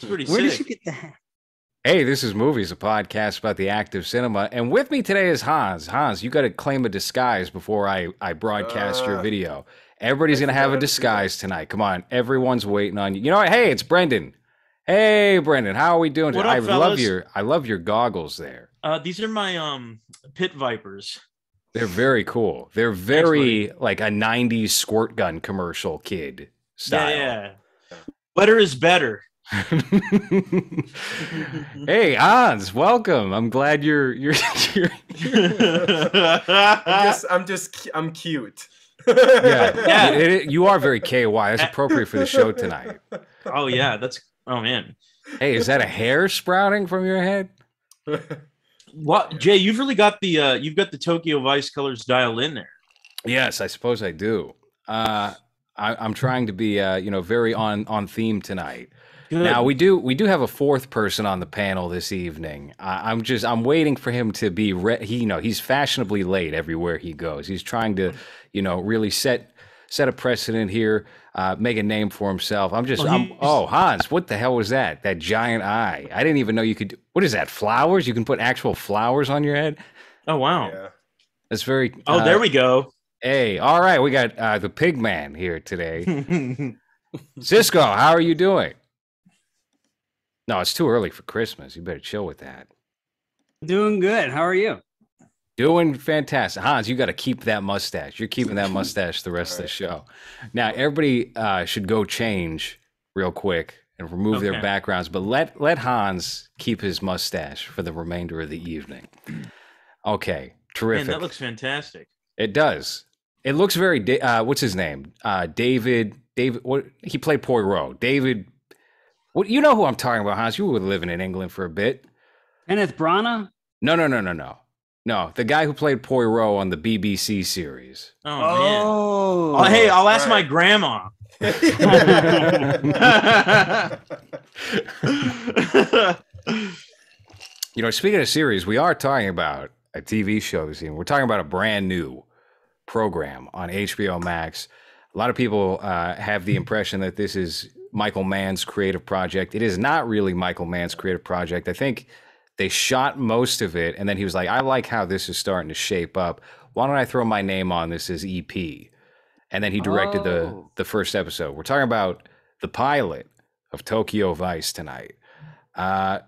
pretty Where did sick. you get that? Hey, this is Movies, a podcast about the act of cinema. And with me today is Hans. Hans, you got to claim a disguise before I broadcast your video. Everybody's going to have a disguise tonight. Come on. Everyone's waiting on you. You know what? Hey, it's Brendan. Hey, Brendan. How are we doing What today? up, fellas? I love your goggles there. These are my pit vipers. They're very cool. They're very like a 90s squirt gun commercial kid style. Yeah. Better is better. Hey, Hans, welcome. I'm glad you're I'm cute. yeah. You are very KY. That's appropriate for the show tonight. Oh yeah, oh man. Hey, is that a hair sprouting from your head? What, Jay? You've really got the Tokyo Vice colors dialed in there. Yes, I suppose I do. I'm trying to be very on theme tonight. Good. Now we do have a fourth person on the panel this evening. I'm waiting for him to be he's fashionably late everywhere he goes. He's trying to really set a precedent here, make a name for himself. Hans, what the hell was that? That giant eye. I didn't even know you could. What is that? Flowers? You can put actual flowers on your head? Oh wow. Yeah. That's very. There we go. Hey, all right, we got the Pig Man here today. Cisco, how are you doing? No, it's too early for Christmas. You better chill with that. Doing good. How are you? Doing fantastic. Hans, you got to keep that mustache. You're keeping that mustache the rest of the show. Now, everybody should go change real quick and remove their backgrounds, but let Hans keep his mustache for the remainder of the evening. Okay, terrific. Man, that looks fantastic. It does. It looks very. What's his name? David. What he played Poirot. David. What you know who I'm talking about, Hans? You were living in England for a bit. Kenneth Branagh? No. No, the guy who played Poirot on the BBC series. Oh man. Oh, hey, I'll ask my grandma. Speaking of series, we are talking about a TV show this evening. We're talking about a brand new program on HBO Max. A lot of people have the impression that this is Michael Mann's creative project. It is not really Michael Mann's creative project. I think they shot most of it, and then he was like, I like how this is starting to shape up. Why don't I throw my name on this as EP? And then he directed the first episode. We're talking about the pilot of Tokyo Vice tonight.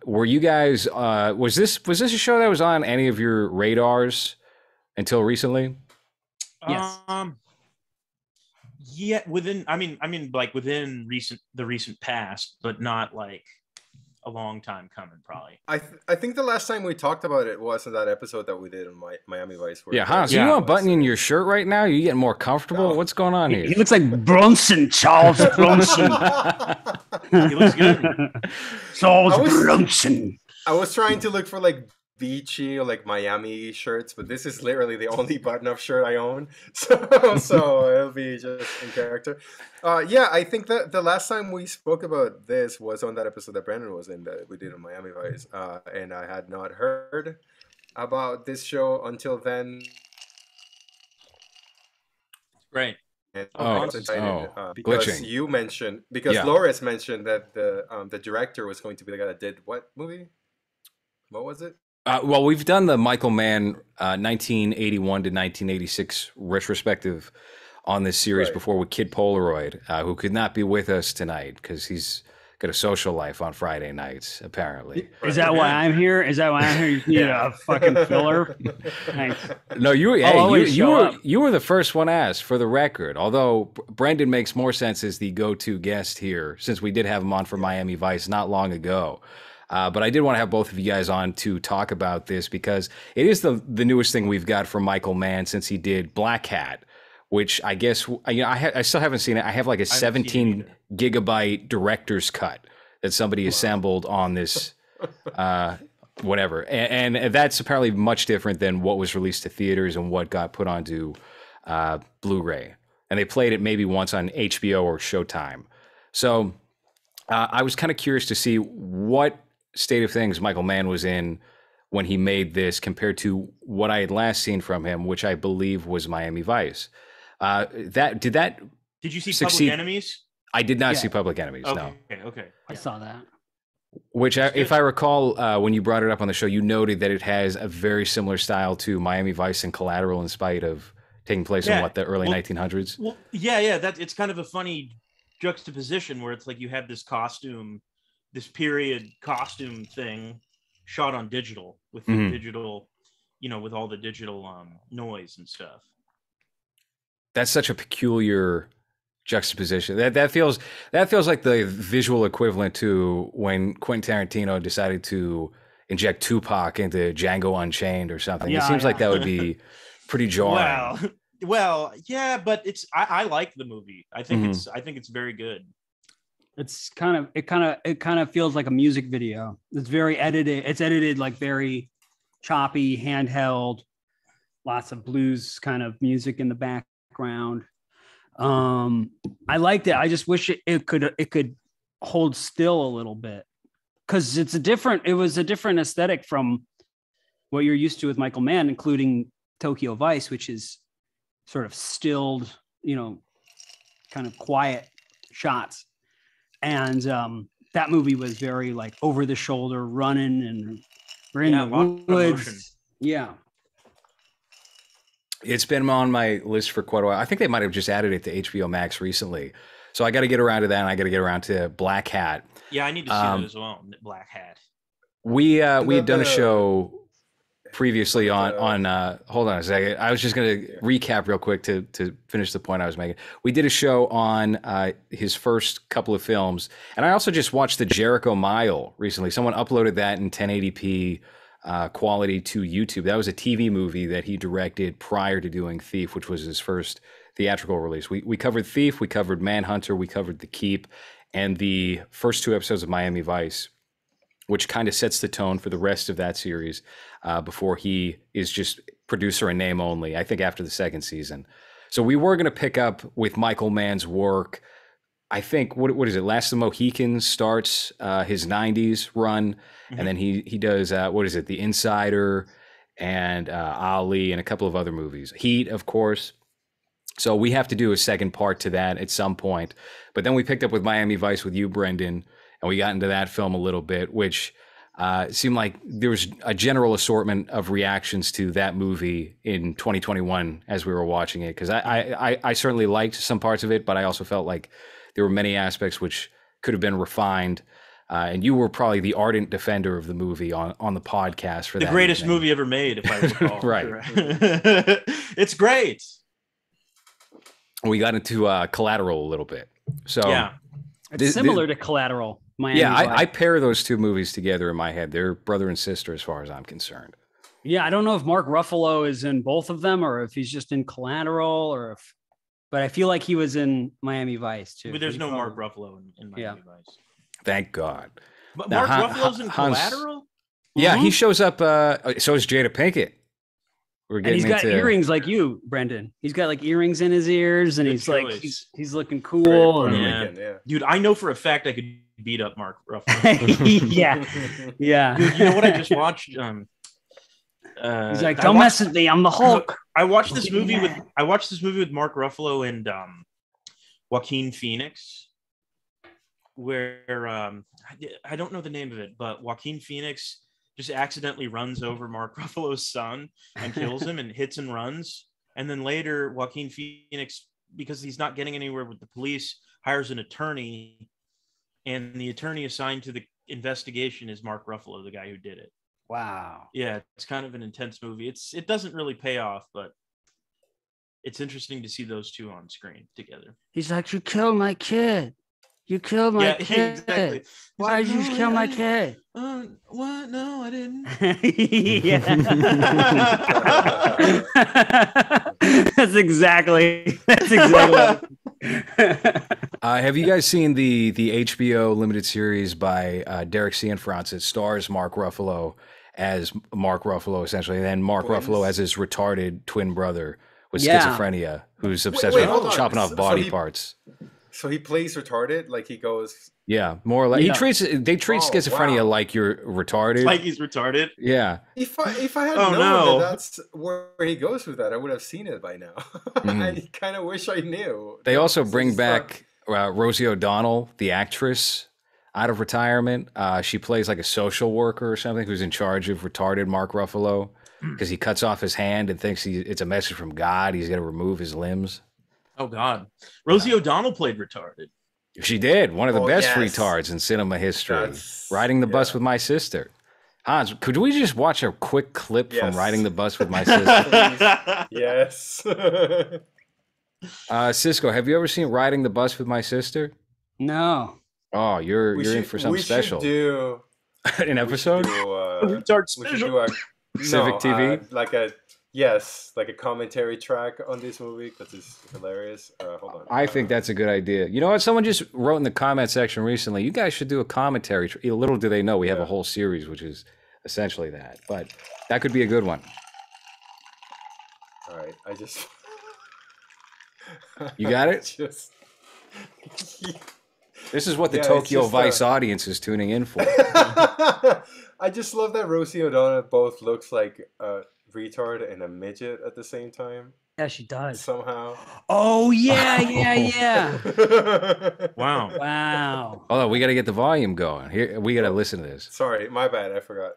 Were you guys, was this a show that was on any of your radars until recently? Yes. Yeah, within the recent past, but not like a long time coming, probably. I think the last time we talked about it was in that episode that we did in Miami Vice. Hans, you unbuttoning your shirt right now? You getting more comfortable? What's going on here? He looks like Bronson, Charles Bronson. He looks good. Charles Bronson. I was trying to look for like beachy or like Miami shirts, but this is literally the only button-up shirt I own, so it'll be just in character. I think that the last time we spoke about this was on that episode that Brandon was in that we did on Miami Vice, and I had not heard about this show until then. Right. And glitching. Because LowRes mentioned that the director was going to be the guy that did what movie? What was it? Well, we've done the Michael Mann 1981 to 1986 retrospective on this series before with Kid Polaroid, who could not be with us tonight because he's got a social life on Friday nights, apparently. Is that why I'm here? You need a fucking filler? Thanks. No, you were the first one asked, for the record. Although Brendan makes more sense as the go-to guest here, since we did have him on for Miami Vice not long ago. But I did want to have both of you guys on to talk about this because it is the newest thing we've got from Michael Mann since he did Black Hat, which I guess I still haven't seen it. I have like a 17 gigabyte director's cut that somebody assembled on this whatever, and that's apparently much different than what was released to theaters and what got put onto Blu-ray. And they played it maybe once on HBO or Showtime. So I was kind of curious to see what state of things Michael Mann was in when he made this compared to what I had last seen from him, which I believe was Miami Vice. Did you see succeed? Public Enemies? I did not see Public Enemies. No. Okay. I saw that. Which, if I recall, when you brought it up on the show, you noted that it has a very similar style to Miami Vice and Collateral, in spite of taking place in the early 1900s. Well, yeah. That it's kind of a funny juxtaposition where it's like you have this costume, this period costume thing, shot on digital with the digital, with all the digital noise and stuff. That's such a peculiar juxtaposition. That feels like the visual equivalent to when Quentin Tarantino decided to inject Tupac into Django Unchained or something. It seems like that would be pretty jarring. Well, yeah, but I like the movie. I think it's very good. It kind of feels like a music video. It's very edited. It's edited like very choppy, handheld, lots of blues kind of music in the background. I liked it. I just wish it could hold still a little bit, because it was a different aesthetic from what you're used to with Michael Mann, including Tokyo Vice, which is sort of stilled, kind of quiet shots. And that movie was very like over the shoulder, running, and we're in the woods. Yeah. It's been on my list for quite a while. I think they might have just added it to HBO Max recently. So I got to get around to that, and I got to get around to Black Hat. Yeah, I need to see that as well. Black Hat. We had done a show previously on hold on a second. I was just going to recap real quick to finish the point I was making. We did a show on his first couple of films, and I also just watched the Jericho Mile recently. Someone uploaded that in 1080p quality to YouTube. That was a TV movie that he directed prior to doing Thief, which was his first theatrical release. We covered Thief, we covered Manhunter, we covered The Keep, and the first 2 episodes of Miami Vice, which kind of sets the tone for the rest of that series before he is just producer in name only, I think after the 2nd season. So we were going to pick up with Michael Mann's work. I think, what is it? Last of the Mohicans starts his 90s run, and then he does, The Insider and Ali and a couple of other movies. Heat, of course. So we have to do a second part to that at some point. But then we picked up with Miami Vice with you, Brendan, and we got into that film a little bit, which seemed like there was a general assortment of reactions to that movie in 2021 as we were watching it. Because I certainly liked some parts of it, but I also felt like there were many aspects which could have been refined. And you were probably the ardent defender of the movie on the podcast for that. The greatest movie ever made, if I recall. Right. It's great. We got into Collateral a little bit. So yeah, it's similar to Collateral. Miami I pair those 2 movies together in my head. They're brother and sister as far as I'm concerned. Yeah, I don't know if Mark Ruffalo is in both of them or if he's just in Collateral, but I feel like he was in Miami Vice too. But there's no Mark Ruffalo in Miami Vice. Thank God. But Mark Ruffalo's in Collateral? Yeah, he shows up. So is Jada Pinkett. And he's got earrings like you, Brendan. He's got like earrings in his ears, and he's like he's looking cool. Yeah. Dude, I know for a fact I could beat up Mark Ruffalo. yeah. Dude, you know what I just watched? He's like, don't mess with me. I'm the Hulk. I watched this movie with Mark Ruffalo and Joaquin Phoenix, where I don't know the name of it, but Joaquin Phoenix just accidentally runs over Mark Ruffalo's son and kills him and hits and runs. And then later, Joaquin Phoenix, because he's not getting anywhere with the police, hires an attorney. And the attorney assigned to the investigation is Mark Ruffalo, the guy who did it. Wow. Yeah, it's kind of an intense movie. It doesn't really pay off, but it's interesting to see those 2 on screen together. He's like, you killed my kid. You killed my kid. Exactly. Why did you kill my kid? What? No, I didn't. That's exactly. Have you guys seen the HBO limited series by Derek Cianfrance? It stars Mark Ruffalo as Mark Ruffalo, essentially, and then Mark Ruffalo as his retarded twin brother with schizophrenia, who's obsessed with chopping off body parts. So he plays retarded, like he goes. Yeah, more or less. They treat schizophrenia like you're retarded, like he's retarded. Yeah. If I had known that that's where he goes with that, I would have seen it by now. I kind of wish I knew. They also bring back Rosie O'Donnell, the actress. out of retirement. She plays like a social worker or something who's in charge of retarded Mark Ruffalo because he cuts off his hand and thinks it's a message from God. He's going to remove his limbs. Oh, God. Rosie O'Donnell played retarded. She did. One of the best retards in cinema history. Riding the bus with my sister. Hans, could we just watch a quick clip from Riding the Bus with My Sister? Yes. Cisco, have you ever seen Riding the Bus with My Sister? No. Oh, you're in for something special. We should do an episode. Retard special. Civic TV. Like a commentary track on this movie because it's hilarious. Hold on. I think that's a good idea. You know what? Someone just wrote in the comment section recently. You guys should do a commentary. Little do they know we have a whole series, which is essentially that. But that could be a good one. All right, I just. You got it. This is what the Tokyo Vice audience is tuning in for. I just love that Rosie O'Donnell both looks like a retard and a midget at the same time. Yeah, she does. Somehow. Oh, yeah. Wow. Hold on, we got to get the volume going. Here, we got to listen to this. Sorry, my bad. I forgot.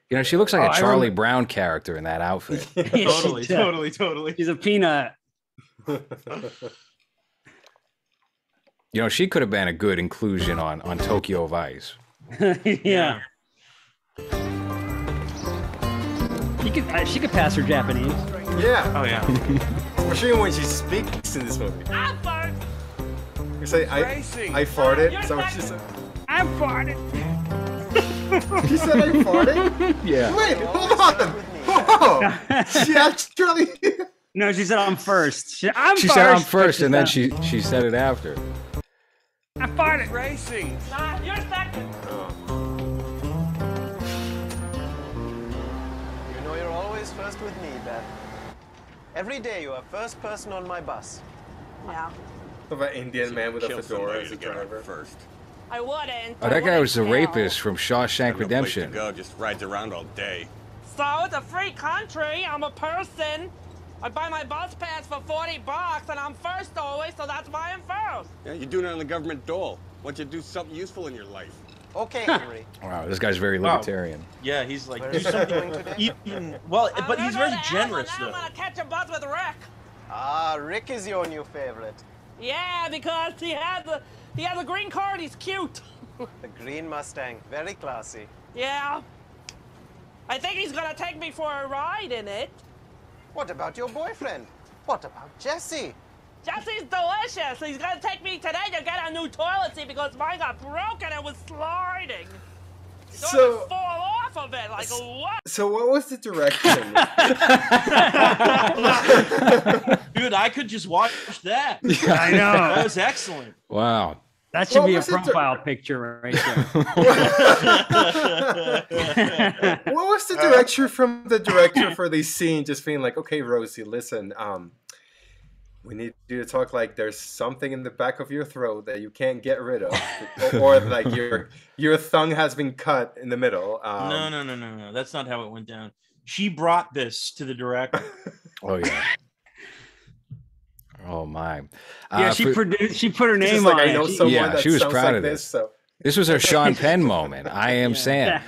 You know, she looks like a Charlie Brown character in that outfit. Totally. She's a peanut. You know, she could have been a good inclusion on Tokyo Vice. Yeah. She could pass her Japanese. Yeah. Oh, yeah. Especially when she speaks in this movie. I fart. You say, I farted? Is that what she said? I farted. She said I farted? Yeah. Wait, hold on. Whoa. She actually... No, she said I'm first. She said I'm first, and then she said it after. I farted. Racing. Nah, you're second. You know you're always first with me, Beth. Every day you are first person on my bus. Yeah. Of an Indian man with a fedora as a driver. First. I wouldn't. Oh, that guy was the rapist from Shawshank Redemption. Go, just rides around all day. So it's a free country. I'm a person. I buy my bus pass for $40 and I'm first always, so that's why I'm first. Yeah, you're doing it on the government dole. Why don't you do something useful in your life? Okay, Henry. Wow, this guy's very libertarian. Yeah, he's like, Where do are you going something. today? But he's very generous, Now though. I'm gonna catch a bus with Rick. Ah, Rick is your new favorite. Yeah, because he has a green card. He's cute. The green Mustang, very classy. Yeah. I think he's gonna take me for a ride in it. What about your boyfriend? What about Jesse? Jesse's delicious. He's gonna take me today to get a new toilet seat because mine got broken and was sliding. So fall off of it like what? So what was the direction? Dude, I could just watch that. I know. That was excellent. Wow. That should be a was the profile picture right there. What was the direction from the director for this scene? Just being like, okay, Rosie, listen, we need you to talk like there's something in the back of your throat that you can't get rid of, or like your tongue has been cut in the middle. No. That's not how it went down. She brought this to the director. Oh yeah. Oh my. Yeah, she put her name on I know it. someone that she was sounds proud like of this. this. So. This was her Sean Penn moment. I am Sam.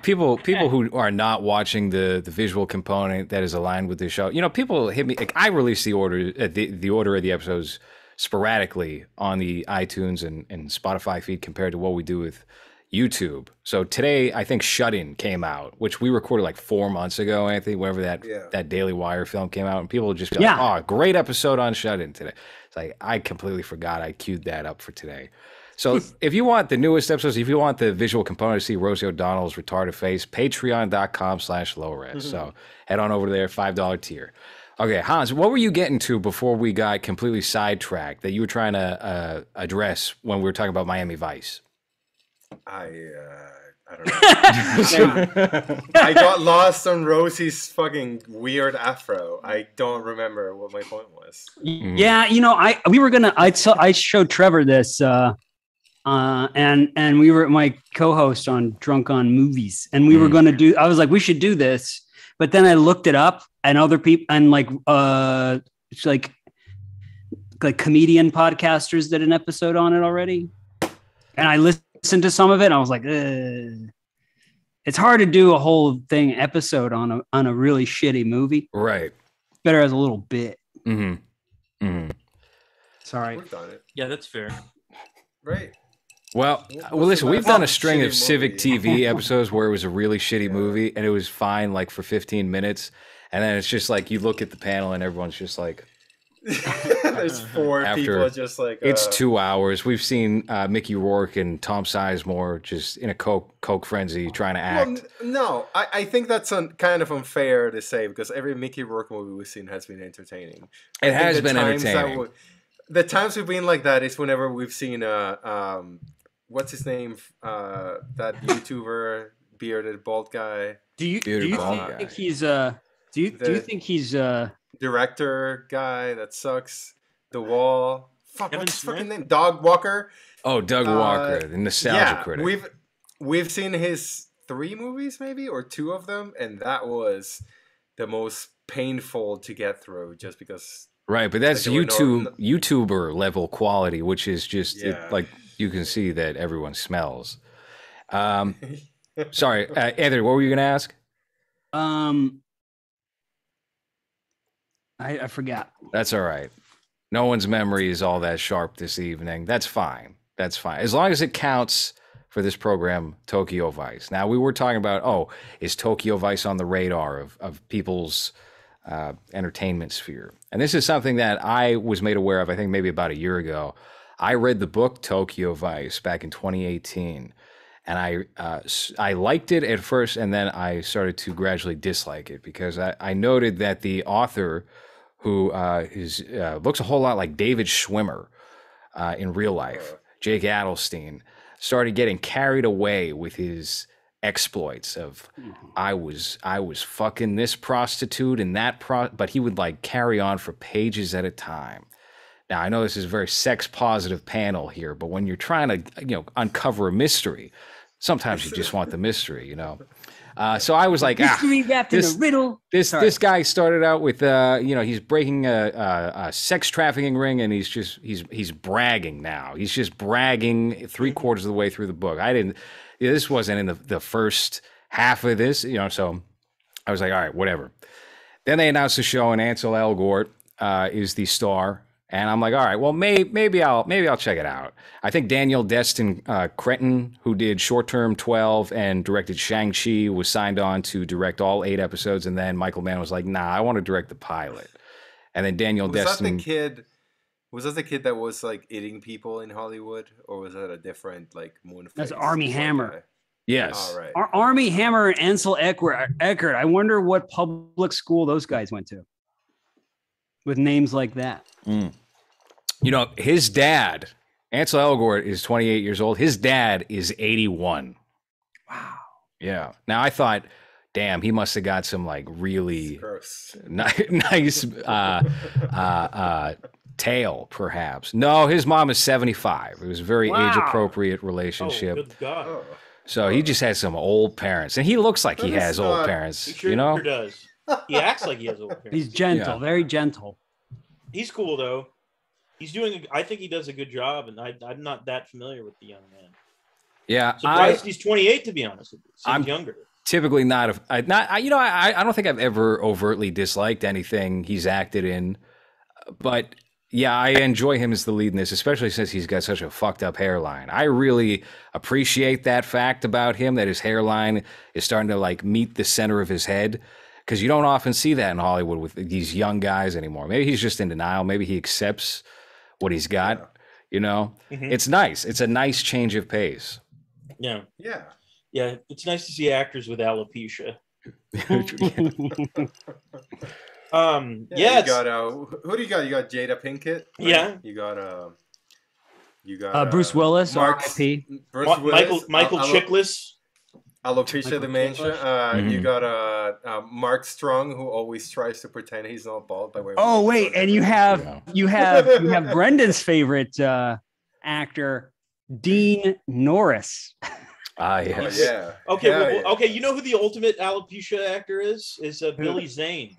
People who are not watching the visual component that is aligned with this show, you know, people hit me. Like, I release the order of the episodes sporadically on the iTunes and Spotify feed compared to what we do with YouTube. So today, I think Shut-In came out, which we recorded like 4 months ago, Anthony, whenever that Daily Wire film came out, and people would just be like, oh, great episode on Shut-In today. It's like, I completely forgot I queued that up for today. So if you want the newest episodes, if you want the visual component to see Rosie O'Donnell's retarded face, patreon.com/LowRes. So head on over there, $5 tier. Okay, Hans, what were you getting to before we got completely sidetracked that you were trying to address when we were talking about Miami Vice? I don't know. I got lost on Rosie's fucking weird afro. I don't remember what my point was. Yeah, you know, I showed Trevor this, and we were my co-host on Drunk on Movies, and we were going to do. I was like, we should do this, but then I looked it up, and other people, and it's like comedian podcasters did an episode on it already, and I listened listened to some of it and I was like, it's hard to do a whole thing episode on a really shitty movie. Right. Better as a little bit. Mm-hmm. Mm-hmm. Sorry. Worked on it. Yeah, that's fair. Right. Well, listen, we've done a string of Civic TV episodes where it was a really shitty movie and it was fine like for 15 minutes. And then it's just like you look at the panel and everyone's just like, there's four people just like it's 2 hours. We've seen Mickey Rourke and Tom Sizemore just in a coke frenzy trying to act. Well, no, I think that's kind of unfair to say because every Mickey Rourke movie we've seen has been entertaining. It has been entertaining. The times we've been like that is whenever we've seen what's his name, that YouTuber bearded bald guy. Do you think he's do you think he's director guy that sucks? The Wall. Fuck, what's his fucking name? Dog Walker. Oh, Doug Walker, the nostalgia critic. We've seen his 3 movies, maybe, or 2 of them, and that was the most painful to get through, just because. Right, but that's YouTuber level quality, which is just like you can see that everyone smells. Sorry, Anthony, what were you going to ask? I forgot. That's all right. No one's memory is all that sharp this evening. That's fine. That's fine. As long as it counts for this program, Tokyo Vice. Now, we were talking about, is Tokyo Vice on the radar of people's entertainment sphere? And this is something that I was made aware of, I think maybe about a year ago. I read the book Tokyo Vice back in 2018. And I liked it at first, and then I started to gradually dislike it because I noted that the author, who looks a whole lot like David Schwimmer in real life, Jake Adelstein, started getting carried away with his exploits of I was fucking this prostitute and that but he would like carry on for pages at a time. Now, I know this is a very sex positive panel here, but when you're trying to, uncover a mystery, sometimes you just want the mystery, So I was like, wrapped in a riddle. This guy started out with, he's breaking a sex trafficking ring, and he's bragging now. He's just bragging 3/4 of the way through the book. This wasn't in the first half of this, So I was like, all right, whatever. Then they announced the show, and Ansel Elgort is the star. And I'm like, all right, well, maybe I'll check it out. I think Daniel Destin Cretton, who did Short Term 12 and directed Shang-Chi, was signed on to direct all 8 episodes. And then Michael Mann was like, nah, I want to direct the pilot. And then Daniel Destin... Was that the kid that was like eating people in Hollywood? Or was that a different like Moonface? That's Armie Hammer. Guy? Yes. Oh, right. Armie Hammer and Ansel Eckert. I wonder what public school those guys went to with names like that. His dad, Ansel Elgort, is 28 years old. His dad is 81. Wow. Yeah. Now, I thought, damn, he must have got some like really nice tail, perhaps. No, his mom is 75. It was a very age-appropriate relationship. Oh, good God. So he just has some old parents. And he looks like he has old parents, He sure does. He acts like he has old parents. He's gentle, very gentle. He's cool, though. I think he does a good job, and I'm not that familiar with the young man. Yeah, surprised he's 28, to be honest with you. I'm younger. Typically I don't think I've ever overtly disliked anything he's acted in, but yeah, I enjoy him as the lead in this, especially since he's got such a fucked up hairline. I really appreciate that fact about him, that his hairline is starting to like meet the center of his head. Because you don't often see that in Hollywood with these young guys anymore. Maybe he's just in denial. Maybe he accepts what he's got. It's nice. It's a nice change of pace. Yeah. It's nice to see actors with alopecia. You got who do you got? You got Jada Pinkett. Right? Yeah. You got Bruce Willis. R.I.P. Michael Chiklis. Alopecia dementia. You got Mark Strong, who always tries to pretend he's not bald by way. Oh wait, and you have Brendan's favorite actor, Dean Norris. Yes. Yeah. Okay. Okay. You know who the ultimate alopecia actor is? Is Billy Zane.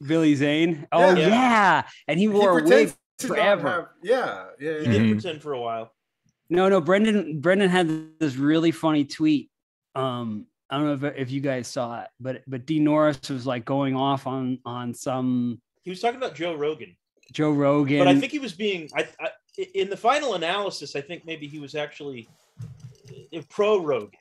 Billy Zane. Oh yeah, and he wore a wig forever. He did pretend for a while. No. Brendan had this really funny tweet. I don't know if you guys saw it, but D Norris was like going off on some. He was talking about Joe Rogan. But I think he was being. In the final analysis, I think maybe he was actually pro Rogan.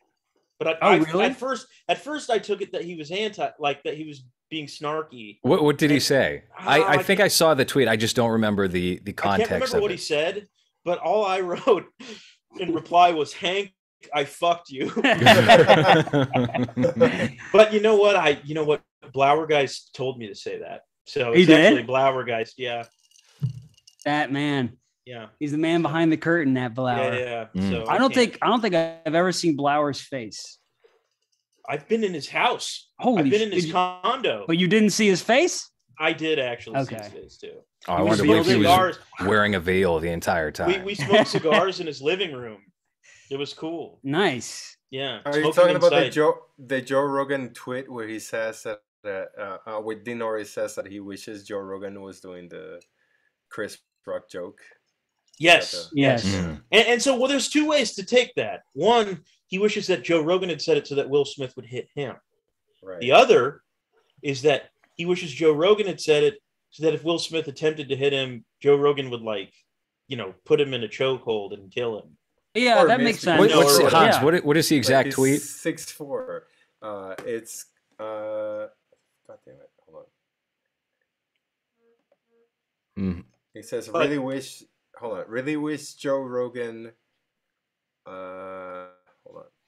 But really? At first, I took it that he was that he was being snarky. What did he say? I think I saw the tweet. I just don't remember the context. I can't remember what he said, but all I wrote in reply was, "Hank, I fucked you." But you know what? Blauer guys told me to say that. So it's actually Blauer guys. Yeah. That man. Yeah. He's the man behind the curtain, that Blauer. Yeah. So I don't think I've ever seen Blauer's face. I've been in his house. Holy I've been in his condo. But you didn't see his face? I did actually see his face too. Oh, I wonder if he was wearing a veil the entire time. We smoked cigars in his living room. It was cool. Nice. Yeah. Are you talking about the Joe Rogan tweet where he says that where Dean Norris says that he wishes Joe Rogan was doing the Chris Rock joke? Yes. Yes. And so, well, there's two ways to take that. One, he wishes that Joe Rogan had said it so that Will Smith would hit him. Right. The other is that he wishes Joe Rogan had said it so that if Will Smith attempted to hit him, Joe Rogan would put him in a chokehold and kill him. Yeah, that makes sense. Hans, what is the exact tweet? 6'4". It's God damn it. Hold on. He says, really wish Joe Rogan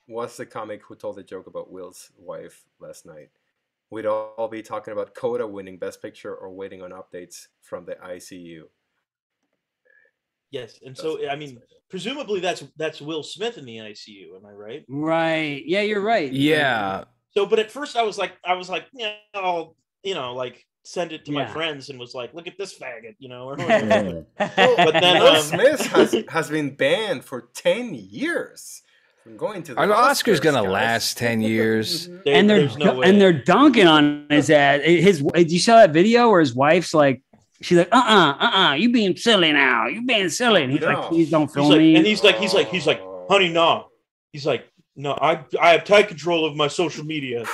was the comic who told the joke about Will's wife last night. We'd all be talking about Coda winning Best Picture or waiting on updates from the ICU. Yes, and so I mean, presumably that's Will Smith in the ICU. Am I right? Right. Yeah, you're right. Yeah. So, but at first I was like, yeah, I'll send it to my friends and was like, look at this faggot, or whatever. But then Will Smith has been banned for 10 years. From going to the Oscars gonna last 10 years, and they're dunking on his ass. Did you saw that video where his wife's like, she's like, you being silly now. You being silly. And he's like, please don't film me. And he's like, honey, no. He's like, no, I have tight control of my social media.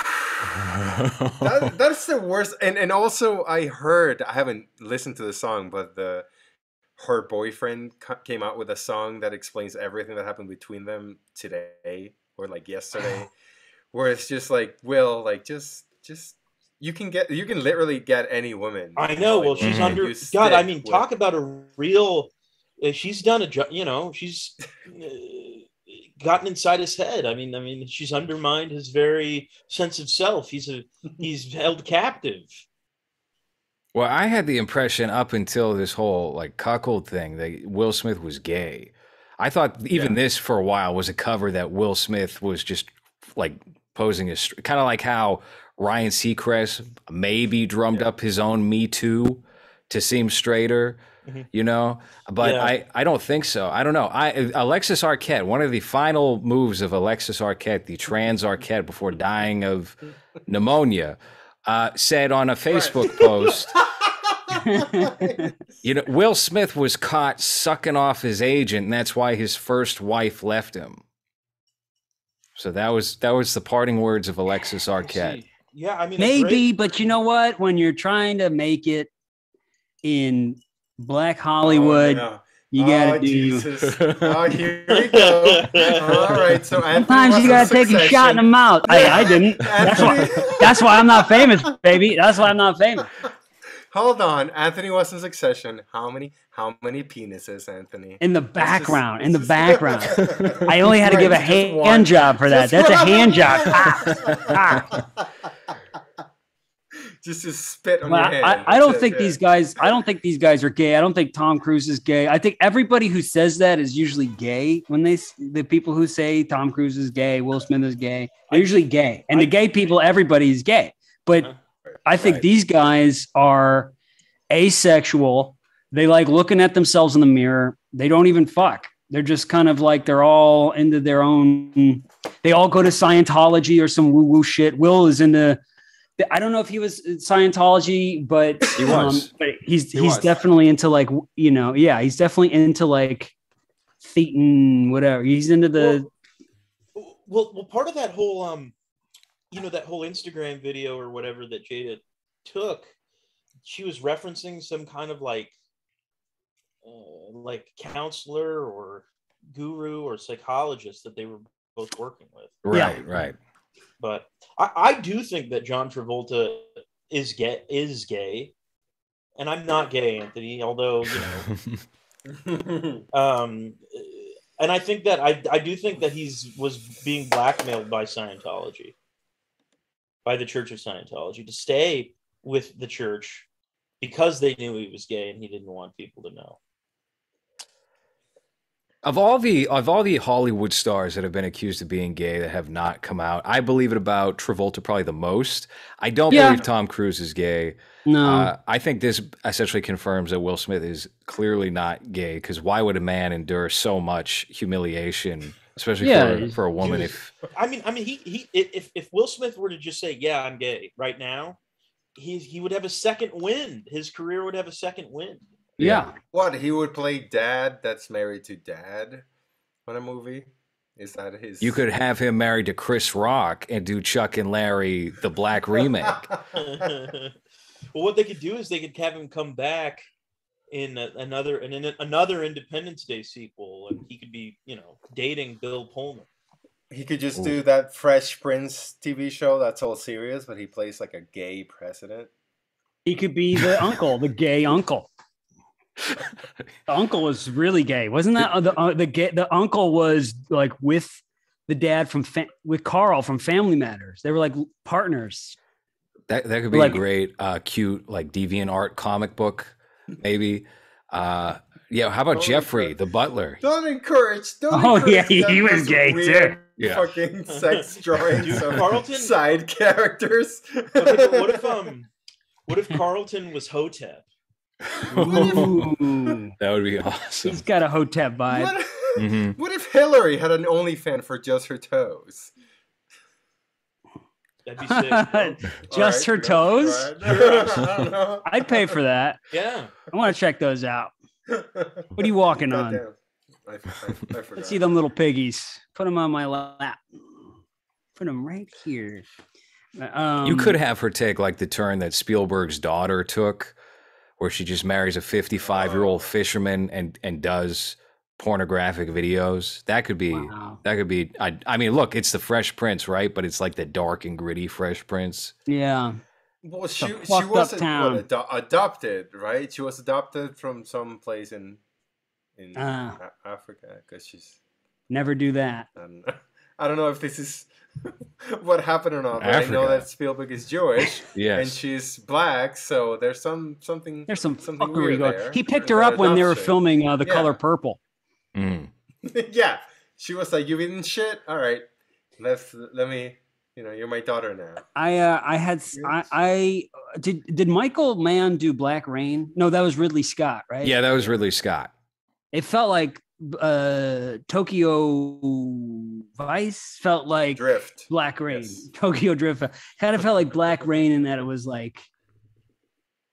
That's the worst. And also I haven't listened to the song, but her boyfriend came out with a song that explains everything that happened between them today or like yesterday, where it's just like, Will, like just you can literally get any woman. I know. Well, she's under God. I mean, talk about a real. She's done a job. She's gotten inside his head. I mean, she's undermined his very sense of self. He's held captive. Well, I had the impression up until this whole like cuckold thing that Will Smith was gay. I thought even this for a while was a cover that Will Smith was just like posing as kind of like how Ryan Seacrest maybe drummed up his own Me Too to seem straighter, but I don't think so. I don't know. Alexis Arquette, one of the final moves of Alexis Arquette, the trans Arquette before dying of pneumonia, said on a Facebook post, Will Smith was caught sucking off his agent, and that's why his first wife left him. So that was the parting words of Alexis Arquette. Yeah, I mean, maybe, but you know what? When you're trying to make it in Black Hollywood, you gotta do. Jesus. Oh, here we go. All right, so sometimes you gotta take a shot in the mouth. I didn't. That's why I'm not famous, baby. That's why I'm not famous. Hold on, Anthony was in Succession. How many penises, Anthony? In the background. I only had to give a hand job for that. That's a hand job. Just to spit on your hand. I don't think these guys. I don't think these guys are gay. I don't think Tom Cruise is gay. I think everybody who says that is usually gay. When the people who say Tom Cruise is gay, Will Smith is gay, they're usually gay. And the gay people, everybody is gay. But I think these guys are asexual. They like looking at themselves in the mirror. They don't even fuck. They're just kind of like they're all into their own. They all go to Scientology or some woo-woo shit. Will is into. I don't know if he was Scientology, but he was. But he's definitely into like he's definitely into like thetan, whatever. He's into the. Well, part of that whole that whole Instagram video or whatever that Jada took, she was referencing some kind of like counselor or guru or psychologist that they were both working with. Right. But I do think that John Travolta is gay, and I'm not gay, Anthony, although, and I think that I do think that was being blackmailed by Scientology, by the Church of Scientology, to stay with the church because they knew he was gay and he didn't want people to know. Of all the Hollywood stars that have been accused of being gay that have not come out, I believe it about Travolta probably the most. I don't believe Tom Cruise is gay. No. I think this essentially confirms that Will Smith is clearly not gay, because why would a man endure so much humiliation, especially for a woman? If Will Smith were to just say, "Yeah, I'm gay," right now, he would have a second wind. His career would have a second wind. Yeah. What, he would play dad that's married to dad on a movie? Is that his? You could have him married to Chris Rock and do Chuck and Larry, the Black remake. Well, what they could do is they could have him come back in another Independence Day sequel, and he could be, dating Bill Pullman. He could just do that Fresh Prince TV show that's all serious, but he plays like a gay president. He could be the uncle, the gay uncle. The uncle was really gay, wasn't that? The uncle was like with the dad with Carl from Family Matters. They were like partners. That could be a great, cute, like DeviantArt comic book, maybe. How about Jeffrey, the butler? Don't encourage. He was gay too. Yeah. Fucking sex drawings of Carlton side characters. What if Carlton was Hotep? That would be awesome. He's got a Hotep vibe. What if Hillary had an OnlyFans for just her toes? That'd be sick. Just her toes? I don't know. I'd pay for that. Yeah. I want to check those out. What are you walking on? I forgot. Let's see them little piggies. Put them on my lap. Put them right here. You could have her take like the turn that Spielberg's daughter took, where she just marries a 55-year-old fisherman and does pornographic videos. That could be. Wow. That could be. I mean, look, it's the Fresh Prince, right? But it's like the dark and gritty Fresh Prince. Yeah. Well, she wasn't adopted, right? She was adopted from some place in Africa, because she's never do that. I don't know if this is what happened or not, but Africa. I know that Spielberg is Jewish, and she's black, so there's something weird there. He picked her up when they were filming The Color Purple. Yeah, she was like, "You eating shit? All right, let me." You're my daughter now. Did Michael Mann do Black Rain? No, that was Ridley Scott, right? Yeah, that was Ridley Scott. It felt like Tokyo Vice felt like Drift. Black Rain. Yes. Tokyo Drift kind of felt like Black Rain in that it was like,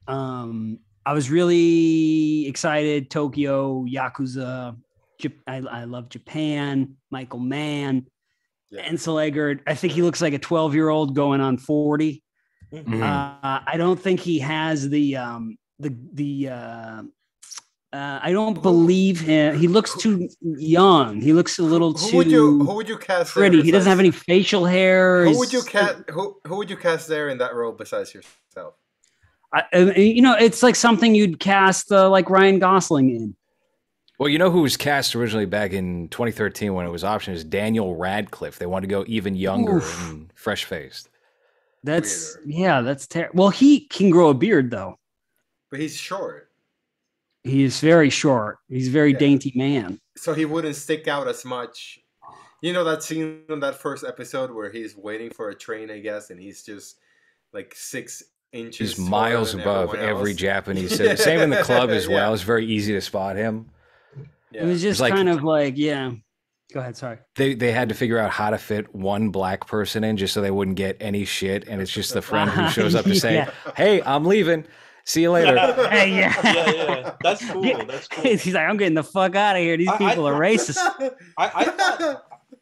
I was really excited. Tokyo, Yakuza, I love Japan, Michael Mann. Ansel Elgort, I think he looks like a 12-year-old going on 40. Mm-hmm. I don't think he has I don't believe him. He looks too young. He looks a little too. Who would you cast? Pretty. He doesn't have any facial hair. Who would you cast? Who would you cast there in that role besides yourself? It's like something you'd cast like Ryan Gosling in. Well, you know who was cast originally back in 2013 when it was optioned is Daniel Radcliffe. They wanted to go even younger and fresh-faced. That's terrible. Well, he can grow a beard though. But he's short. He is very short. He's a very dainty man. So he wouldn't stick out as much. You know that scene in that first episode where he's waiting for a train, I guess, and he's just like 6 inches. He's miles above every Japanese citizen. Same in the club as well. It's very easy to spot him. Yeah. It was just kind of like, Go ahead, sorry. They had to figure out how to fit one black person in just so they wouldn't get any shit. And it's just the friend who shows up to say, "Hey, I'm leaving." See you later. Hey, Yeah. That's cool. That's cool. He's like, I'm getting the fuck out of here. These people are racist.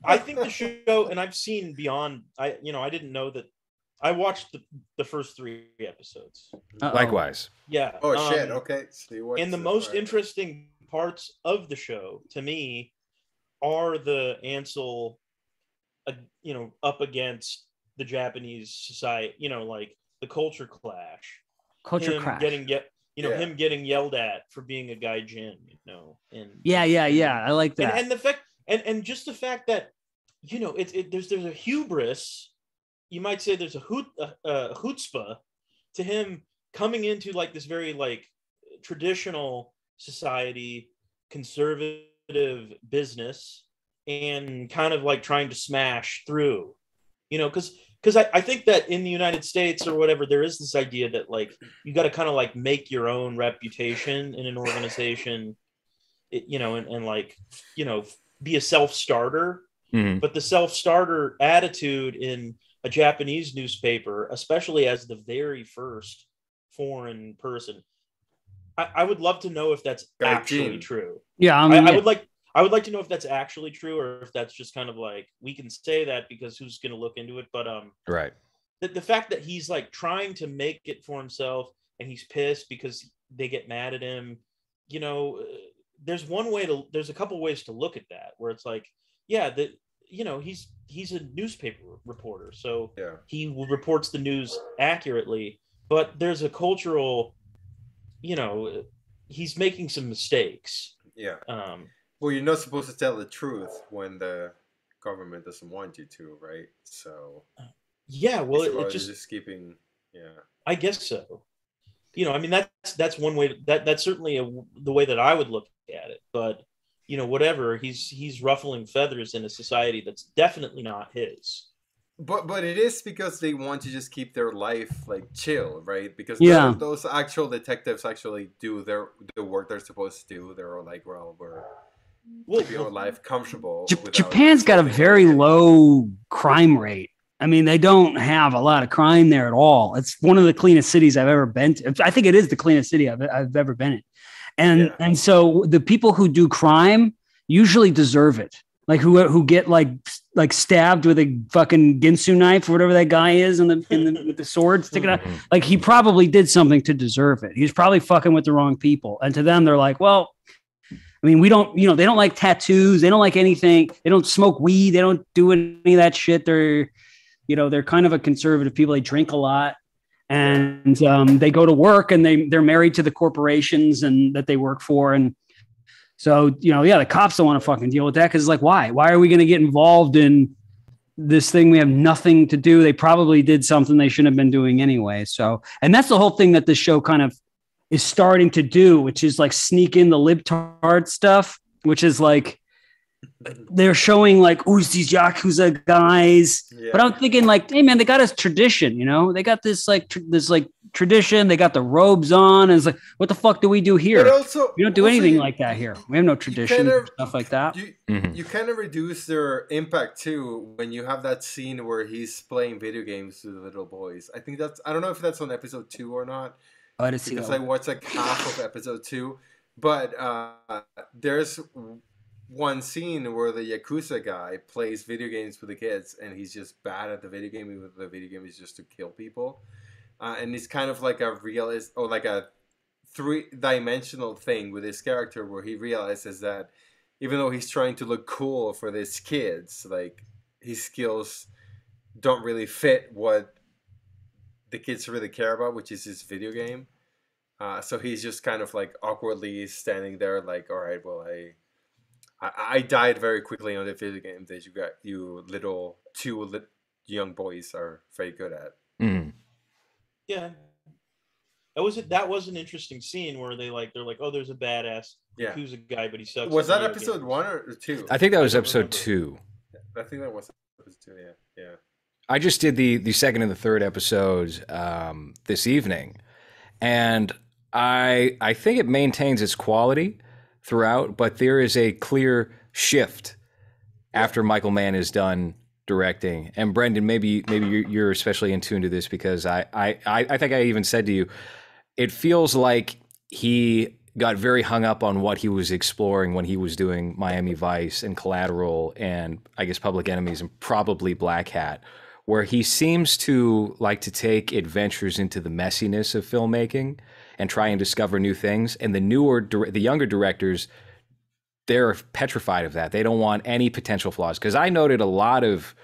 I think the show, and I've seen beyond. I didn't know that. I watched the first 3 episodes. Uh-oh. Likewise. Yeah. Oh shit. Okay. So and the most interesting parts of the show to me are the Ansel, up against the Japanese society. Like the culture clash. Him getting yelled at for being a gaijin. And I like that. And the fact, and just the fact that, there's a hubris. You might say there's a chutzpah to him coming into like this very like traditional society, conservative business, and kind of like trying to smash through, because I think that in the United States or whatever, there is this idea that like you got to kind of like make your own reputation in an organization, and like, be a self-starter. Mm-hmm. But the self-starter attitude in a Japanese newspaper, especially as the very first foreign person, I would love to know if that's actually true. Yeah, I would like to know if that's actually true, or if that's just kind of like, we can say that because who's going to look into it. But right. The fact that he's like trying to make it for himself, and he's pissed because they get mad at him. There's a couple ways to look at that, where it's like, yeah, that he's a newspaper reporter, so he reports the news accurately, but there's a cultural, he's making some mistakes. Well, you're not supposed to tell the truth when the government doesn't want you to, right? So it just keeping. I guess so. That's one way. That's certainly the way that I would look at it, but whatever, he's ruffling feathers in a society that's definitely not his. But it is because they want to just keep their life like chill, right? Because those actual detectives actually do the work they're supposed to do. They're all like, we're keeping our life comfortable. Japan's got a very low crime rate. I mean, they don't have a lot of crime there at all. It's one of the cleanest cities I've ever been to. I think it is the cleanest city I've ever been in. And so the people who do crime usually deserve it. Like who get like stabbed with a fucking Ginsu knife or whatever that guy is with the sword sticking out. Like he probably did something to deserve it. He's probably fucking with the wrong people. And to them, they're like, well, I mean, we don't, they don't like tattoos. They don't like anything. They don't smoke weed. They don't do any of that shit. They're kind of a conservative people. They drink a lot. And they go to work, and they're married to the corporations and that they work for. And so, the cops don't want to fucking deal with that, because it's like, why? Why are we going to get involved in this thing we have nothing to do? They probably did something they shouldn't have been doing anyway. So, and that's the whole thing that this show kind of is starting to do, which is like sneak in the libtard stuff, which is like, they're showing like, oh, these Yakuza guys. But I'm thinking like, hey man, they got us tradition, they got this tradition. They got the robes on, and it's like, what the fuck do we do here? We don't do anything like that here. We have no tradition, stuff like that. You kind of reduce their impact too when you have that scene where he's playing video games with the little boys. I think I don't know if that's on episode 2 or not. Oh, I didn't see that. Because I watched like half of episode 2, but there's one scene where the Yakuza guy plays video games with the kids, and he's just bad at the video game. Even the video game is just to kill people. And it's kind of like a realist, or like a 3-dimensional thing with his character, where he realizes that even though he's trying to look cool for these kids, like his skills don't really fit what the kids really care about, which is his video game. So he's just kind of like awkwardly standing there like, all right, well, I died very quickly on the video game that you two young boys are very good at. Mm. Yeah. That was an interesting scene where they're like, oh, there's a badass Yakuza guy, but he sucks. Was that episode 1 or 2? I think that was episode 2. I think that was episode 2. Yeah. I just did the second and the third episodes this evening, and I think it maintains its quality throughout, but there is a clear shift after Michael Mann is done directing. And Brendan, maybe you're especially in tune to this, because I think I even said to you, it feels like he got very hung up on what he was exploring when he was doing Miami Vice and Collateral and I guess Public Enemies and probably Black Hat, where he seems to like to take adventures into the messiness of filmmaking and try and discover new things. And the younger directors, they're petrified of that. They don't want any potential flaws. Because I noted a lot of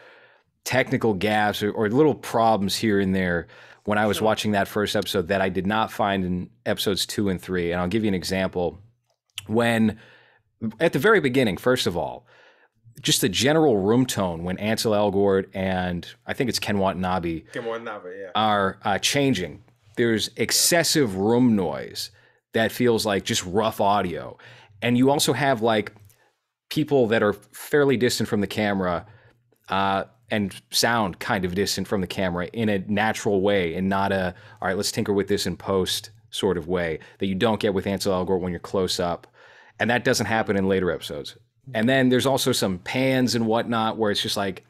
technical gaps or little problems here and there when I was watching that first episode that I did not find in episodes 2 and 3. And I'll give you an example. When, at the very beginning, first of all, just the general room tone when Ansel Elgort and I think it's Ken Watanabe, are changing. There's excessive room noise that feels like just rough audio. And you also have like people that are fairly distant from the camera and sound kind of distant from the camera in a natural way and not all right, let's tinker with this in post sort of way that you don't get with Ansel Elgort when you're close up. And that doesn't happen in later episodes. And then there's also some pans and whatnot where it's just like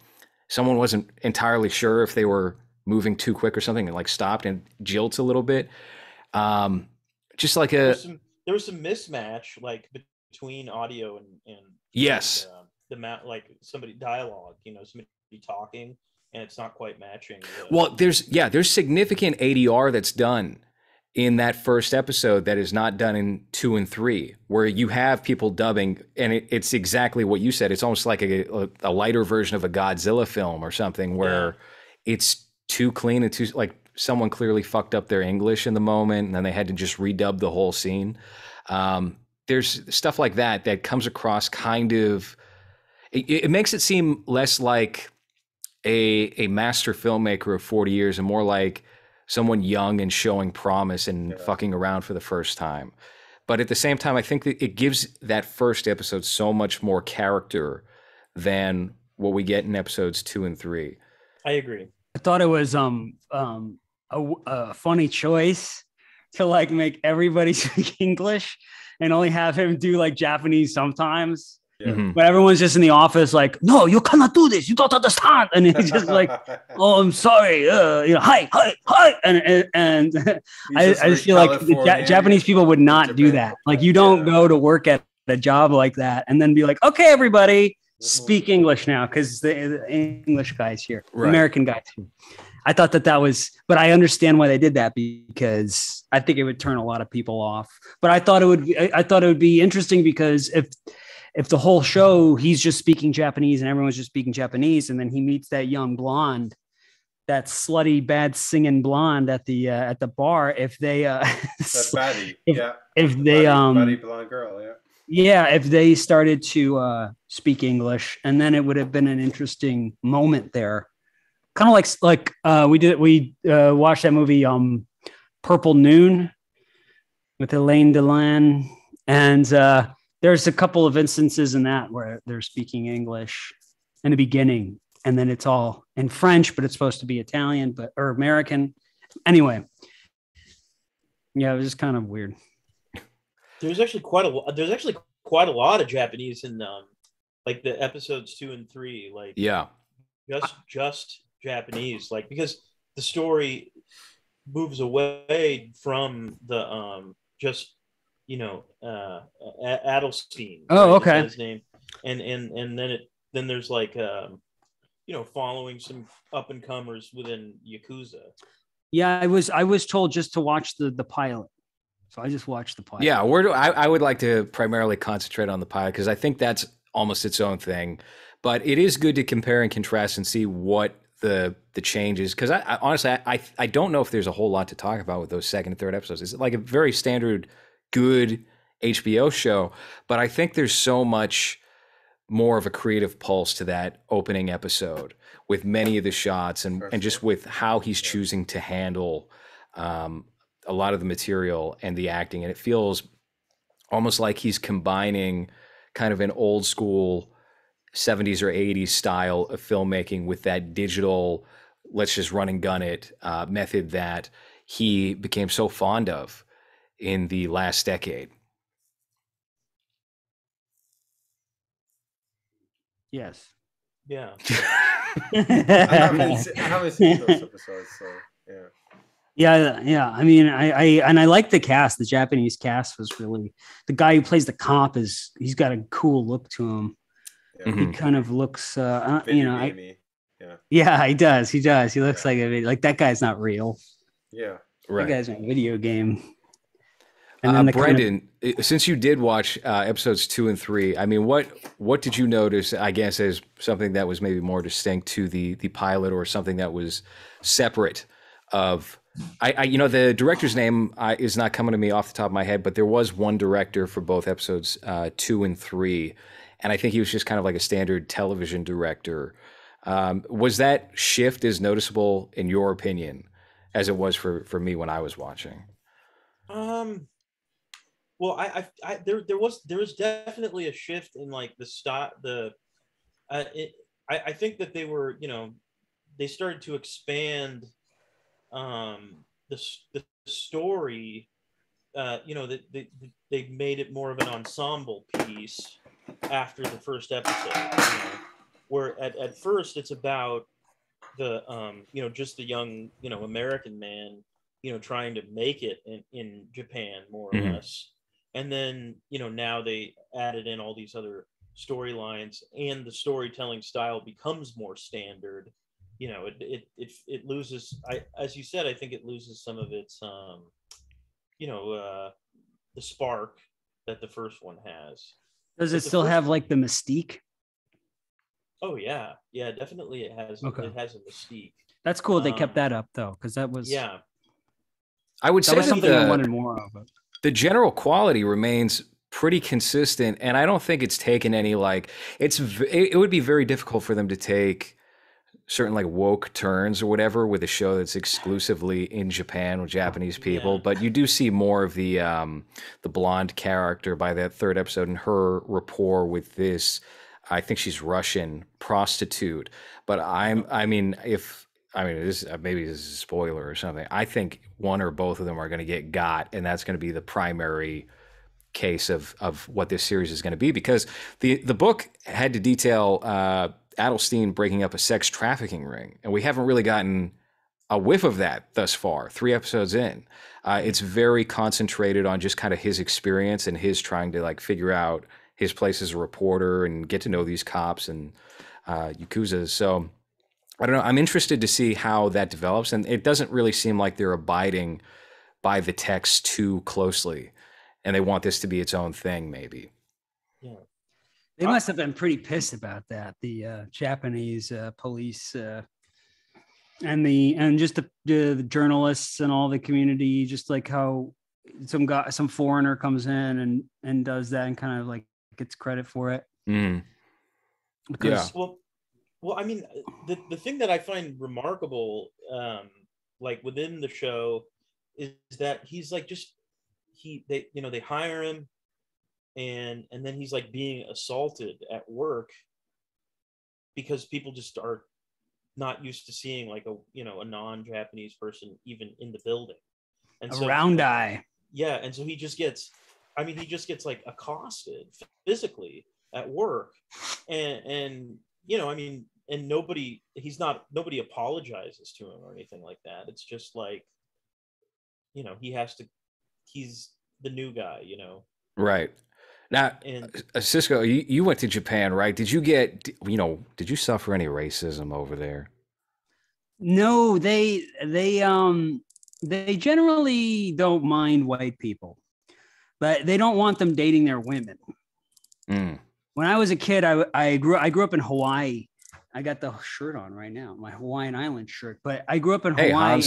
someone wasn't entirely sure if they were moving too quick or something and like stopped and jilts a little bit. Just like there was some mismatch like between audio and yes. And, like somebody dialogue, somebody talking and it's not quite matching. Well, there's significant ADR that's done in that first episode that is not done in 2 and 3, where you have people dubbing and it's exactly what you said. It's almost like a lighter version of a Godzilla film or something where it's too clean and too like someone clearly fucked up their English in the moment and then they had to just redub the whole scene. There's stuff like that comes across kind of, it makes it seem less like a master filmmaker of 40 years and more like someone young and showing promise and fucking around for the first time. But at the same time, I think that it gives that first episode so much more character than what we get in episodes 2 and 3. I agree. I thought it was a funny choice to like make everybody speak English and only have him do like Japanese sometimes. Yeah. Mm-hmm. But everyone's just in the office like, no, you cannot do this. You don't understand. And he's just like, oh, I'm sorry. Hi. And I just feel like the Japanese people would not do that. Like you don't go to work at a job like that and then be like, okay, everybody speak English now because the English guys here, right. American guys here. I thought that was, but I understand why they did that because I think it would turn a lot of people off. But I thought it would be interesting because if the whole show he's just speaking Japanese and everyone's just speaking Japanese, and then he meets that young blonde, that slutty bad singing blonde at the bar, if they baddie, if they baddie blonde girl, if they started to speak English, and then it would have been an interesting moment there. Kind of like we watched that movie Purple Noon with Elaine Delon, and there's a couple of instances in that where they're speaking English in the beginning, and then it's all in French, but it's supposed to be Italian, or American. Anyway, yeah, it was just kind of weird. There's actually quite a lot of Japanese in like the episodes 2 and 3, like just Japanese, like because the story moves away from the just Adelstein. Oh, okay. His name, and then there's like following some up and comers within Yakuza. Yeah, I was told just to watch the pilot, so I just watched the pilot. Yeah, I would like to primarily concentrate on the pilot because I think that's almost its own thing, but it is good to compare and contrast and see what the changes, because I honestly I don't know if there's a whole lot to talk about with those second and third episodes. It's like a very standard good HBO show, but I think there's so much more of a creative pulse to that opening episode with many of the shots and just with how he's choosing to handle a lot of the material and the acting. And it feels almost like he's combining kind of an old school 70s or 80s style of filmmaking with that digital, let's just run and gun it method that he became so fond of in the last decade. Yes. Yeah. I haven't seen those episodes, so yeah. Yeah. I mean, I like the cast. The Japanese cast was really, the guy who plays the cop he's got a cool look to him. Yeah. He kind of looks, Video gamey. Yeah, he does. He looks like that guy's not real. Yeah. That guy's in a video game. And then Brendan, since you did watch episodes 2 and 3, I mean, what did you notice, I guess, as something that was maybe more distinct to the pilot, or something that was separate of, the director's name is not coming to me off the top of my head, but there was one director for both episodes 2 and 3, and I think he was just kind of like a standard television director. Was that shift as noticeable, in your opinion, as it was for me when I was watching? Well, there was definitely a shift in like the style. I think that they were, they started to expand the story. They made it more of an ensemble piece after the first episode. Where at first it's about the just the young American man trying to make it in Japan, more or less. And then, now they added in all these other storylines, and the storytelling style becomes more standard. It loses, as you said, I think it loses some of its, the spark that the first one has. Does it still have like the mystique? Oh yeah, definitely it has. Okay. It has a mystique. That's cool. They kept that up though, because that was I would say that was something I wanted more of. The general quality remains pretty consistent, and I don't think it's taken any it would be very difficult for them to take certain woke turns or whatever with a show that's exclusively in Japan with Japanese people. But you do see more of the blonde character by that third episode, and her rapport with this, I think she's Russian prostitute. But maybe this is a spoiler or something. I think one or both of them are going to get got, and that's going to be the primary case of what this series is going to be, because the book had to detail Adelstein breaking up a sex trafficking ring, and we haven't really gotten a whiff of that thus far. 3 episodes in, it's very concentrated on just kind of his experience and his trying to figure out his place as a reporter and get to know these cops and Yakuzas. So I don't know. I'm interested to see how that develops, and it doesn't really seem like they're abiding by the text too closely, and they want this to be its own thing, maybe. Yeah, they must have been pretty pissed about that. The Japanese police and just the journalists and all the community, just like how some foreigner comes in and does that and kind of gets credit for it. Because, Well, I mean, the thing that I find remarkable, within the show, is that he's they hire him, and then he's being assaulted at work because people just are not used to seeing a non-Japanese person even in the building, and a round eye. Yeah, and so he just gets accosted physically at work, and and nobody apologizes to him or anything like that. It's just he's the new guy, Right. Now, Cisco, you went to Japan, right? Did you suffer any racism over there? No, they generally don't mind white people, but they don't want them dating their women. When I was a kid, I grew up in Hawaii. I got the shirt on right now, my Hawaiian Island shirt. But I grew up in Hawaii,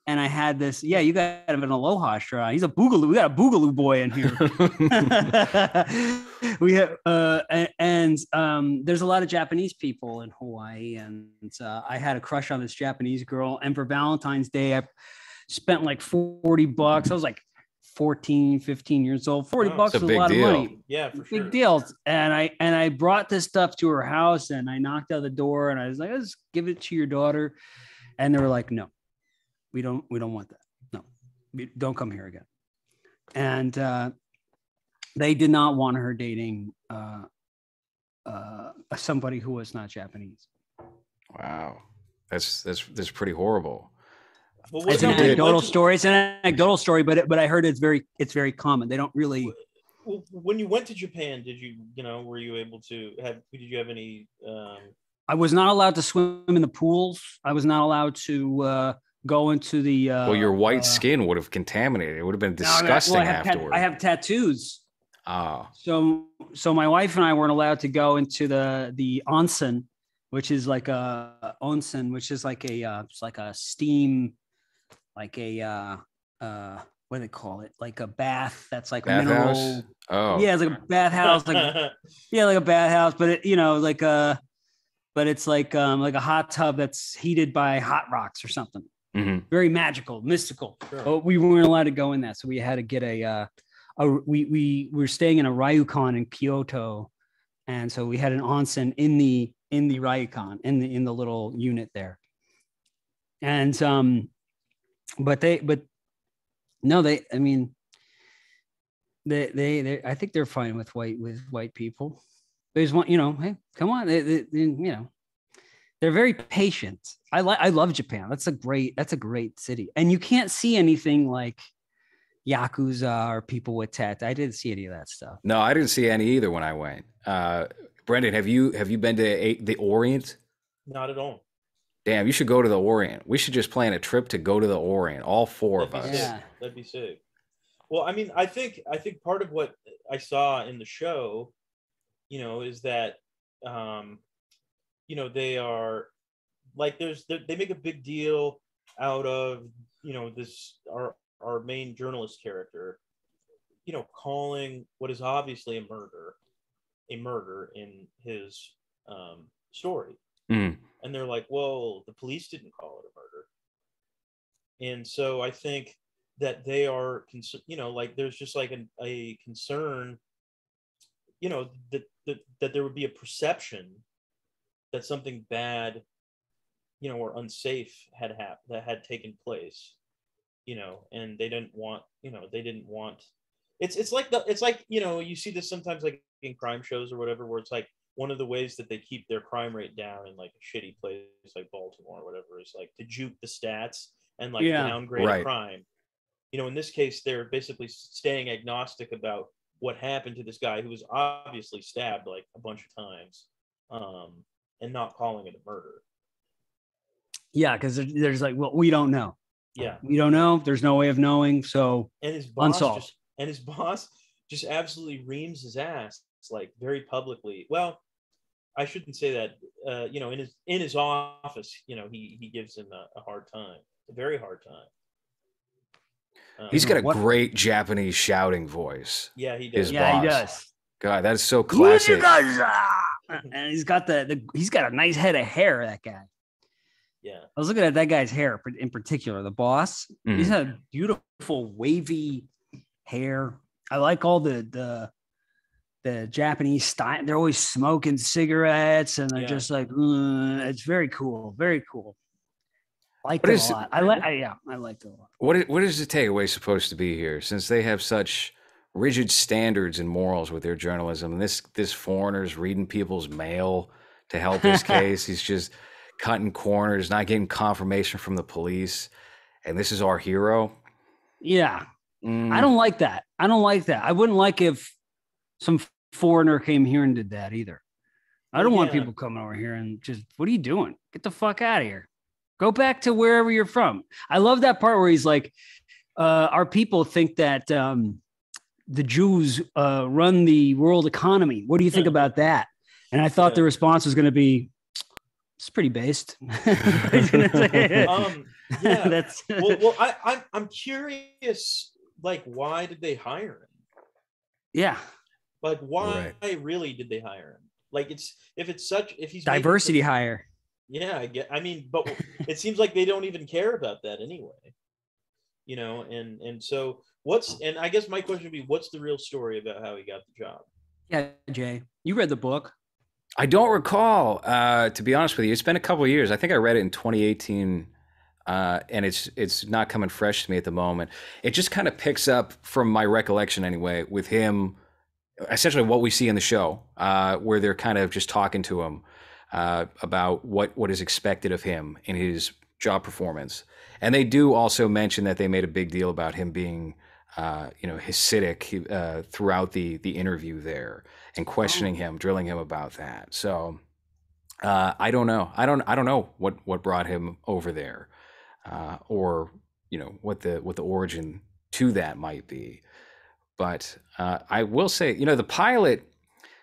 and I had this. Yeah, you got an aloha shirt on. He's a boogaloo. We got a boogaloo boy in here. We have, there's a lot of Japanese people in Hawaii, and I had a crush on this Japanese girl. And for Valentine's Day, I spent $40. I was 14, 15 years old. $40 is a lot of money. Yeah, for sure. Big deal. And I brought this stuff to her house, and I knocked on the door, and I was like, let's give it to your daughter. And they were like, no, we don't want that. No, don't come here again. And they did not want her dating somebody who was not Japanese. Wow. That's pretty horrible. Well, It's an anecdotal story. It's an anecdotal story, but I heard it's very common. They don't really. When you went to Japan, did you were you able to have? Did you have any? I was not allowed to swim in the pools. I was not allowed to go into the. Well, your white skin would have contaminated. It would have been disgusting afterwards. I have tattoos. Oh. So my wife and I weren't allowed to go into the onsen, which is like a onsen, which is like it's like a steam, like a what do they call it? Like a bath that's like bathhouse? mineral. Oh. Yeah, it's like a bathhouse, like like a bathhouse, but but it's like a hot tub that's heated by hot rocks or something. Mm-hmm. Very magical, mystical. Sure. But we weren't allowed to go in that, so we had to get we were staying in a ryukon in Kyoto, and so we had an onsen in the ryukon in the little unit there. And I mean they I think they're fine with white people. There's one, hey, come on, they're very patient. I love Japan. That's a great city, and you can't see anything like Yakuza or people with tat. I didn't see any of that stuff. No, I didn't see any either when I went. Brendan, have you been to the Orient? Not at all. Damn, you should go to the Orient. We should just plan a trip to go to the Orient, all four of us. Yeah. That'd be sick. Well, I mean, I think part of what I saw in the show, is that, they are like, they make a big deal out of, this, our main journalist character, calling what is obviously a murder in his story. Mm. And they're like, well, the police didn't call it a murder. And so I think that they are, like there's just like a concern, that there would be a perception that something bad, or unsafe that had taken place, and they didn't want, it's like, you see this sometimes like in crime shows or whatever, where it's like one of the ways that they keep their crime rate down in like a shitty place like Baltimore or whatever is like to juke the stats and like downgrade crime. In this case, they're basically staying agnostic about what happened to this guy who was obviously stabbed like a bunch of times, and not calling it a murder. Yeah, because there's like, well, we don't know. Yeah, we don't know. There's no way of knowing. So and his boss unsolved. His boss just absolutely reams his ass, like very publicly. Well, I shouldn't say that. In his office, he gives him a hard time, a very hard time. He's got a great Japanese shouting voice. Yeah, he does. He does. God, that is so classic. And he's got he's got a nice head of hair, that guy. Yeah. I was looking at that guy's hair in particular, the boss. Mm. He's had beautiful wavy hair. I like all the Japanese style. They're always smoking cigarettes and they're just like, it's very cool. Very cool. I liked it a lot. I liked it a lot. What is the takeaway supposed to be here? Since they have such rigid standards and morals with their journalism, and this foreigner's reading people's mail to help his case. He's just cutting corners, not getting confirmation from the police, and this is our hero. Yeah. I don't like that. I wouldn't like if some foreigner came here and did that either. I don't want people coming over here and just, what are you doing? Get the fuck out of here. Go back to wherever you're from. I love that part where he's like, our people think that the Jews run the world economy. What do you think about that? And I thought the response was going to be, it's pretty based. I'm curious, like, why did they hire him? Yeah. Like, why really did they hire him? Like, if he's diversity hire. Yeah, but it seems like they don't even care about that anyway. And so and I guess my question would be, what's the real story about how he got the job? Yeah, Jay, you read the book. I don't recall, to be honest with you. It's been a couple of years. I think I read it in 2018, and it's not coming fresh to me at the moment. It just kind of picks up from my recollection anyway, with him, essentially what we see in the show, where they're kind of just talking to him about what is expected of him in his job performance. And they do also mention that they made a big deal about him being, Hasidic throughout the interview there, and questioning him, drilling him about that. So I don't know. I don't know what brought him over there, or what the origin to that might be. But I will say, the pilot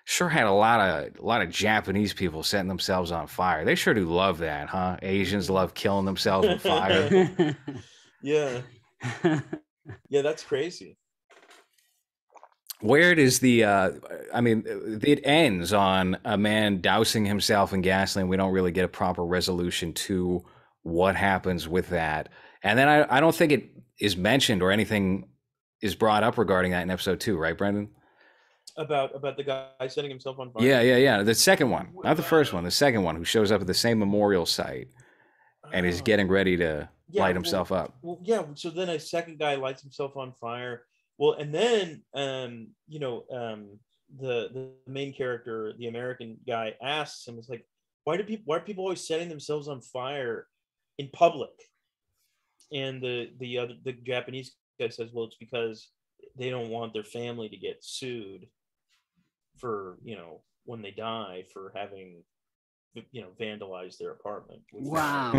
sure had a lot of Japanese people setting themselves on fire. They sure do love that, huh? Asians love killing themselves with fire. Yeah. Yeah, that's crazy. Where does it ends on a man dousing himself in gasoline. We don't really get a proper resolution to what happens with that. And then I don't think it is mentioned or anything is brought up regarding that in episode 2, right, Brendan? About the guy setting himself on fire? Yeah. The second one, not the first one, the second one, who shows up at the same memorial site and is getting ready to light himself up. Well, yeah. So then a second guy lights himself on fire. Well, and then, the main character, the American guy, asks him, it's like, why are people always setting themselves on fire in public? And the Japanese guy says, well, it's because they don't want their family to get sued for, when they die for having, vandalized their apartment. Wow.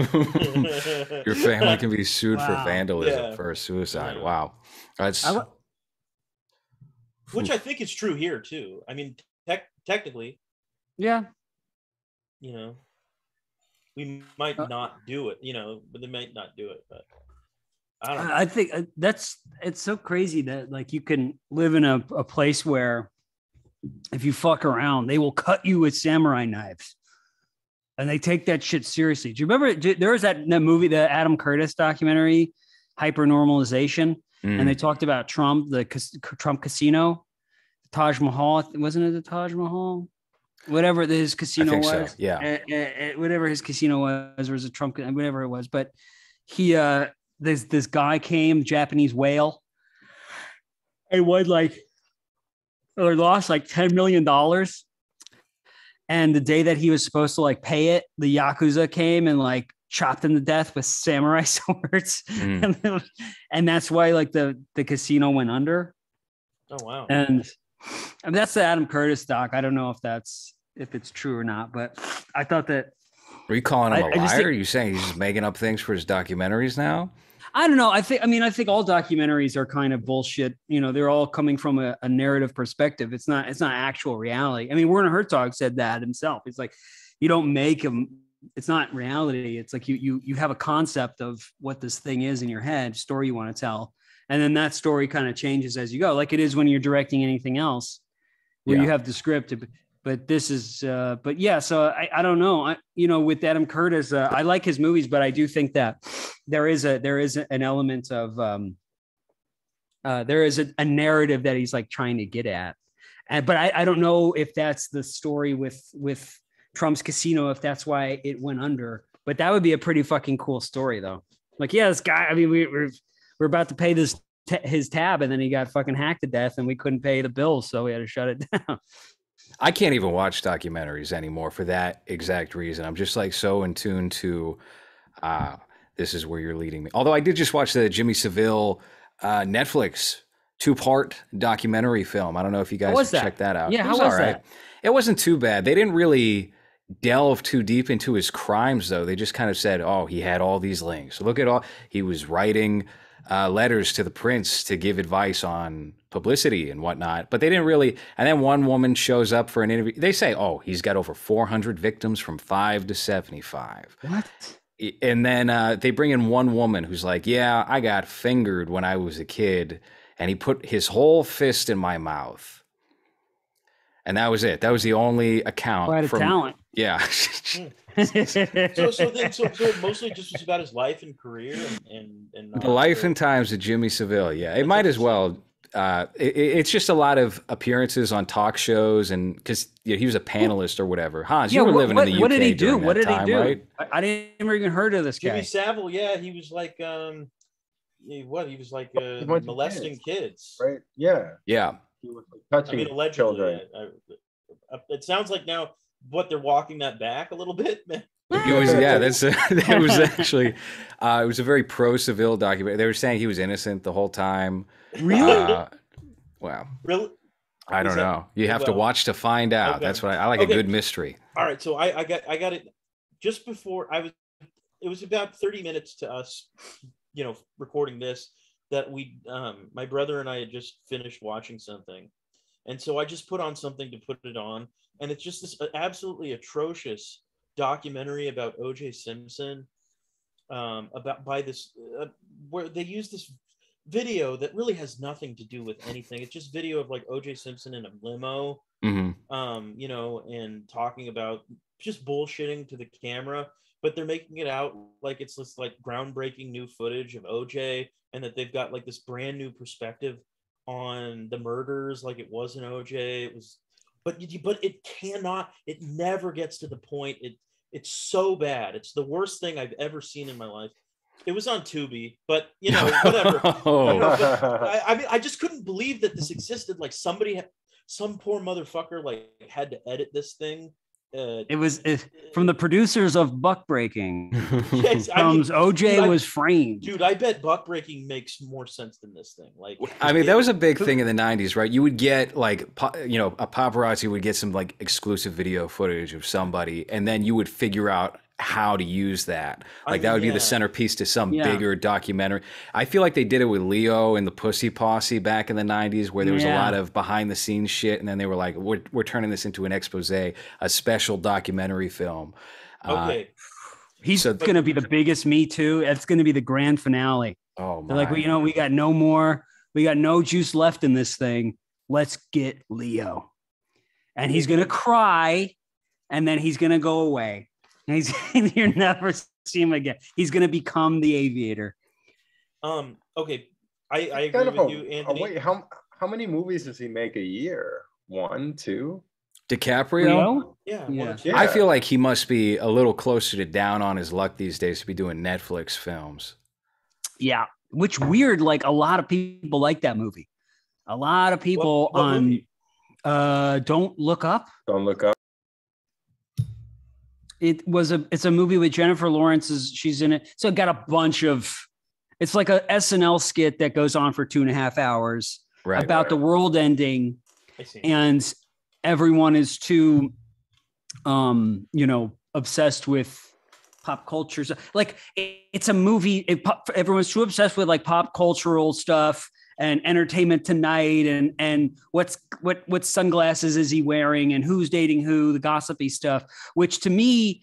Your family can be sued for vandalism, Yeah. for suicide. Yeah. Wow. That's which I think is true here too. I mean, technically, Yeah. we might not do it, but they might not do it, but I don't know. I think it's so crazy that like you can live in a place where if you fuck around, they will cut you with samurai knives. And they take that shit seriously. Do you remember there was that movie, the Adam Curtis documentary, Hypernormalization? And they talked about Trump, the Trump casino, Taj Mahal. Wasn't it the Taj Mahal? Whatever his casino was. So. Yeah. Whatever his casino was a Trump, whatever it was. But he, this guy came, Japanese whale, and won or lost like $10 million. And the day that he was supposed to pay it, the Yakuza came and chopped him to death with samurai swords. And that's why the casino went under. Oh, wow. And that's the Adam Curtis doc. I don't know if it's true or not, but I thought that. Are you calling him a liar? Are you saying he's just making up things for his documentaries now? I don't know. I think all documentaries are kind of bullshit. They're all coming from a narrative perspective. It's not actual reality. I mean, Werner Herzog said that himself. It's like, you don't make them. It's not reality. It's like you have a concept of what this thing is in your head, story you want to tell. And then that story kind of changes as you go. Like it is when you're directing anything else where you have the script, but this is, but yeah. So I don't know. With Adam Curtis, I like his movies, but I do think that there is an element of, there is a narrative that he's trying to get at. But I don't know if that's the story with Trump's casino, if that's why it went under, but that would be a pretty fucking cool story though. This guy, I mean, we're about to pay his tab and then he got fucking hacked to death and we couldn't pay the bills. So we had to shut it down. I can't even watch documentaries anymore for that exact reason. I'm just so in tune to this is where you're leading me. Although I did just watch the Jimmy Savile Netflix 2-part documentary film. I don't know if you guys have checked that out. Yeah, how was that? It wasn't too bad. They didn't really delve too deep into his crimes, though. They just kind of said, oh, he had all these links. Look at all, he was writing letters to the prince to give advice on publicity and whatnot, but they didn't really. And then one woman shows up for an interview. They say, oh, he's got over 400 victims from 5 to 75. What? And then they bring in one woman who's like, yeah, I got fingered when I was a kid, and he put his whole fist in my mouth. And that was it. That was the only account. Quite a talent. Yeah. So it mostly just was about his life and career and the life and times of Jimmy Savile. Yeah, it might as well. It's just a lot of appearances on talk shows, and because he was a panelist or whatever. Hans, you were living in the UK. What did he do? What did he do? Right? I didn't even heard of this guy. Jimmy Savile. Yeah, he was he was molesting kids. Right? Yeah. Yeah. He was touching allegedly, children. It sounds like now what they're walking that back a little bit. It was it was actually it was a very pro Seville documentary. They were saying he was innocent the whole time. Really? Wow. Really? I don't know. You have to watch to find out. Okay. That's what I like. A good mystery. All right, so I got it just before it was about 30 minutes to us, recording this, that my brother and I had just finished watching something. And so I just put on something to put it on, and it's just this absolutely atrocious documentary about O.J. Simpson, where they use this video that really has nothing to do with anything. It's just video of like O.J. Simpson in a limo, and talking about just bullshitting to the camera, but they're making it out like it's this like groundbreaking new footage of OJ, and that they've got like this brand new perspective on the murders, like it wasn't OJ. It was, but it never gets to the point. It's so bad. It's the worst thing I've ever seen in my life. It was on Tubi, but whatever. I mean, I just couldn't believe that this existed. Like some poor motherfucker like had to edit this thing. It was from the producers of Buckbreaking. Yes, OJ was framed. Dude, I bet Buckbreaking makes more sense than this thing. Like, I mean, that was a big thing in the 90s, right? You would get like, a paparazzi would get some like exclusive video footage of somebody, and then you would figure out how to use that. Like that would be the centerpiece to some bigger documentary. I feel like they did it with Leo and the Pussy Posse back in the 90s, where there was a lot of behind the scenes shit, and then they were like, we're turning this into an expose, a special documentary film. Okay. He's going to be the biggest Me Too. It's going to be the grand finale. Oh my. They're like, we got no more. We got no juice left in this thing. Let's get Leo. And he's going to cry, and then he's going to go away. You'll never see him again. He's going to become the Aviator. Okay. I agree with you, Anthony. Wait, how many movies does he make a year? 1, 2? DiCaprio? Yeah. I feel like he must be a little closer to down on his luck these days to be doing Netflix films. Yeah. Which weird, like a lot of people like that movie. A lot of people what movie? Don't Look Up. Don't Look Up. It's a movie with Jennifer Lawrence. She's in it. So it got a bunch of, it's like a SNL skit that goes on for 2.5 hours about the world ending. I see. And everyone is too, obsessed with pop culture. Like it's a movie. Everyone's too obsessed with like pop cultural stuff and Entertainment Tonight and what sunglasses is he wearing and who's dating who, the gossipy stuff, which to me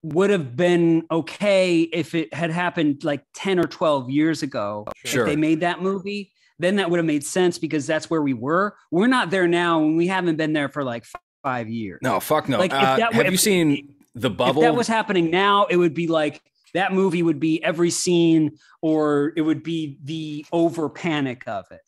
would have been okay if it had happened like 10 or 12 years ago. Sure. If they made that movie, then that would have made sense because that's where we were. We're not there now, and we haven't been there for like 5 years. No, fuck no. Like, have you seen The Bubble? If that was happening now, it would be like that movie would be every scene, or it would be the over panic of it.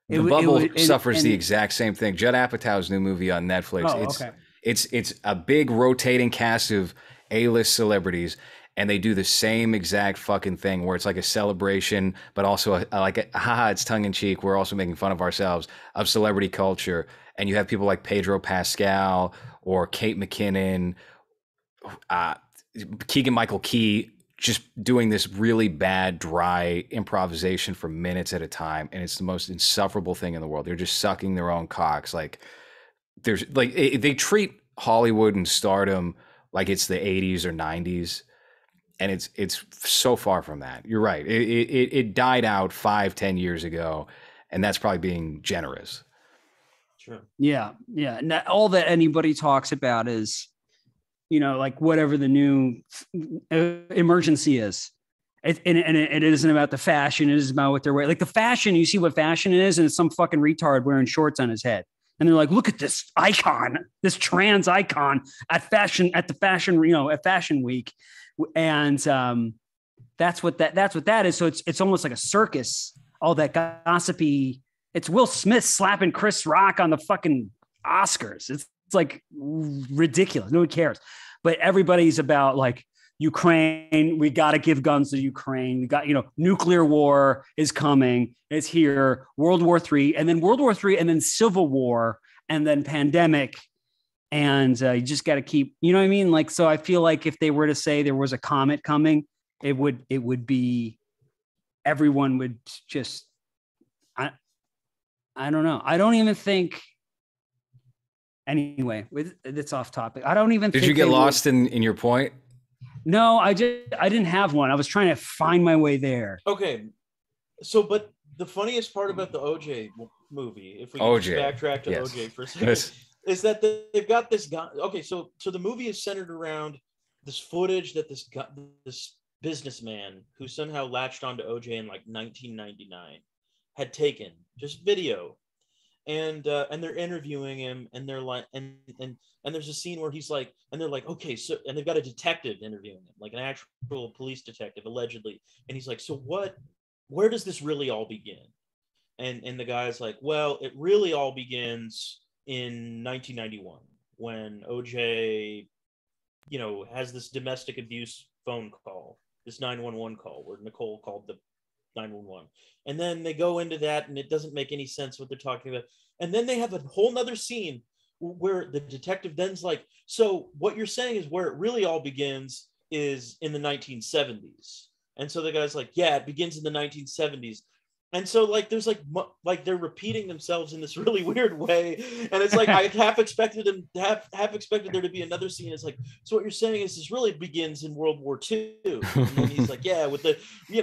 The Bubble suffers the exact same thing. Judd Apatow's new movie on Netflix. It's a big rotating cast of A-list celebrities, and they do the same exact fucking thing where it's like a celebration, but also it's tongue in cheek. We're also making fun of ourselves, of celebrity culture. And you have people like Pedro Pascal or Kate McKinnon, Keegan-Michael Key, just doing this really bad, dry improvisation for minutes at a time. And it's the most insufferable thing in the world. They're just sucking their own cocks. Like they treat Hollywood and stardom like it's the 80s or 90s. And it's so far from that. You're right. It died out 5-10 years ago. And that's probably being generous. Sure. Yeah. Yeah. And all that anybody talks about is, like whatever the new emergency is. It isn't about the fashion. It is about what they're wearing. Like the fashion, you see what fashion is, and it's some fucking retard wearing shorts on his head. And they're like, look at this icon, this trans icon at Fashion Week. And that's what that is. So it's almost like a circus, all that gossipy. It's Will Smith slapping Chris Rock on the fucking Oscars. It's like ridiculous. No one cares. But everybody's about like Ukraine. We got to give guns to Ukraine. We got, nuclear war is coming. It's here. World War III, and then Civil War, and then pandemic. and you just got to keep, you know what I mean? Like, so I feel like if they were to say there was a comet coming, it would be, everyone would just, I don't know. I don't even think, anyway, it's off topic. I don't even Did think you get lost in your point? No, I didn't have one. I was trying to find my way there. Okay. So, but the funniest part about the OJ movie, if we can just backtrack to OJ for a second, is that they've got this guy. Okay, so the movie is centered around this footage that this businessman who somehow latched onto OJ in like 1999 had taken, just video, and they're interviewing him, and they're like, and there's a scene where he's like, and they're like, okay, so, and they've got a detective interviewing him, like an actual police detective, allegedly, and he's like, so where does this really all begin? And the guy's like, well, it really all begins in 1991 when OJ, has this domestic abuse phone call, this 911 call where Nicole called the 911. And then they go into that and it doesn't make any sense what they're talking about. And then they have a whole nother scene where the detective then's like, so what you're saying is where it really all begins is in the 1970s. And so the guy's like, yeah, it begins in the 1970s. And so like there's like they're repeating themselves in this really weird way, and it's like I half expected there to be another scene. It's like, so what you're saying is this really begins in World War II, and then he's like, yeah, with the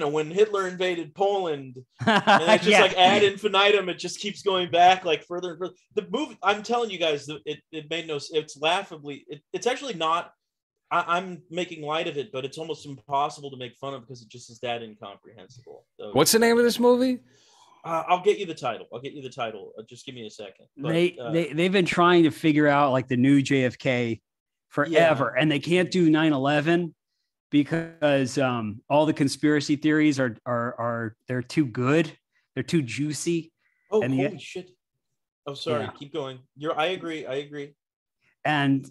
when Hitler invaded Poland, and it's just like ad infinitum. It just keeps going back like further and further. The movie, I'm telling you guys, it made no. It's laughably. It's actually not. I'm making light of it, but it's almost impossible to make fun of because it just is that incomprehensible. So, what's the name of this movie? I'll get you the title. Just give me a second. But, they've been trying to figure out like the new JFK forever, and they can't do 9/11 because all the conspiracy theories are they're too good, they're too juicy. Oh, and holy shit! Oh, sorry. Yeah. Keep going. I agree. And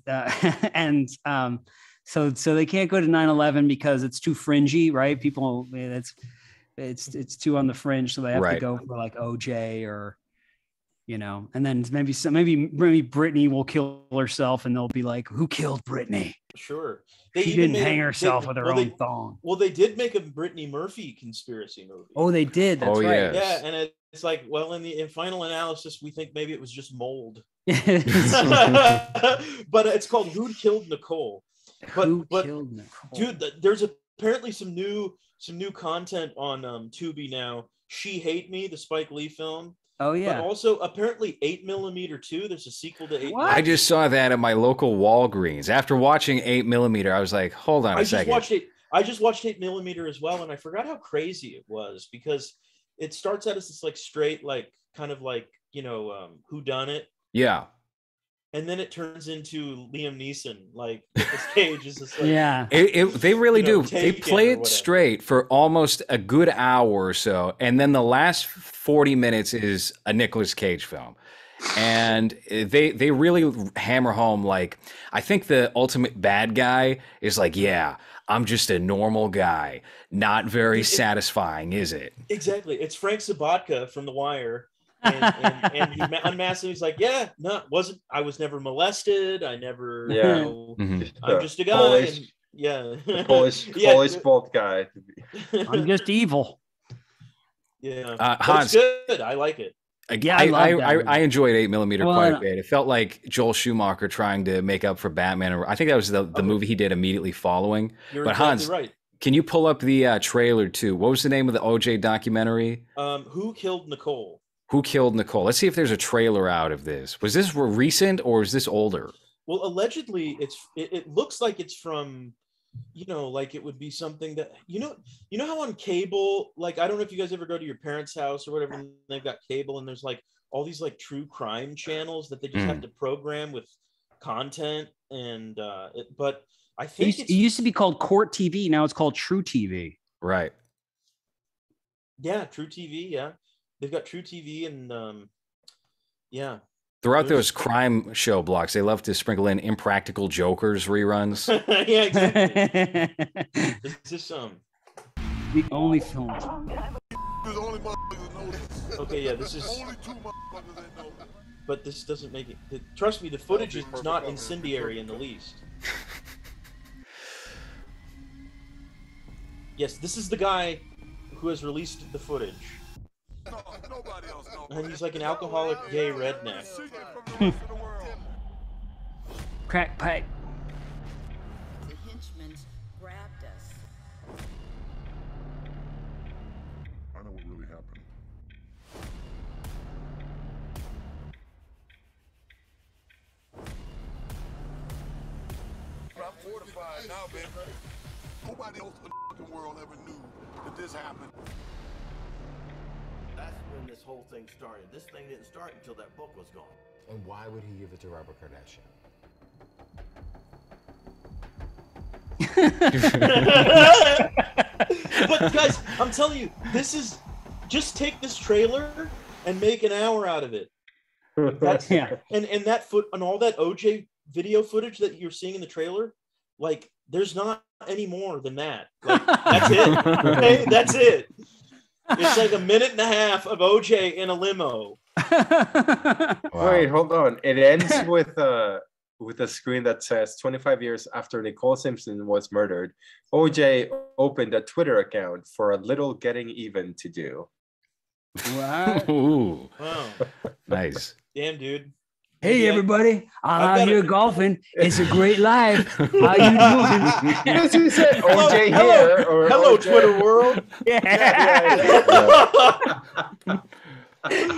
so they can't go to 9/11 because it's too fringy, right? People, it's too on the fringe, so they have to go for like OJ or, and then maybe Britney will kill herself, and they'll be like, "Who killed Britney?" Sure, she didn't hang herself with her own thong. Well, they did make a Britney Murphy conspiracy movie. Oh, they did. That's right. Yes. Yeah, and it's like, well, in final analysis, we think maybe it was just mold. But it's called Who Killed Nicole. Who killed Nicole? Dude, there's apparently some new content on Tubi now. She Hate Me, the Spike Lee film. Oh yeah. But also apparently 8mm 2. There's a sequel to 8mm. I just saw that at my local Walgreens. After watching 8mm, I was like, hold on a second. I just watched 8mm as well, and I forgot how crazy it was because it starts out as this like straight, like kind of like, whodunit. Yeah. And then it turns into Liam Neeson, like this Cage is just like, yeah. They really do. They play it straight for almost a good hour or so, and then the last 40 minutes is a Nicolas Cage film. And they really hammer home, like, I think the ultimate bad guy is like, yeah, I'm just a normal guy. Not very satisfying, is it? Exactly. It's Frank Sabatka from The Wire. And he unmasked him. He's like, yeah, no, I was never molested. I never, I'm just a guy. Polish bald guy. I'm just evil. Yeah. Hans, it's good. I like it. I enjoyed 8mm quite a bit. It felt like Joel Schumacher trying to make up for Batman. I think that was the movie he did immediately following. You're but exactly Hans, right. Can you pull up the trailer too? What was the name of the OJ documentary? Who Killed Nicole? Who Killed Nicole? Let's see if there's a trailer out of this. Was this recent or is this older? Well, allegedly, it looks like it's from, like it would be something that, how on cable, like, I don't know if you guys ever go to your parents' house or whatever, and they've got cable and there's like all these like true crime channels that they just have to program with content. And, but I think it used to be called Court TV. Now it's called True TV. Right. Yeah. True TV. Yeah. They've got True TV and, yeah. Throughout those crime show blocks, they love to sprinkle in Impractical Jokers reruns. Yeah, exactly. This is the only film. Okay, yeah, this is. but this doesn't make it. Trust me, the footage is not incendiary in the least. Yes, this is the guy who has released the footage. And he's like an alcoholic gay redneck. Crack pipe. The henchmen grabbed us. I know what really happened. I'm fortified now, baby. Nobody else in the world ever knew that this happened. That's when this whole thing started. This thing didn't start until that book was gone. And why would he give it to Robert Kardashian? But guys, I'm telling you, this is just take this trailer and make an hour out of it. That's and that and all that OJ video footage that you're seeing in the trailer, like there's not any more than that. Like, that's it. Okay? That's it. It's like a minute and a half of OJ in a limo. Wow. Wait, hold on. It ends with a screen that says 25 years after Nicole Simpson was murdered, OJ opened a Twitter account for a little getting even to do. Wow. Ooh. Wow. Nice. Damn, dude. Hey, everybody. I'm out here golfing. It's a great life. How you doing? Yes, you said OJ here. Or hello, OJ. Twitter world. Yeah.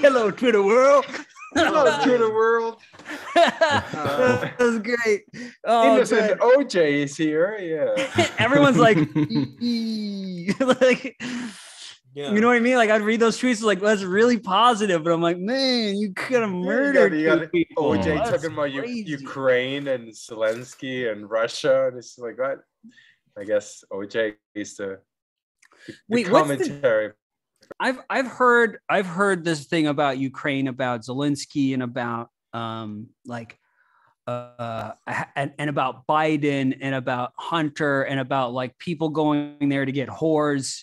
Hello, Twitter world. Hello, Twitter world. That was great. Oh, Innocent OJ is here. Yeah. Everyone's like, like, Yeah. you know what I mean? Like, I'd read those tweets like, that's really positive, but I'm like, man, you could have murdered you got people. OJ That's talking about Ukraine and Zelensky and Russia, and it's like, what? I guess OJ is the commentary. I've heard this thing about Ukraine, about Zelensky, and about and about Biden, and about Hunter, and about like people going there to get whores.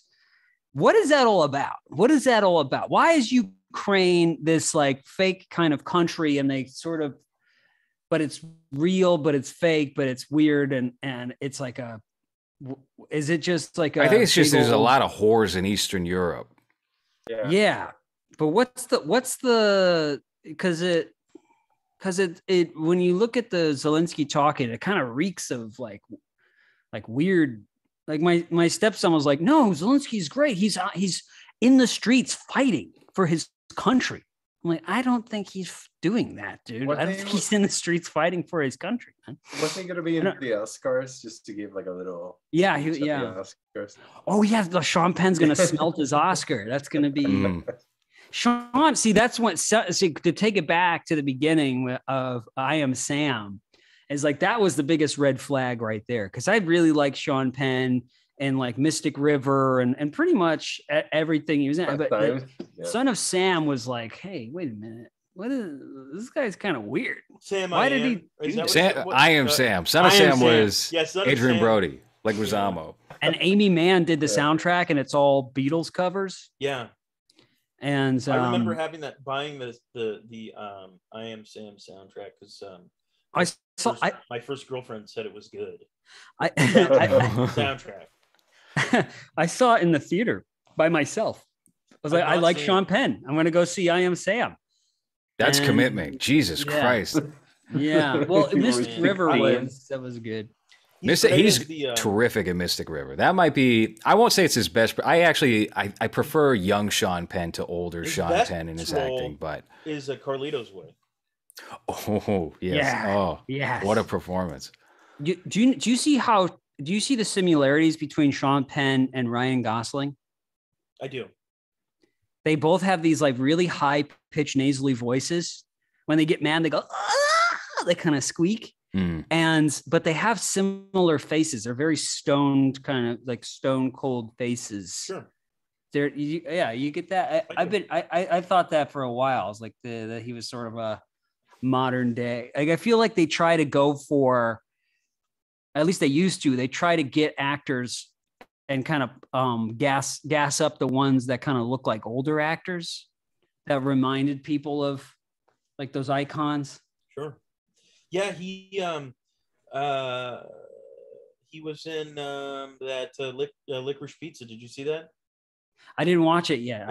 What is that all about? What is that all about? Why is Ukraine this like fake kind of country, and they sort of, but it's real, but it's fake, but it's weird, and it's like a, is it just like I think it's just there's a lot of whores in Eastern Europe. Yeah. But what's the because it when you look at the Zelensky talking, it kind of reeks of like weird. Like my stepson was like, no, Zelensky's great. He's in the streets fighting for his country. I'm like, I don't think he's doing that, dude. I don't think he's in the streets fighting for his country, man. Wasn't he going to be in the Oscars just to give like a little? Yeah, Oh yeah, Sean Penn's going to smelt his Oscar. That's going to be Sean. See, that's what. See, to take it back to the beginning of I Am Sam, is like that was the biggest red flag right there, because I really like Sean Penn and like Mystic River and pretty much everything he was in. But Son of Sam was like, hey, wait a minute. What is this guy's kind of weird? Sam, why did he do that? I Am Sam. Son of Sam was Adrian Brody, like Leguizamo. And Amy Mann did the soundtrack, and it's all Beatles covers. Yeah. And I remember buying the I Am Sam soundtrack because my first girlfriend said it was good. Soundtrack. I saw it in the theater by myself. I was like, I like Sean Penn. I'm going to go see I Am Sam. That's commitment. Jesus Christ. Yeah. Well, Mystic River was good. He's terrific at Mystic River. That might be, I won't say it's his best, but I prefer young Sean Penn to older Sean Penn in his acting, but is a Carlito's Way. Oh, yes. Yeah. Oh, yes. What a performance. Do you see the similarities between Sean Penn and Ryan Gosling? I do. They both have these like really high pitched nasally voices. When they get mad, they go, ah! They kind of squeak. But they have similar faces. They're very stoned, kind of like stone cold faces. Sure. You get that. I thought that for a while. I was like that he was sort of a modern day. Like I feel like they try to go for, at least they used to. They try to get actors and kind of gas up the ones that kind of look like older actors that reminded people of like those icons. Sure. Yeah, he was in that Licorice Pizza. Did you see that? I didn't watch it yet.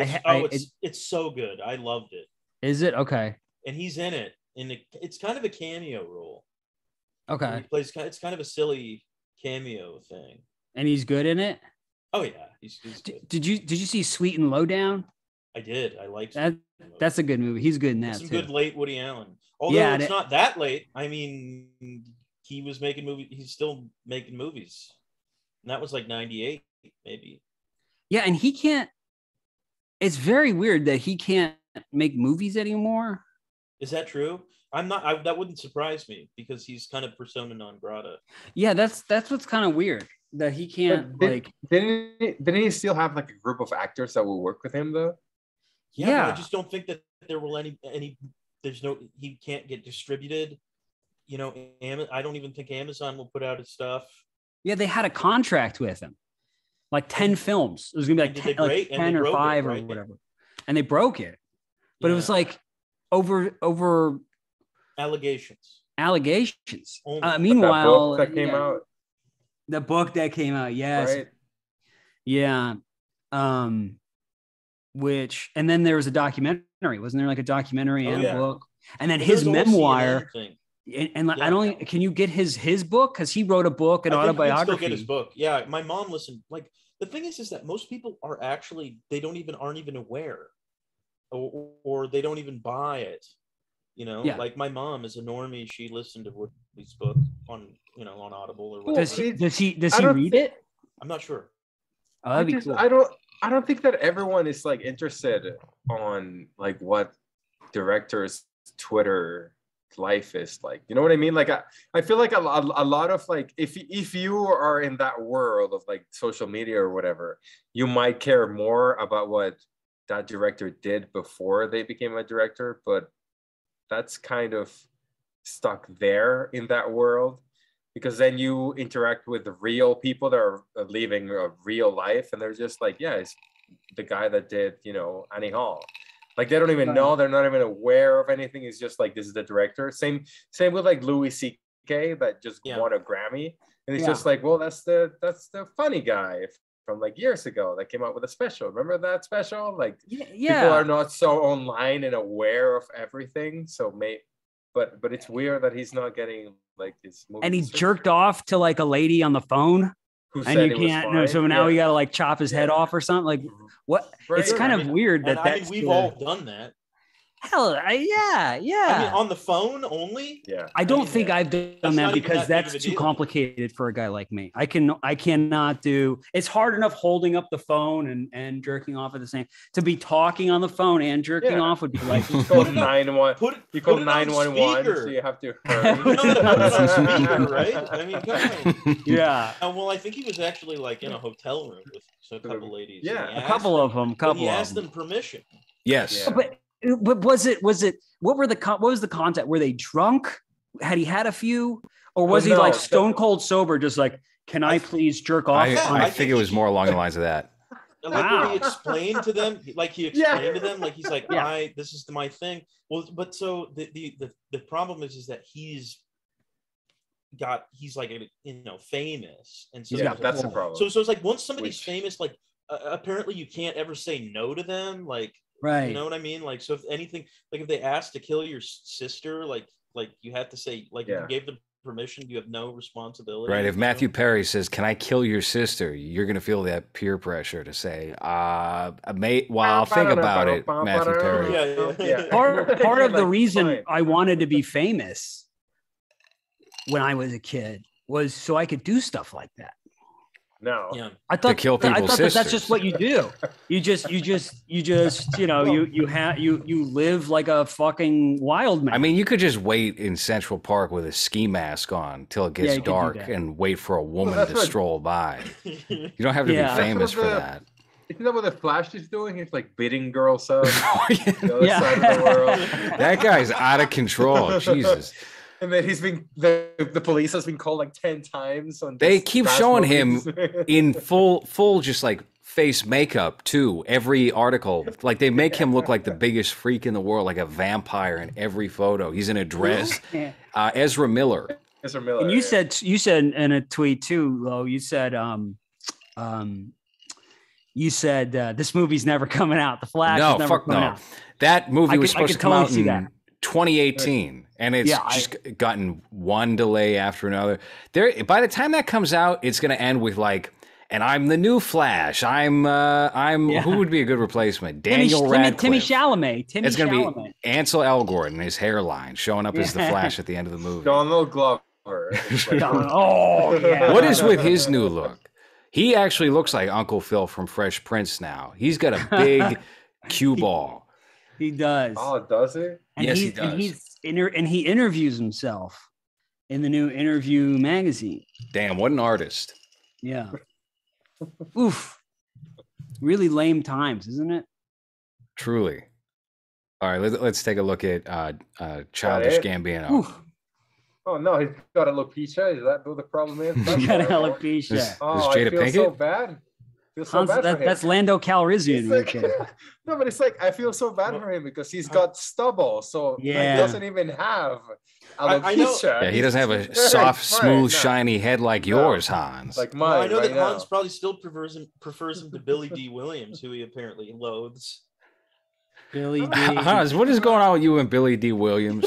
It's so good. I loved it. Is it okay? And he's in it, and it's kind of a cameo role. Okay. He plays. It's kind of a silly cameo thing. And he's good in it. Oh yeah, he's good. Did you see Sweet and Lowdown? I did. I liked that. That's a good movie. He's good in that. Some too. good late Woody Allen. Although it's not that late. I mean, he was making movies. He's still making movies, and that was like '98, maybe. Yeah, and he can't. It's very weird that he can't make movies anymore. Is that true? I'm not. That wouldn't surprise me because he's kind of persona non grata. Yeah, that's what's kind of weird that he can't Didn't he still have like a group of actors that will work with him though? Yeah. I just don't think that there will any. There's no. He can't get distributed. You know, I don't even think Amazon will put out his stuff. Yeah, they had a contract with him, like 10 films. It was gonna be like 10 or 5 or whatever, and they broke it. But it was like over allegations. Meanwhile, that came out. The book that came out, yes, right. Yeah. Which, and then there was a documentary. Wasn't there like a documentary and a book? And then his memoir. And I don't. Can you get his book? Because he wrote a book, an autobiography. Still get his book. Yeah, my mom listened. Like the thing is that most people are actually aren't even aware, or they don't even buy it. You know, like my mom is a normie. She listened to Woody's book on Audible or whatever. Does he read it? I'm not sure. Oh, that'd be cool. I don't think that everyone is like interested on like what directors' Twitter life is like. You know what I mean? Like I feel like a lot of like if you are in that world of like social media or whatever, you might care more about what that director did before they became a director, but that's kind of stuck there in that world. Because then you interact with the real people that are living a real life, and they're just like, yeah, it's the guy that did, Annie Hall. Like they don't even know, they're not even aware of anything. It's just like this is the director. Same with like Louis C.K. that just won a Grammy, and it's just like, well, that's the funny guy from like years ago that came out with a special. Remember that special? Like people are not so online and aware of everything. So but it's weird that he's not getting like his movie. And he jerked off to like a lady on the phone. And you can't know. So now you got to like chop his head off or something. Like what? Right. It's kind of weird that that's. We've all done that. Hell, yeah. I mean, on the phone only. Yeah. I don't think I've done that because that's too complicated for a guy like me. I cannot do. It's hard enough holding up the phone and jerking off at the same. To be talking on the phone and jerking off would be like. You call 911. You call 911, so you have to hurry. Right? I mean, come on. Yeah. Well, I think he was actually like in a hotel room with a couple ladies. Yeah, a couple of them. He asked them permission. Yes. Yeah. But was it what was the content? Were they drunk? Had he had a few, or was he like stone cold sober, just like, can I please jerk off? I think it was more along the lines of that. Like when he explained to them, to them, like he's like, this is my thing. Well, but so the problem is that he's like famous, and so that's the problem. So it's like once somebody's famous, like apparently you can't ever say no to them, like. Right. You know what I mean? Like, so if anything, like if they asked to kill your sister, like you have to say, like, if you gave them permission, you have no responsibility. Right. If Matthew Perry says, "Can I kill your sister?" You're going to feel that peer pressure to say, mate, well, I'll think about it, Matthew Perry. Yeah. Part of the reason I wanted to be famous when I was a kid was so I could do stuff like that. No, I thought to kill people's sisters. That's just what you do. You live like a fucking wild man. I mean, you could just wait in Central Park with a ski mask on till it gets dark and wait for a woman to stroll by. You don't have to be famous for that. Isn't that what the Flash is doing? He's like beating girls up. The other side of the world. That guy's out of control. Jesus. And then the police has been called like 10 times. They keep showing him in full, just like face makeup too. Every article, like they make him look like the biggest freak in the world, like a vampire in every photo. He's in a dress. Ezra Miller. Ezra Miller. And you said in a tweet too, Lo. You said this movie's never coming out. The Flash is never coming out. That movie was supposed to come out in 2018, and it's just gotten one delay after another. By the time that comes out, it's going to end with like, and I'm the new Flash. I'm who would be a good replacement? Daniel Radcliffe. Timmy Chalamet. It's going to be Ansel Elgort and his hairline showing up as the Flash at the end of the movie. Donald Glover. What is with his new look? He actually looks like Uncle Phil from Fresh Prince now. He's got a big cue ball. He does. Oh, does he? Yes, he does. And he interviews himself in the new Interview magazine. Damn, what an artist. Yeah. Oof. Really lame times, isn't it? Truly. All right, let's take a look at Childish Gambino. Oof. Oh no, he's got alopecia. Is that what the problem is? He got alopecia. I feel so bad. That's Lando Calrissian. No, but it's like I feel so bad for him because he's got stubble, so he doesn't even have alopecia. Yeah, he doesn't have a soft, smooth, shiny head like yours, Hans. Like mine. I know that Hans probably still prefers him to Billy D. Williams, who he apparently loathes. Billy D. Hans, what is going on with you and Billy D. Williams?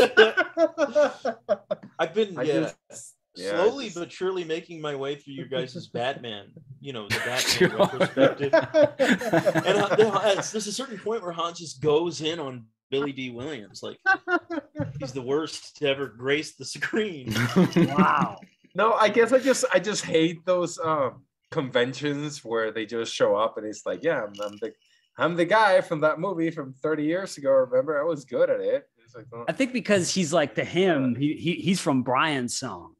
I've been slowly but surely making my way through your guys' Batman, the Batman retrospective. And there's a certain point where Hans just goes in on Billy D. Williams. Like, he's the worst to ever grace the screen. Wow. No, I guess I just hate those conventions where they just show up and it's like, yeah, I'm the guy from that movie from 30 years ago. Remember, I was good at it. It's like, I think because he's like to him, he's from Brian's song.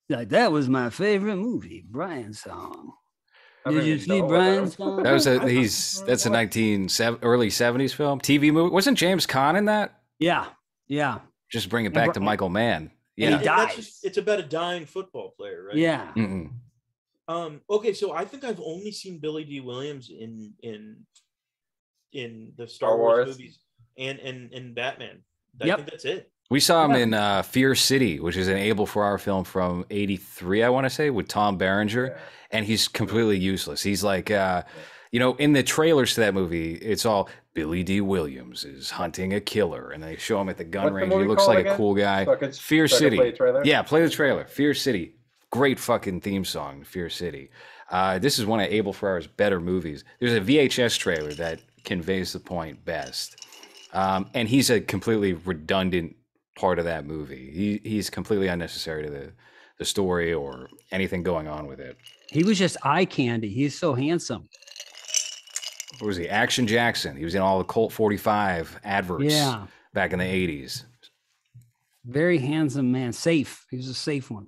Like, that was my favorite movie, Brian's song. Did you see Brian's song? That's a early 70s film, TV movie. Wasn't James Caan in that? Yeah. Just bring it back to Michael Mann. Yeah, he dies. It's about a dying football player, right? Yeah. Mm-mm. Okay, so I think I've only seen Billy D. Williams in the Star Wars movies and in Batman. I think that's it. We saw him in Fear City, which is an Abel Ferrara film from '83, I want to say, with Tom Berenger, and he's completely useless. He's like, in the trailers to that movie, it's all Billy D. Williams is hunting a killer, and they show him at the gun range. He looks like a cool guy. Fear City. Play the trailer. Fear City. Great fucking theme song, Fear City. This is one of Abel Ferrara's better movies. There's a VHS trailer that conveys the point best. And he's a completely redundant part of that movie. He's completely unnecessary to the story or anything going on with it. He was just eye candy. He's so handsome. What was he? Action Jackson. He was in all the Colt 45 adverts back in the 80s. Very handsome man. Safe. He was a safe one.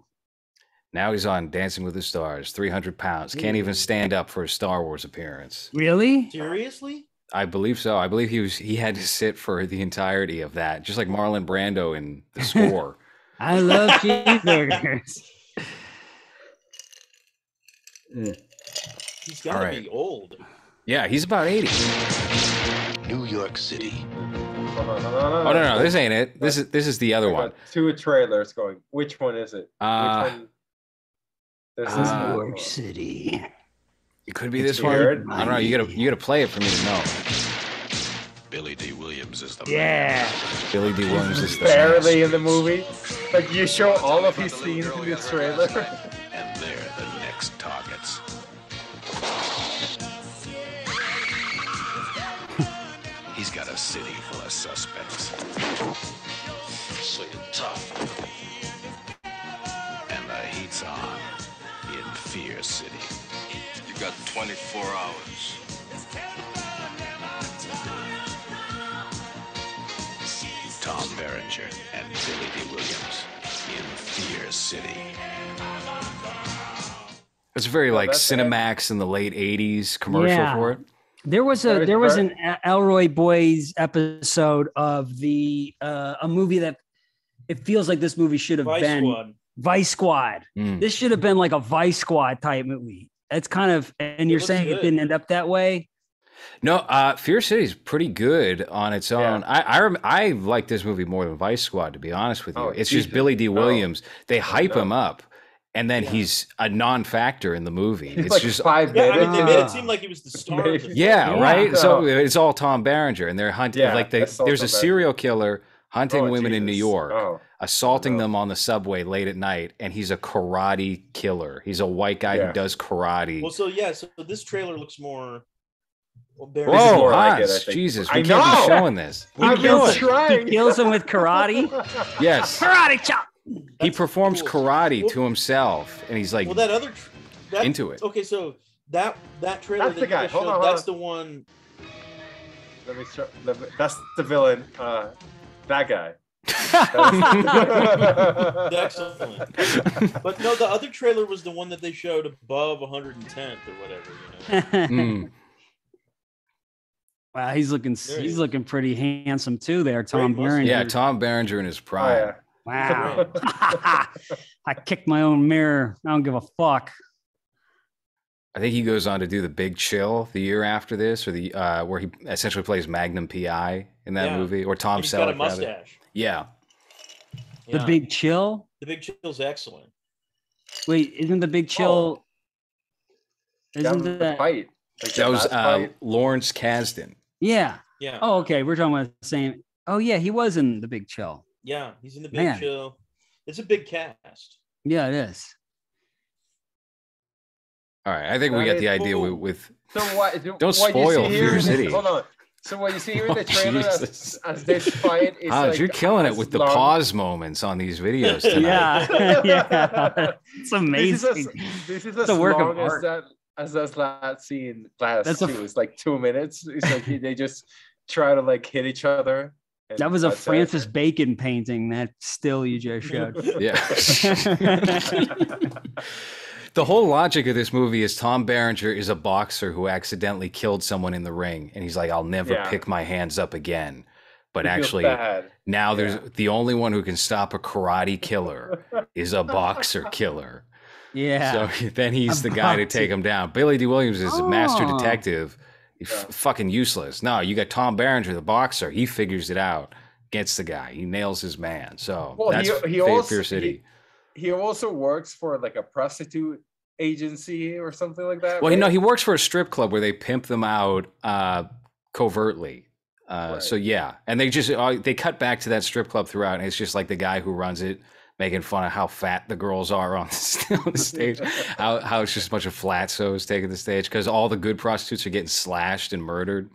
Now he's on Dancing with the Stars, 300 pounds. Can't even stand up for a Star Wars appearance. Really? Seriously? I believe so. I believe he had to sit for the entirety of that, just like Marlon Brando in The Score. I love cheeseburgers. He's got to be old. Yeah, he's about 80. New York City. Oh no, this ain't it. This is the other one. Two trailers going. Which one is it? Which one? New York City. It could be this one. I don't know. You gotta play it for me to know. Billy D. Williams is the man. Billy D. Williams is the barely in the movie. Like, you show all of his scenes in this trailer. And they're the next targets. He's got a city full of suspects. So you're tough. And the heat's on in Fear City. You got 24 hours. Tom Berenger and Billy D. Williams in Fear City. It's very Cinemax in the late 80s commercial for it. There was an Elroy Boys episode of a movie that it feels like this movie should have been Vice Squad. This should have been like a Vice Squad type movie. It's kind of, and you're saying good. it didn't end up that way. No, Fear City is pretty good on its own. Yeah. I like this movie more than Vice Squad, to be honest with you. It's just Jesus. Billy D. Williams. They hype no. him up, and then he's a non-factor in the movie. He's It's like just 5 Yeah, minutes. I mean, they made it seem like he was the star. Of the film. yeah, right. No. So it's all Tom Berenger, and they're hunting. Yeah, like that's all there's a Tom serial killer hunting women in New Jesus. York, assaulting no. them on the subway late at night, and he's a karate killer. He's a white guy who does karate. Well, so this trailer looks more. Whoa, like Hans, it, Jesus, I we can't be know! showing this. I'm just trying. He kills him with karate. Yes. Karate chop. He performs karate to himself, and he's like Well, that other into it. Okay, so that trailer That's the guy. Hold on, that's the one. Let me show. That's the villain. That guy. Excellent. But no, the other trailer was the one that they showed above 110th or whatever. You know. Wow, he's looking pretty handsome too there, Tom Berenger. Yeah, Tom Berenger in his prime. Wow. I kicked my own mirror. I don't give a fuck. I think he goes on to do The Big Chill the year after this, or the where he essentially plays Magnum PI in that movie, or Tom Selleck. He's got a mustache. Yeah. The Big Chill? The Big Chill's excellent. Wait, isn't The Big Chill... Isn't the fight? Like that was Lawrence Kasdan. Yeah. Yeah. Oh, okay. We're talking about the same... Oh, yeah, he was in The Big Chill. Yeah, he's in The Big Chill. It's a big cast. Yeah, it is. All right, I think we got the idea with... So what? Don't spoil Fear City. Hold on. So what you see here in the trailer as this fight is Hans, like, you're killing it with the pause moments on these videos tonight. Yeah. It's amazing. This is as long as that last scene lasts too. It's like 2 minutes. It's like they just try to like hit each other. That was a Francis Bacon painting, that still you just showed. Yeah. The whole logic of this movie is Tom Berenger is a boxer who accidentally killed someone in the ring, and he's like, I'll never pick my hands up again. But actually, now there's the only one who can stop a karate killer is a boxer killer. Yeah. So then he's the guy to take him down. Billy D. Williams is a master detective. He's fucking useless. No, you got Tom Berenger, the boxer. He figures it out, gets the guy. He nails his man. So that's Fear City. He also works for like a prostitute agency or something like that. Well, right? he works for a strip club where they pimp them out covertly. So yeah, and they cut back to that strip club throughout, and it's just like the guy who runs it making fun of how fat the girls are on the stage, how it's just a bunch of flatsos taking the stage because all the good prostitutes are getting slashed and murdered.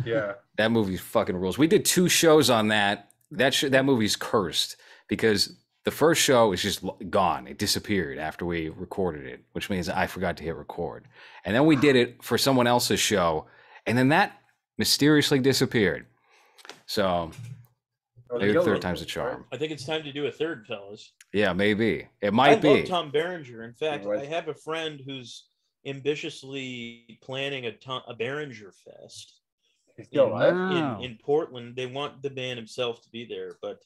Yeah, that movie fucking rules. We did 2 shows on that. That movie's cursed because the first show is just gone. It disappeared after we recorded it, which means I forgot to hit record. And then we did it for someone else's show, and then that mysteriously disappeared. So maybe the third time's a charm. I think it's time to do a third, fellas. Yeah, maybe. It might be. I love Tom Berenger. In fact, I have a friend who's ambitiously planning a Berenger Fest in Portland. They want the man himself to be there, but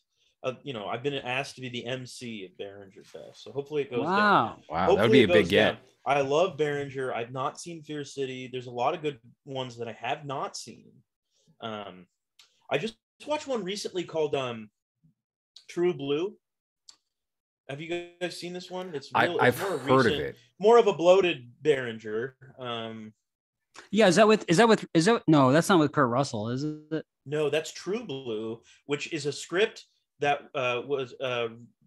I've been asked to be the MC at Berenger Fest, so hopefully it goes down. Wow, that would be a big get. I love Berenger. I've not seen Fear City. There's a lot of good ones that I have not seen. I just watched one recently called True Blue. Have you guys seen this one? I've heard of it. More of a bloated Berenger. Yeah, no, that's not with Kurt Russell, is it? No, that's True Blue, which is a script that was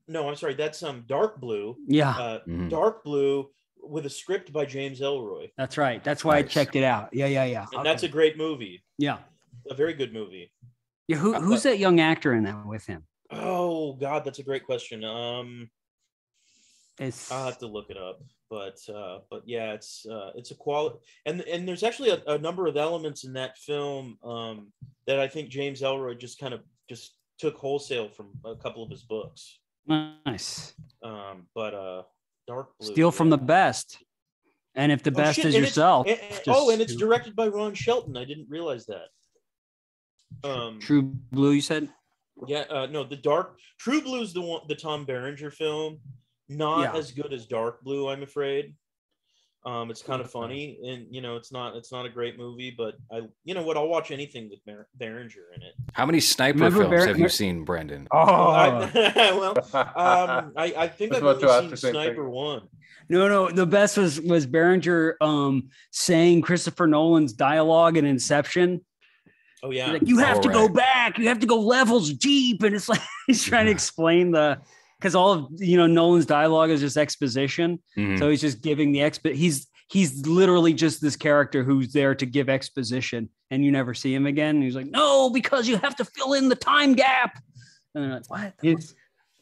no, I'm sorry, that's Dark Blue. Yeah. Dark Blue with a script by James Ellroy. That's right. That's why I checked it out. Yeah. And that's a great movie. Yeah. A very good movie. Yeah, who's that young actor in that with him? Oh God, that's a great question. I'll have to look it up. But yeah, it's a quality, and there's actually a number of elements in that film that I think James Ellroy just took wholesale from a couple of his books. Nice. But Dark Blue. Steal from the best, and if the best is yourself. And it's directed by Ron Shelton. I didn't realize that. True Blue, you said? Yeah. No, True Blue is the Tom Berenger film. Not as good as Dark Blue, I'm afraid. It's kind of funny, and it's not a great movie, but I'll watch anything with Berenger in it. How many sniper films have you seen, Brendan? I think I've only seen Sniper 1. No, the best was Berenger saying Christopher Nolan's dialogue in Inception. Oh yeah, like, you have to go back, you have to go levels deep, and it's like he's trying to explain because all of Nolan's dialogue is just exposition. So he's just giving the he's literally just this character who's there to give exposition, and you never see him again. And he's like, no, because you have to fill in the time gap. And they're like, what?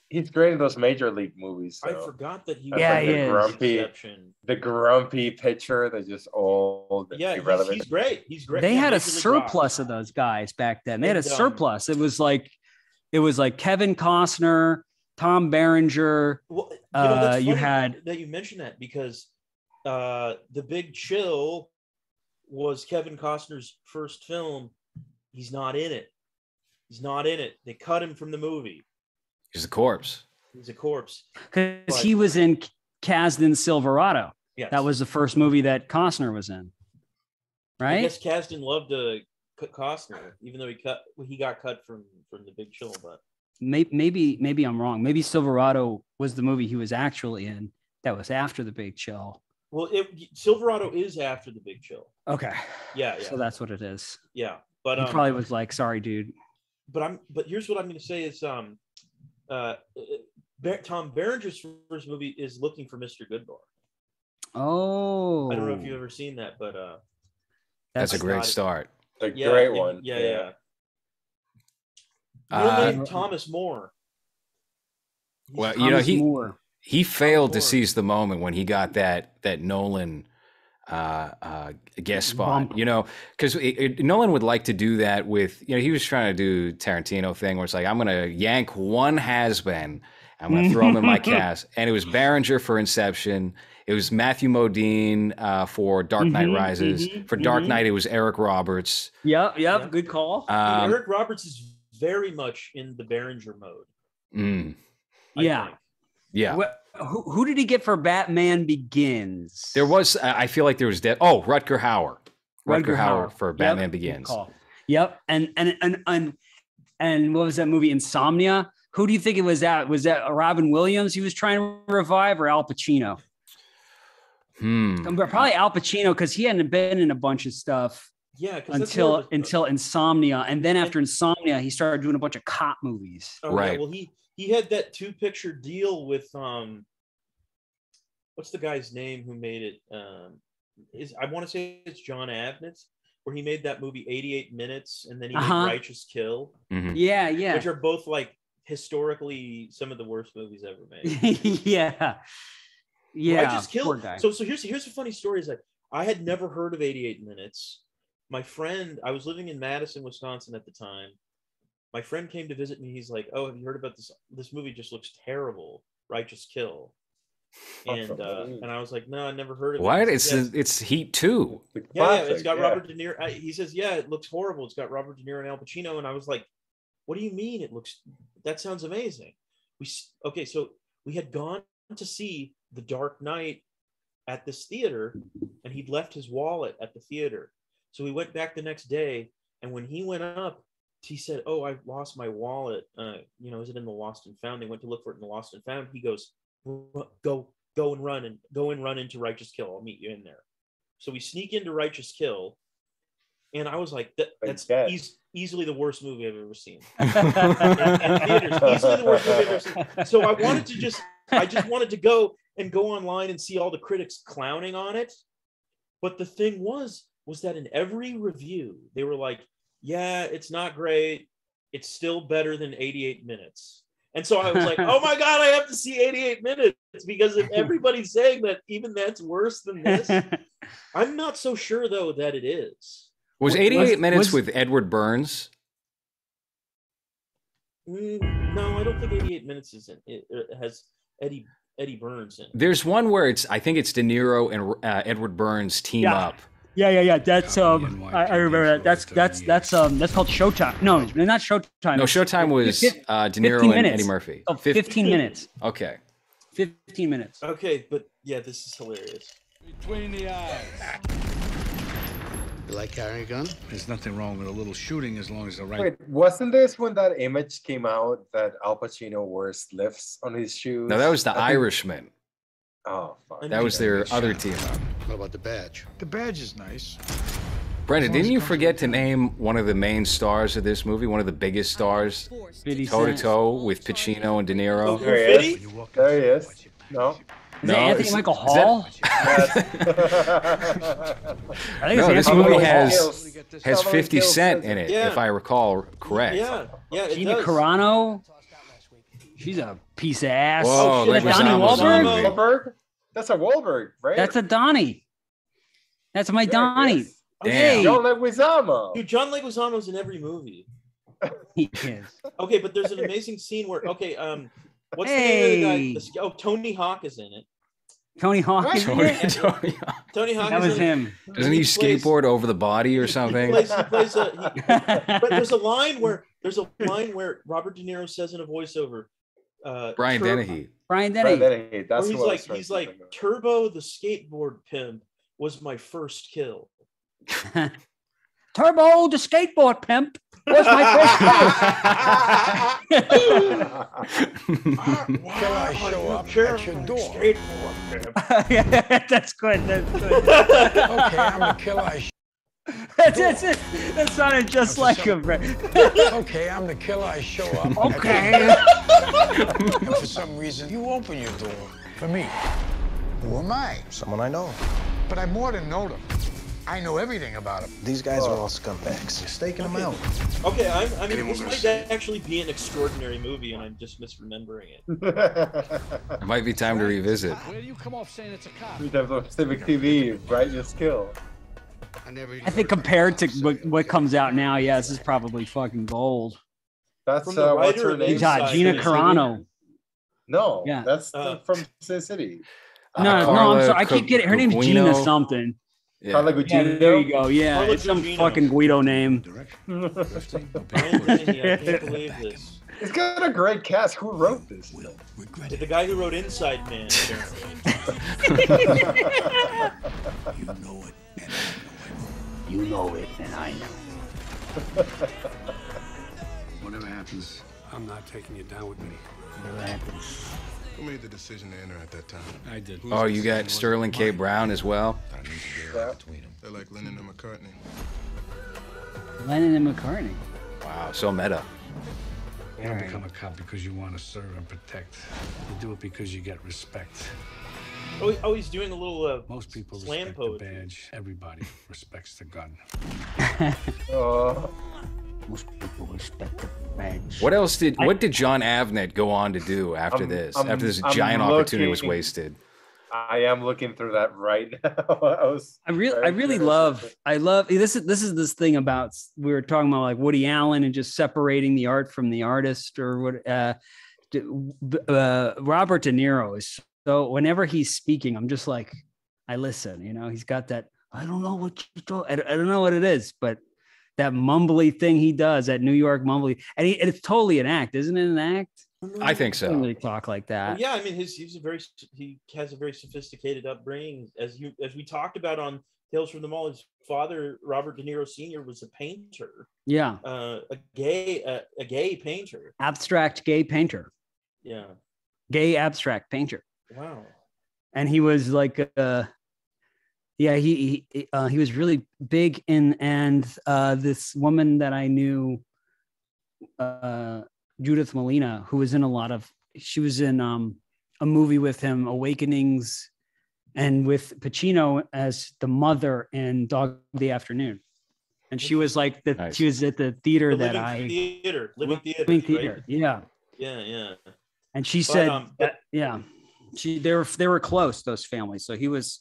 He's great in those Major League movies. I forgot that he the grumpy pitcher that's just old. Yeah, he's great. He's great. They had a surplus of those guys back then. They had a surplus. It was like Kevin Costner, Tom Berenger. Well, that's you funny had that you mentioned that because The Big Chill was Kevin Costner's first film. He's not in it. They cut him from the movie. He's a corpse. Because he was in Kasdan's Silverado. Yes. That was the first movie that Costner was in. Right? I guess Kasdan loved Costner, even though he got cut from The Big Chill. But maybe I'm wrong. Maybe Silverado was the movie he was actually in. That was after The Big Chill. Well, Silverado is after The Big Chill. Okay. Yeah. So that's what it is. Yeah, but he probably was like, "Sorry, dude." But here's what I'm going to say is Tom Berenger's first movie is Looking for Mr. Goodbar. Oh, I don't know if you've ever seen that, but that's a great start. A great one. Yeah. Real name Thomas More. Well, he failed to seize the moment when he got that Nolan guest spot, because Nolan would like to do that with, he was trying to do Tarantino thing where it's like, I'm going to yank one has-been, I'm going to throw him in my cast. And it was Berenger for Inception. It was Matthew Modine for Dark Knight Rises. For Dark Knight, it was Eric Roberts. Yep. Good call. Eric Roberts is very much in the Berenger mode. Yeah. Who did he get for Batman Begins? There was, I feel like there was Rutger Hauer. Rutger Hauer for Batman Begins. Yep. And what was that movie? Insomnia. Who do you think it was at? Was that Robin Williams he was trying to revive, or Al Pacino? Probably Al Pacino, because he hadn't been in a bunch of stuff. Yeah, until Insomnia, and then after Insomnia, he started doing a bunch of cop movies. Oh, right. Yeah, well, he had that 2-picture deal with what's the guy's name who made it? I want to say it's John Avnitz, where he made that movie 88 Minutes, and then he made Righteous Kill. Yeah, which are both like historically some of the worst movies ever made. yeah. Righteous Kill. So here's a funny story: is that I had never heard of 88 Minutes. My friend, I was living in Madison, Wisconsin at the time. My friend came to visit me. He's like, "Oh, have you heard about this? This movie just looks terrible, Righteous Kill." And I was like, "No, I never heard of it." What? It's Heat 2. Yeah, it's got Robert De Niro. He says, "Yeah, it looks horrible. It's got Robert De Niro and Al Pacino." And I was like, "What do you mean? It looks? That sounds amazing." So we had gone to see The Dark Knight at this theater, and he'd left his wallet at the theater. So we went back the next day, and when he went up, he said, "Oh, I lost my wallet. Is it in the Lost and Found?" They went to look for it in the Lost and Found. He goes, "Go and run into Righteous Kill. I'll meet you in there." So we sneak into Righteous Kill, and I was like, "That's easily the worst movie I've ever seen." in theaters, easily the worst movie I've ever seen. So I just wanted to go online and see all the critics clowning on it. But the thing was that in every review, they were like, "Yeah, it's not great. It's still better than 88 Minutes." And so I was like, "Oh my God, I have to see 88 Minutes," because if everybody's saying that even that's worse than this, I'm not so sure though that it is. Was 88 Minutes with Edward Burns? No, I don't think 88 Minutes is in it. It has Eddie Burns in it. There's one where I think it's De Niro and Edward Burns team up. Yeah. That's I remember that. That's called Showtime. No, not Showtime. No, Showtime was De Niro and Eddie Murphy. Oh, 15 minutes. Okay. 15 minutes. Okay, but yeah, this is hilarious. Between the eyes. You like carrying a gun? There's nothing wrong with a little shooting as long as the right. Wait, wasn't this when that image came out that Al Pacino wears lifts on his shoes? No, that was the Irishman. Oh, fuck. That was their other team up. What about the badge? The badge is nice. Brendan, didn't you forget to name one of the main stars of this movie? One of the biggest stars? Toe to toe with Pacino and De Niro. There he is. There he is. No. Is that Anthony Michael Hall? I think this movie has 50 Cent in it, if I recall correct. Yeah. Gina Carano. She's a piece of ass. Whoa, Donnie Wahlberg? That's a Wahlberg, right? That's a Donnie. That's my Donnie. Damn. John Leguizamo. Dude, John Leguizamo's in every movie. He is. Okay, but there's an amazing scene where what's the name of the guy? Tony Hawk is in it. Tony Hawk is in it? Tony Hawk. That was him. Doesn't he skateboard over the body or something? But there's a line where Robert De Niro says in a voiceover. Brian Dennehy. That's he's like Turbo the skateboard pimp was my first kill. Turbo the skateboard pimp was my first kill. Till I show up at your door. That's good. That's good. Okay, I'm the killer. That's it. That sounded just like him. Okay, I'm the killer. I show up. Okay. And for some reason, you open your door for me. Who am I? Someone I know. But I more than know them. I know everything about them. These guys are all scumbags. You're staking them out. Okay, I mean, this might actually be an extraordinary movie, and I'm just misremembering it. It might be time to revisit. Where do you come off saying it's a cop? We have Civic TV, brightest kill. I think compared to what comes out now, yeah, this is probably fucking gold. That's what's her name? Gina Carano. No, yeah, that's from Sin City. No, I'm sorry. I keep getting her name's Gina something. Yeah. There you go. Yeah, Carla it's some Gugino. fucking Guido name. I can't believe this. It's got a great cast. Who wrote this? The guy who wrote Inside Man. You know it, and I know. Whatever happens, I'm not taking you down with me. Whatever happens. Who made the decision to enter at that time? I did. Oh, you got Sterling K. Brown as well? They're like Lennon and McCartney. Lennon and McCartney. Wow, so meta. You don't become a cop because you want to serve and protect. You do it because you get respect. Oh, he's doing a little Most people slam respect poetry. the badge. Everybody respects the gun. Most people respect the badge. What else did John Avnet go on to do after this? After this giant opportunity was wasted. I am looking through that right now. I really love this is this thing about, we were talking about like Woody Allen and just separating the art from the artist, or what Robert De Niro is. So whenever he's speaking, I'm just like, I listen, he's got that, I don't know what you told, I don't know what it is, but that mumbly thing he does, that New York mumbly, and it's totally an act, isn't it? An act? I think so. He doesn't really talk like that. Well, yeah, I mean, he has a very sophisticated upbringing, as we talked about on Tales from the Mall. His father, Robert De Niro Sr., was a painter. Yeah, a gay painter. Abstract gay painter. Yeah, gay abstract painter. Wow. And he was like, he was really big in, and this woman that I knew, Judith Molina, who was in she was in a movie with him, Awakenings, and with Pacino as the mother in Dog Day Afternoon. And she was like she was at the theater Living Theater. Right? Yeah. Yeah. And she said, they were close, those families. So he was,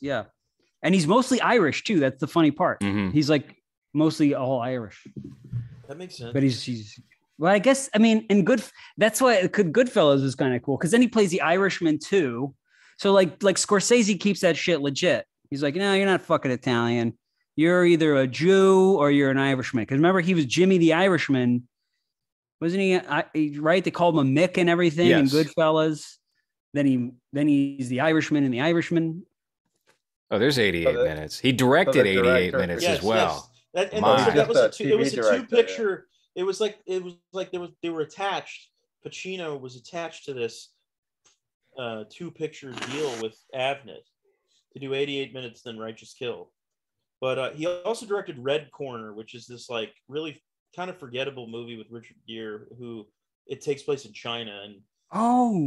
and he's mostly Irish too. That's the funny part. Mm-hmm. He's like mostly all Irish. That makes sense. But he's well, I guess, I mean, that's why Goodfellas was kind of cool, because then he plays the Irishman too. So like Scorsese keeps that shit legit. He's like, no, you're not fucking Italian. You're either a Jew or you're an Irishman. Because remember, he was Jimmy the Irishman. Wasn't he? Right? They called him a Mick and everything in Goodfellas. Then he's the Irishman in the Irishman. Oh, there's 88 minutes. He directed 88 minutes as well. Yes. That was a two picture. It was like they were attached. Pacino was attached to this 2-picture deal with Avnet to do 88 minutes, then Righteous Kill. But he also directed Red Corner, which is this like really kind of forgettable movie with Richard Gere, who it takes place in China, and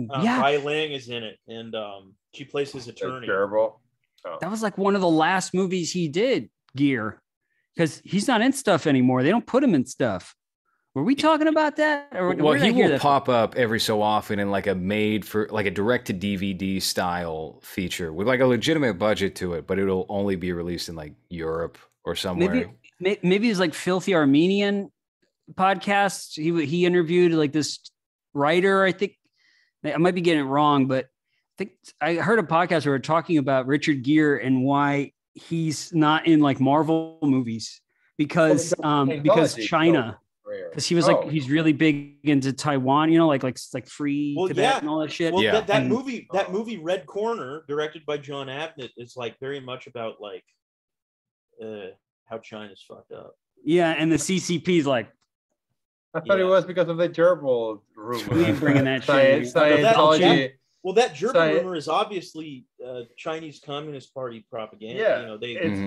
Bai Ling is in it, and she plays his attorney. Terrible. That was like one of the last movies he did, Gere, because he's not in stuff anymore. They don't put him in stuff. Were we talking about that? Or well, he will pop up every so often in like a direct-to-DVD style feature with like a legitimate budget to it, but it'll only be released in like Europe or somewhere. Maybe it's like Filthy Armenian podcast. He interviewed like this writer. I think I might be getting it wrong, but I think I heard a podcast where we're talking about Richard Gere and why he's not in like Marvel movies because China. Because he was like he's really big into Taiwan, you know, like free Tibet and all that shit. Well, that movie Red Corner, directed by John Avnet, is like very much about like how China's fucked up. Yeah, and the CCP's like. I thought it was because of the gerbil rumor. We ain't bringing that shit. Scientology. That gerbil rumor is obviously Chinese Communist Party propaganda. Yeah, you know, it's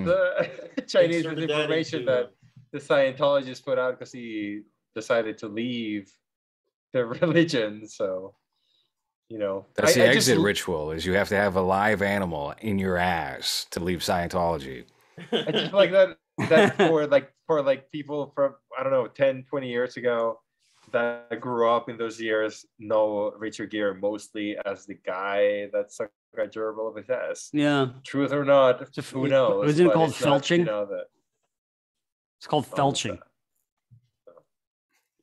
the Chinese misinformation that the Scientologist put out because he decided to leave the religion. So, you know, that's the exit ritual: is you have to have a live animal in your ass to leave Scientology. I just like that for people from, I don't know, 10, 20 years ago that grew up in those years know Richard Gere mostly as the guy that sucked a gerbil of his ass. Yeah. Truth or not, who knows? Wasn't it called felching? That. It's called felching.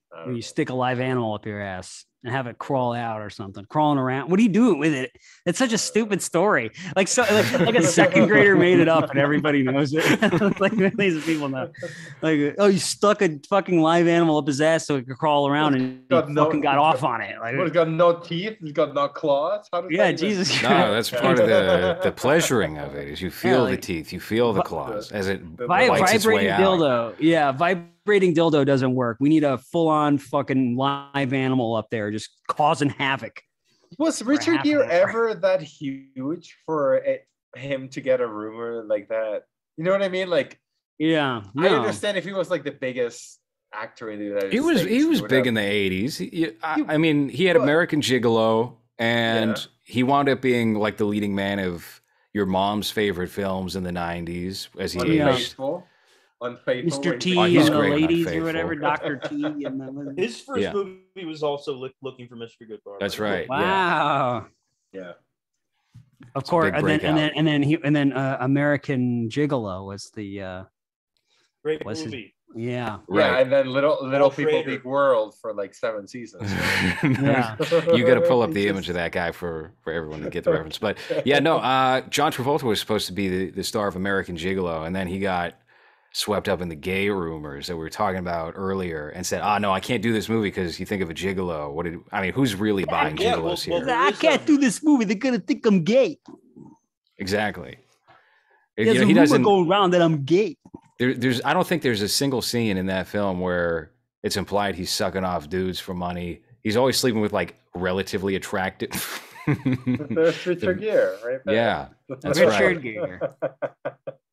Where you stick a live animal up your ass and have it crawl out or something, crawling around. What are you doing with it? It's such a stupid story. Like a second grader made it up and everybody knows it. Like these people know. Like, oh, you stuck a fucking live animal up his ass so it could crawl around and he got off on it. Like, it's got no teeth. It's got no claws. How does Jesus. No, that's part of the pleasuring of it. Is you feel the teeth, you feel the claws as it bites its way out. Dildo. Yeah, vibrating dildo doesn't work. We need a full-on fucking live animal up there just causing havoc. Was Richard Gere ever that huge for him to get a rumor like that? You know what I mean? Like, yeah, I understand if he was like the biggest actor in the United States. He was big in the 80s. I mean, he had American Gigolo, and he wound up being like the leading man of your mom's favorite films in the 90s as he aged. Unfaithful, Mr. T and the ladies or whatever, Dr. T. And his first movie was also Looking for Mr. Goodbar. That's right. Wow. Yeah. Of course, and then American Gigolo was the great movie. Yeah. Right. Yeah, and then Little People Big World for like 7 seasons. Yeah. You got to pull up the image of that guy for everyone to get the reference. But yeah, no, John Travolta was supposed to be the star of American Gigolo, and then he got swept up in the gay rumors that we were talking about earlier and said, no, I can't do this movie because you think of a gigolo. Who's really buying gigolos here? I can't do this movie. They're going to think I'm gay. Exactly. There's a rumor going around that I'm gay. I don't think there's a single scene in that film where it's implied he's sucking off dudes for money. He's always sleeping with like relatively attractive. There's Richard Gere, right there. Yeah, that's Richard Gere.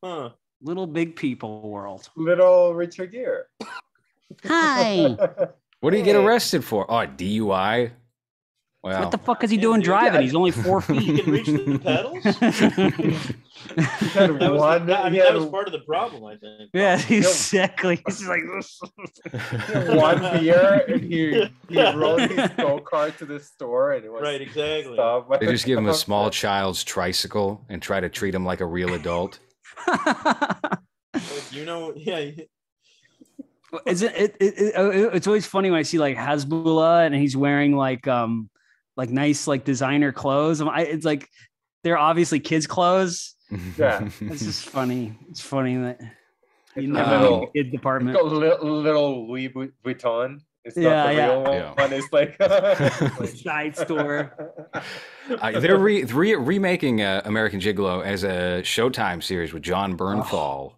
Huh. Little big people world. Little Richard Gere. Hi. What do you get arrested for? Oh, DUI. Wow. What the fuck is he doing driving? He's only 4 feet. He can reach the pedals. That was part of the problem, I think. Yeah, exactly. He's like one beer, and he rode his go-kart to the store, and it was right. Exactly. They just give him a small child's tricycle and try to treat him like a real adult. It's always funny when I see like Hasbullah and he's wearing like nice like designer clothes. It's like they're obviously kids' clothes. Yeah, it's just funny. It's funny that you know, kid department. Little Louis Vuitton It's not the real one. It's like side store. They're remaking American Gigolo as a Showtime series with John Bernthal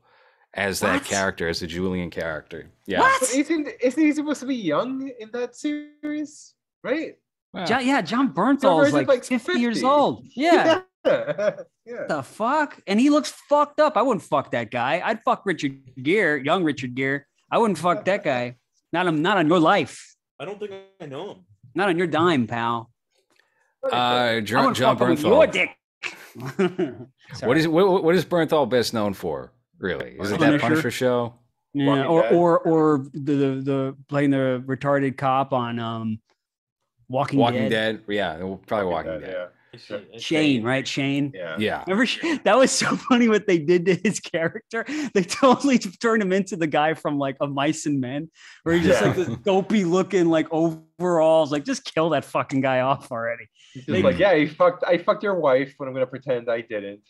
as that character, as the Julian character. Yeah. What? But isn't he supposed to be young in that series? Right? John Bernthal is like 50 years old. Yeah. Yeah. The fuck? And he looks fucked up. I wouldn't fuck that guy. I'd fuck Richard Gere, young Richard Gere. I wouldn't fuck that guy. Not on your life. I don't think I know him. Not on your dime, pal. John Bernthal. Your dick. What is Bernthal best known for? Really, is it that Punisher show? Yeah, or the playing the retarded cop on Walking Dead. Yeah, probably Walking Dead. Yeah. Shane, right? Shane. Yeah. Remember, that was so funny what they did to his character. They totally turned him into the guy from like Of Mice and Men, where he's just like this dopey looking, like overalls. Like, just kill that fucking guy off already. He's just like, I fucked your wife, but I'm gonna pretend I didn't.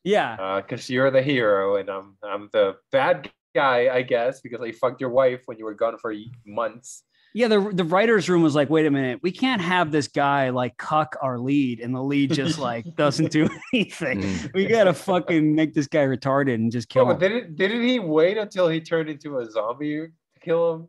Yeah. Because you're the hero, and I'm the bad guy, I guess, because I fucked your wife when you were gone for months. Yeah, the writer's room was like, wait a minute, we can't have this guy like cuck our lead, and the lead just like doesn't do anything. We gotta fucking make this guy retarded and just kill him. But didn't he wait until he turned into a zombie to kill him?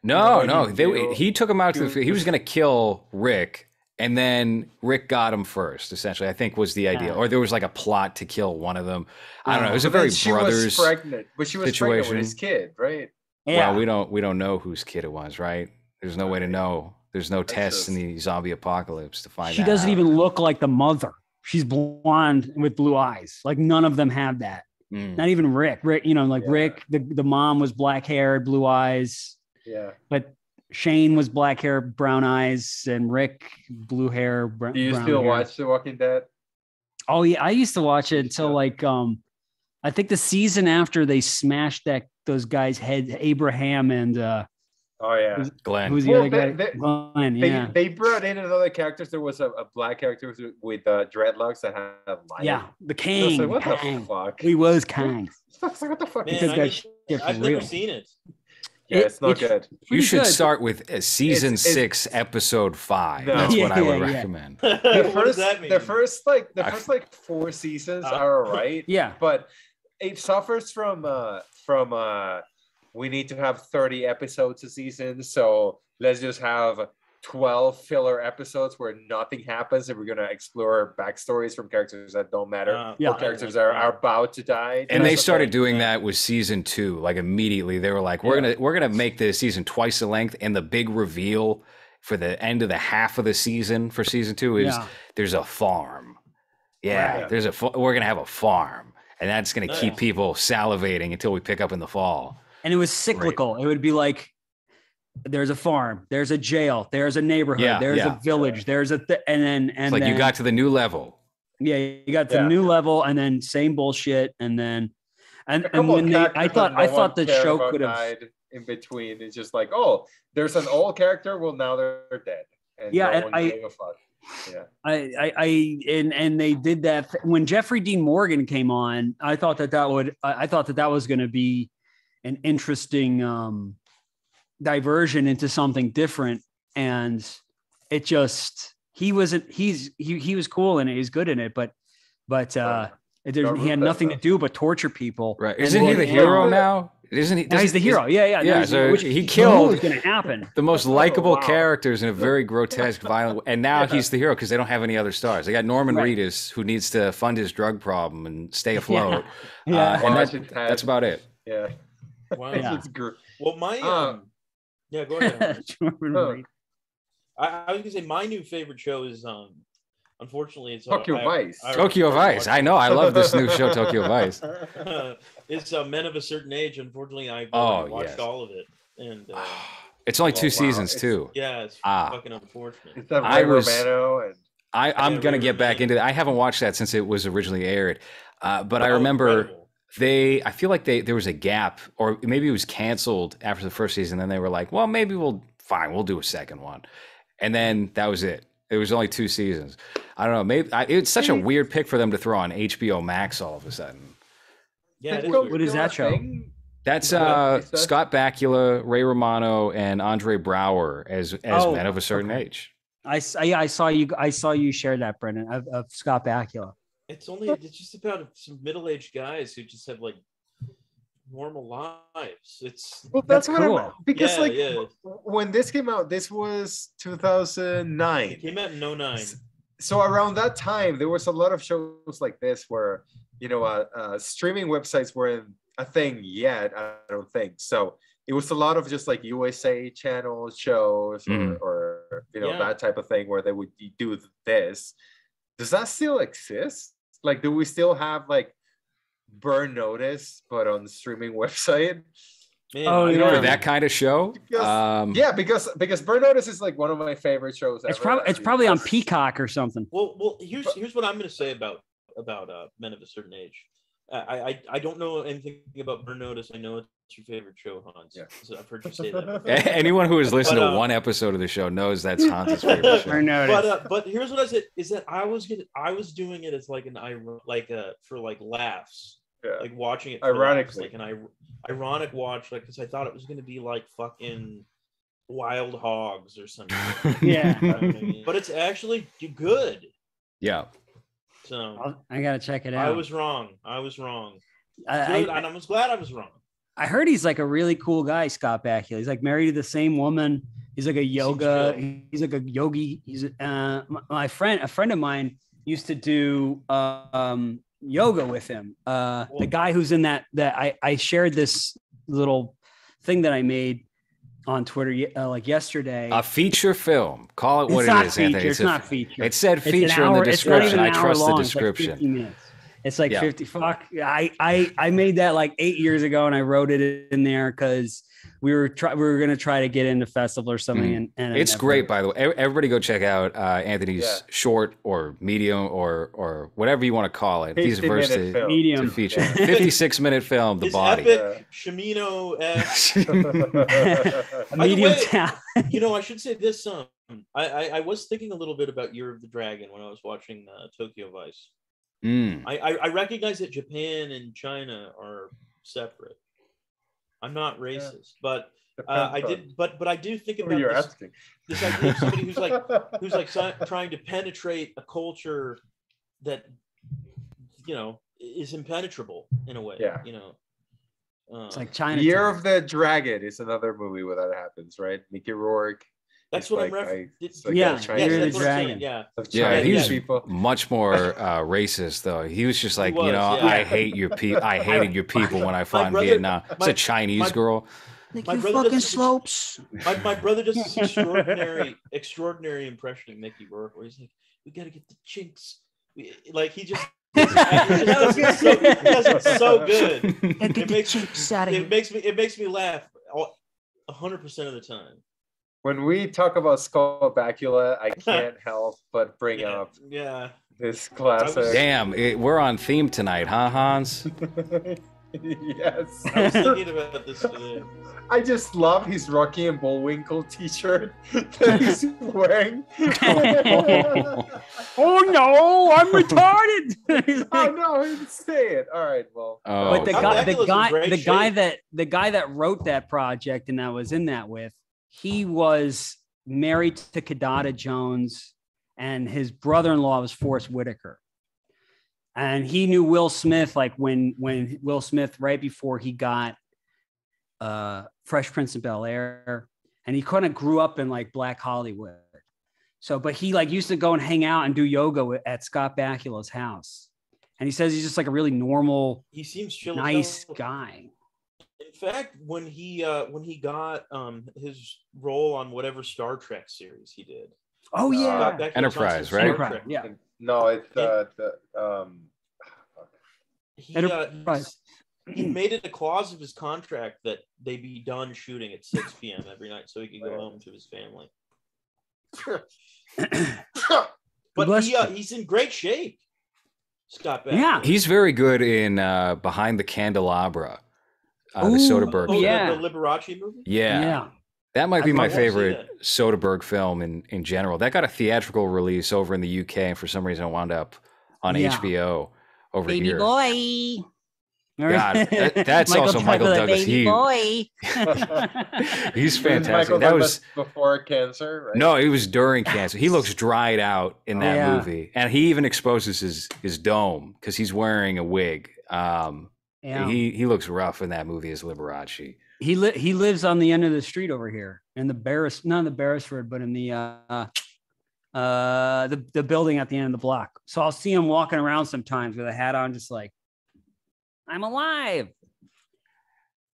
No. He took him out to the. He was gonna kill Rick, and then Rick got him first. Essentially, I think was the idea, or there was like a plot to kill one of them. I don't know. It was a very brothers pregnant, but she was situation. pregnant with his kid, right? Yeah. Well, we don't know whose kid it was, right? There's no way to know. There's no tests in the zombie apocalypse to find out. She doesn't even look like the mother. She's blonde with blue eyes. Like, none of them have that. Not even Rick. Rick, Rick, the mom was black haired, blue eyes. Yeah. But Shane was black hair, brown eyes, and Rick, blue hair, brown hair. Do you still watch The Walking Dead? Oh yeah, I used to watch it until like I think the season after they smashed those guys' heads, Abraham and oh yeah, Glenn. Who's the other guy? Glenn. Yeah. They brought in another character. There was a black character with dreadlocks that had lions. Yeah, the King. Like, what Kang. the fuck? He was Kang. What the fuck? Man, I've never seen it. Yeah, it's not good. You should good. start with season 6, episode 5. No. That's what I would recommend. What does that mean? The first 4 seasons are alright. Yeah, but it suffers from we need to have 30 episodes a season, so let's just have 12 filler episodes where nothing happens, and we're gonna explore backstories from characters that don't matter, or characters that are about to die. And they started doing that with season 2, like immediately. They were like, we're gonna make the season twice the length, and the big reveal for the end of the half of the season for season 2 is there's a farm. Yeah, right. We're gonna have a farm, and that's gonna keep people salivating until we pick up in the fall. And it was cyclical. Right. It would be like, there's a farm, there's a jail, there's a neighborhood, there's a village, there's a and then you got to the new level. Yeah, you got to the new level, and then same bullshit, and then when I thought the show could have died in between. It's just like, oh, there's an old character. Well, now they're dead. And I gave a fuck. Yeah. And they did that when Jeffrey Dean Morgan came on. I thought that was going to be an interesting diversion into something different, and it just he was cool in it. He's good in it, but he had nothing to do but torture people. Right? Isn't he the hero now? Isn't he? He's the hero. Yeah. So he killed what's going to happen. The most likable characters in a very grotesque, violent, and now he's the hero because they don't have any other stars. They got Norman Reedus, who needs to fund his drug problem and stay afloat. And that's about it. Yeah. Wow. Well, my yeah, go ahead. I was gonna say my new favorite show is unfortunately it's Tokyo Vice. Tokyo Vice. I know. I love this new show, Tokyo Vice. It's Men of a Certain Age. Unfortunately, I've watched all of it, and it's only 2 seasons too. Yeah, it's fucking unfortunate. It's Romano and I'm gonna get back into that. I haven't watched that since it was originally aired, but I remember. Incredible. I feel like there was a gap, or maybe it was canceled after the first season. Then they were like, well, maybe we'll do a second one. And then that was it. It was only 2 seasons. I don't know. Maybe it's such a weird pick for them to throw on HBO Max all of a sudden. Yeah. What is that show? That's Scott Bakula, Ray Romano, and Andre Brower as men of a certain age. I saw you share that, Brendan, of Scott Bakula. It's just about some middle-aged guys who just have like normal lives. That's cool. Because when this came out, this was 2009. It came out in 09. So around that time, there was a lot of shows like this where, streaming websites weren't a thing yet, I don't think. So it was a lot of just like USA channel shows or that type of thing where they would do this. Does that still exist? Like, do we still have like Burn Notice, but on the streaming website? Man, for that kind of show? Because Burn Notice is like one of my favorite shows ever. It's probably on Peacock or something. Well, here's what I'm going to say about Men of a Certain Age. I don't know anything about Burn Notice. I know it's your favorite show, Hans. Yeah. So I've heard you say that before. Anyone who has listened to one episode of the show knows that's Hans's favorite show. Burn Notice. But here's what I said: is that I was doing it as like for like laughs. Yeah. Like watching it ironically, like an ironic watch, like because I thought it was going to be like fucking Wild Hogs or something. Yeah, but it's actually good. Yeah. So I gotta check it out. I was wrong. And I was glad I was wrong. I heard he's like a really cool guy, Scott Bakula. He's like married to the same woman. He's like a yoga. He's like a yogi. He's a friend of mine used to do yoga with him. The guy who's in that I shared this little thing that I made on Twitter like yesterday. A feature film. Call it what it is, Anthony. It's not feature. It said feature in the description. I trust the description. It's like 50 minutes. It's like 50. Fuck. I made that like 8 years ago, and I wrote it in there because we were gonna try to get into festival or something. And it's great, by the way. Everybody go check out Anthony's short or medium or whatever you want to call it. He's versed to medium feature 56-minute film. The His body. Epic Shimino. Medium talent. I should say this. I was thinking a little bit about Year of the Dragon when I was watching Tokyo Vice. I recognize that Japan and China are separate. I'm not racist, but I did. But I do think about this idea of somebody who's like trying to penetrate a culture that is impenetrable in a way. Yeah. It's like China. Year of the Dragon is another movie where that happens, right? Mickey Rourke. That's what I'm referencing. Year of the Dragon. Yeah, he was much more racist, though. He was just like, I hate your people. I hated your people when I fought in Vietnam. It's a Chinese girl. Like you fucking slopes. My brother does this extraordinary impression of Mickey Rourke, where he's like, "We got to get the chinks." He just. He does it so good. It makes me laugh 100% of the time. When we talk about Scott Bakula, I can't help but bring up this classic. Damn, we're on theme tonight, huh, Hans? Yes. I was thinking about this today. I just love his Rocky and Bullwinkle t-shirt that he's wearing. Oh no, I'm retarded. Oh no, he didn't say it. All right, well. But the guy that wrote that project and that was in that with, he was married to Kadada Jones, and his brother-in-law was Forrest Whitaker. And he knew Will Smith, like when Will Smith, right before he got Fresh Prince of Bel-Air, and he kind of grew up in like Black Hollywood. So, but he like used to go and hang out and do yoga at Scott Bakula's house. And he says he's just like a really normal, he seems chill, nice guy. In fact, when he got his role on whatever Star Trek series he did. Oh yeah, Enterprise, right? Enterprise, yeah. No, it's Enterprise. He made it a clause of his contract that they be done shooting at 6 p.m. every night so he could go home to his family. But he's in great shape, Scott Bakula. Yeah, he's very good in Behind the Candelabra, the Soderbergh. The Liberace movie. Yeah. That might be my favorite Soderbergh film in general. That got a theatrical release over in the UK, and for some reason it wound up on HBO over here. Baby boy. God, that's also Michael Douglas. baby boy. He's fantastic. Michael That Douglas was before cancer, right? No, it was during cancer. He looks dried out in that movie, and he even exposes his dome because he's wearing a wig. He looks rough in that movie as Liberace. He lives on the end of the street over here in the not in the Beresford, but in the building at the end of the block. So I'll see him walking around sometimes with a hat on, just like, I'm alive.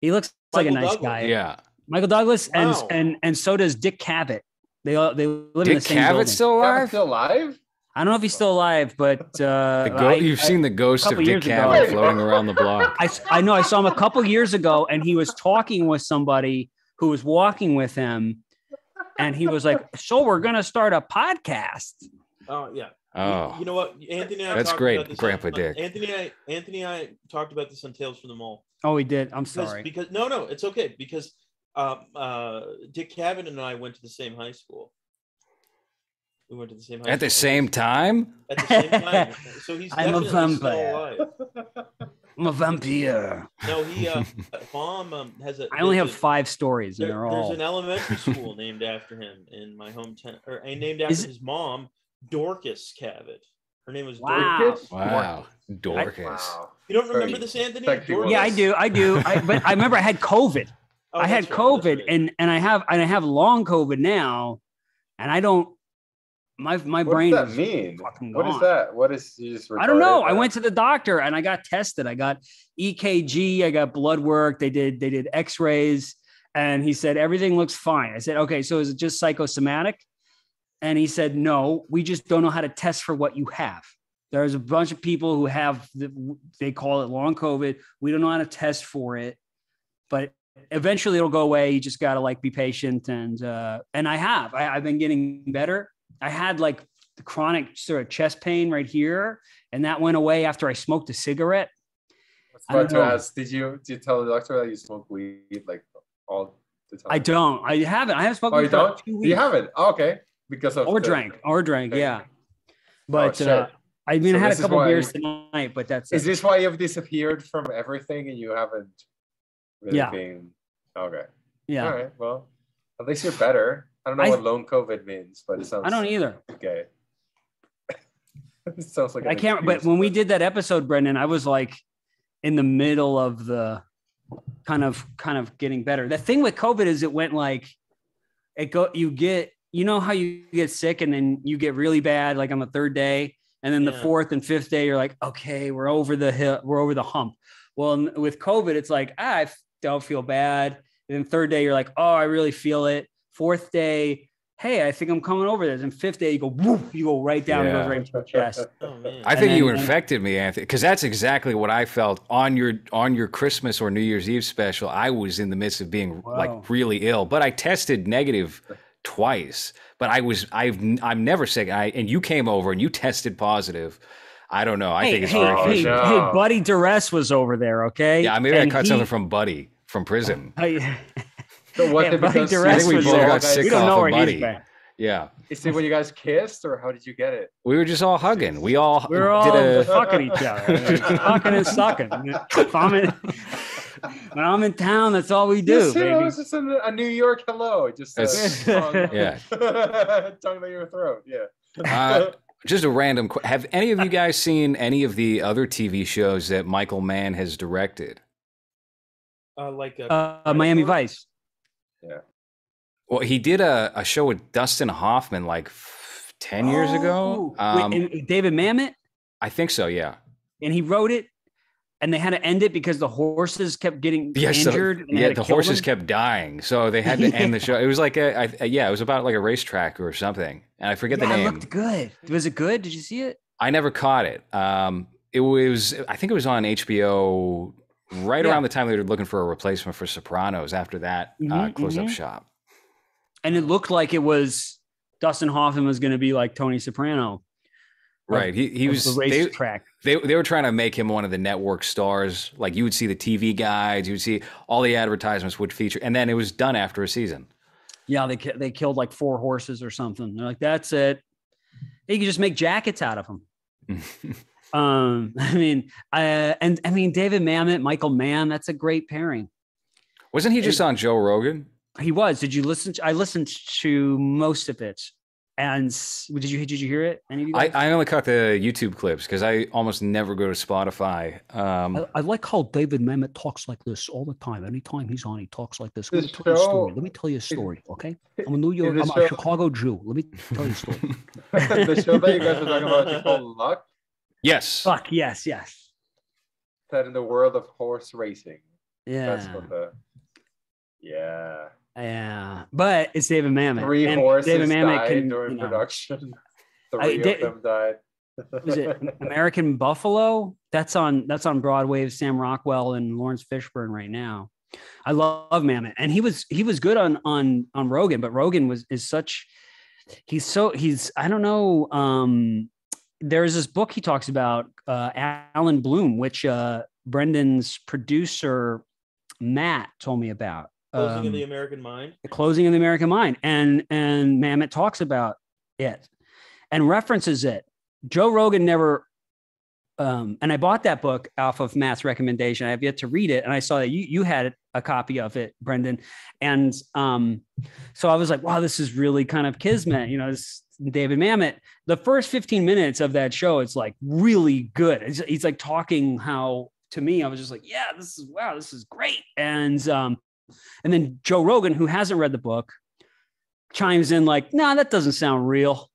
He looks like a nice guy. Yeah, Michael Douglas, and so does Dick Cavett. They live in the same building. Dick Cavett still alive? Still alive? I don't know if he's still alive, but you've seen the ghost of Dick Cavett floating around the block. I know. I saw him a couple years ago, and he was talking with somebody who was walking with him, and he was like, "So we're gonna start a podcast." Oh yeah. Oh, you know what, Anthony? And I that's talked great, about this Grandpa Dick. Anthony and I talked about this on Tales from the Mall. Oh, we did. I'm sorry. Because no, it's okay because Dick Cavett and I went to the same high school. We went to the same high school. At the same time? At the same time. So he's I'm a definitely still vampire. alive. I'm a vampire. No, he Mom has a. I only have 5 stories, and they're all. There's an elementary school named after him in my hometown, or named after his mom, Dorcas Cavett. Her name was Dorcas. Wow, Dorcas. Wow. You don't remember this, Anthony? Yeah, I do. But I remember I had COVID. Oh, I had COVID, and I have long COVID now, and I don't. My brain. What does that mean? Fucking What gone. is that? What is you just? I don't know. retarded? I went to the doctor and I got tested. I got EKG. I got blood work. They did X-rays, and he said everything looks fine. I said, okay, so is it just psychosomatic? And he said, no, we just don't know how to test for what you have. There's a bunch of people who have they call it long COVID. We don't know how to test for it, but eventually it'll go away. You just got to be patient. And I've been getting better. I had the chronic sort of chest pain right here, and that went away after I smoked a cigarette. I was about to ask, did you tell the doctor that you smoke weed all the time? I don't. I haven't. I haven't smoked Oh, weed you for don't? 2 weeks. You haven't? Oh, okay. Because of drank, yeah. But shit. I mean, So I had a this is couple why- beers tonight, but that's Is this why you've disappeared from everything and you haven't really Yeah. been okay? Yeah. All right. Well, at least you're better. I don't know what long COVID means, but it sounds. I don't either. Okay. It sounds like I can't. But when we did that episode, Brendan, I was in the middle of the kind of getting better. The thing with COVID is it went you know how you get sick and then you get really bad on the 3rd day, and then the 4th and 5th day you're like, okay, we're over the hill, we're over the hump. Well, with COVID, it's I don't feel bad. And then 3rd day you're like, oh, I really feel it. 4th day, hey, I think I'm coming over this. And 5th day, you go, whoop, you go right down, it goes right into your chest. I think you infected me, Anthony, because that's exactly what I felt on your Christmas or New Year's Eve special. I was in the midst of being really ill, but I tested negative twice. But I'm never sick. And you came over and you tested positive. I don't know. I think it's very fishy. Hey, Buddy Duress was over there, okay? Yeah, maybe I caught something from Buddy from prison. So what Buddy I Duress think we was both there. got sick We don't know off where of he's Buddy. been. Yeah. Is it when you guys kissed, or how did you get it? We were just all hugging. We were all fucking each other, fucking and sucking. When I'm in town, that's all we do, Yes, it baby. was just a New York hello, just yeah. tongue down your throat. Yeah. Just a random. Have any of you guys seen any of the other TV shows that Michael Mann has directed? Miami Vice. Yeah. Well, he did a show with Dustin Hoffman 10 years ago. And David Mamet? I think so, yeah. And he wrote it, and they had to end it because the horses kept getting injured. So, the horses kept dying, so they had to end the show. It was it was about a racetrack or something, and I forget the name. It looked good. Was it good? Did you see it? I never caught it. It was, I think it was on HBO around the time they were looking for a replacement for Sopranos. After that, closed up shop. And it looked like it was Dustin Hoffman was going to be like Tony Soprano. Right. He was the racetrack. They were trying to make him one of the network stars. You would see the TV guides, you would see all the advertisements would feature, and then it was done after a season. Yeah, they killed 4 horses or something. They're like, that's it. You can just make jackets out of them. I mean, and I mean, David Mamet, Michael Mann, that's a great pairing. Wasn't he just on Joe Rogan? He was. Did you listen? I listened to most of it. And did you hear it? Any of you guys? I only caught the YouTube clips because I almost never go to Spotify. I like how David Mamet talks like this all the time. Anytime he's on, he talks like this. The Let me tell you a story. show- Let me tell you a story, okay? I'm a New York, the I'm show- a Chicago Jew. Let me tell you a story. The show that you guys were talking about, you call Luck, Yes. Fuck, yes. set in the world of horse racing. Yeah. That's what the. Yeah. Yeah. But it's David Mamet. 3 And horses David Mamet died can, during you know, production. 3 of them died. was it American Buffalo? That's on Broadway with Sam Rockwell and Lawrence Fishburne right now. I love Mamet, and he was good on Rogan, but Rogan he's I don't know. There's this book he talks about, Alan Bloom, which Brendan's producer Matt told me about. Closing of the American Mind. The Closing of the American Mind, and Mamet talks about it and references it. Joe Rogan never, and I bought that book off of Matt's recommendation. I have yet to read it, and I saw that you had a copy of it, Brendan, and so I was like, wow, this is really kind of kismet, you know. This David Mamet. The first 15 minutes of that show, it's like really good. He's like talking how, to me, I was just like, yeah, this is great, and then Joe Rogan, who hasn't read the book, chimes in like, nah, that doesn't sound real.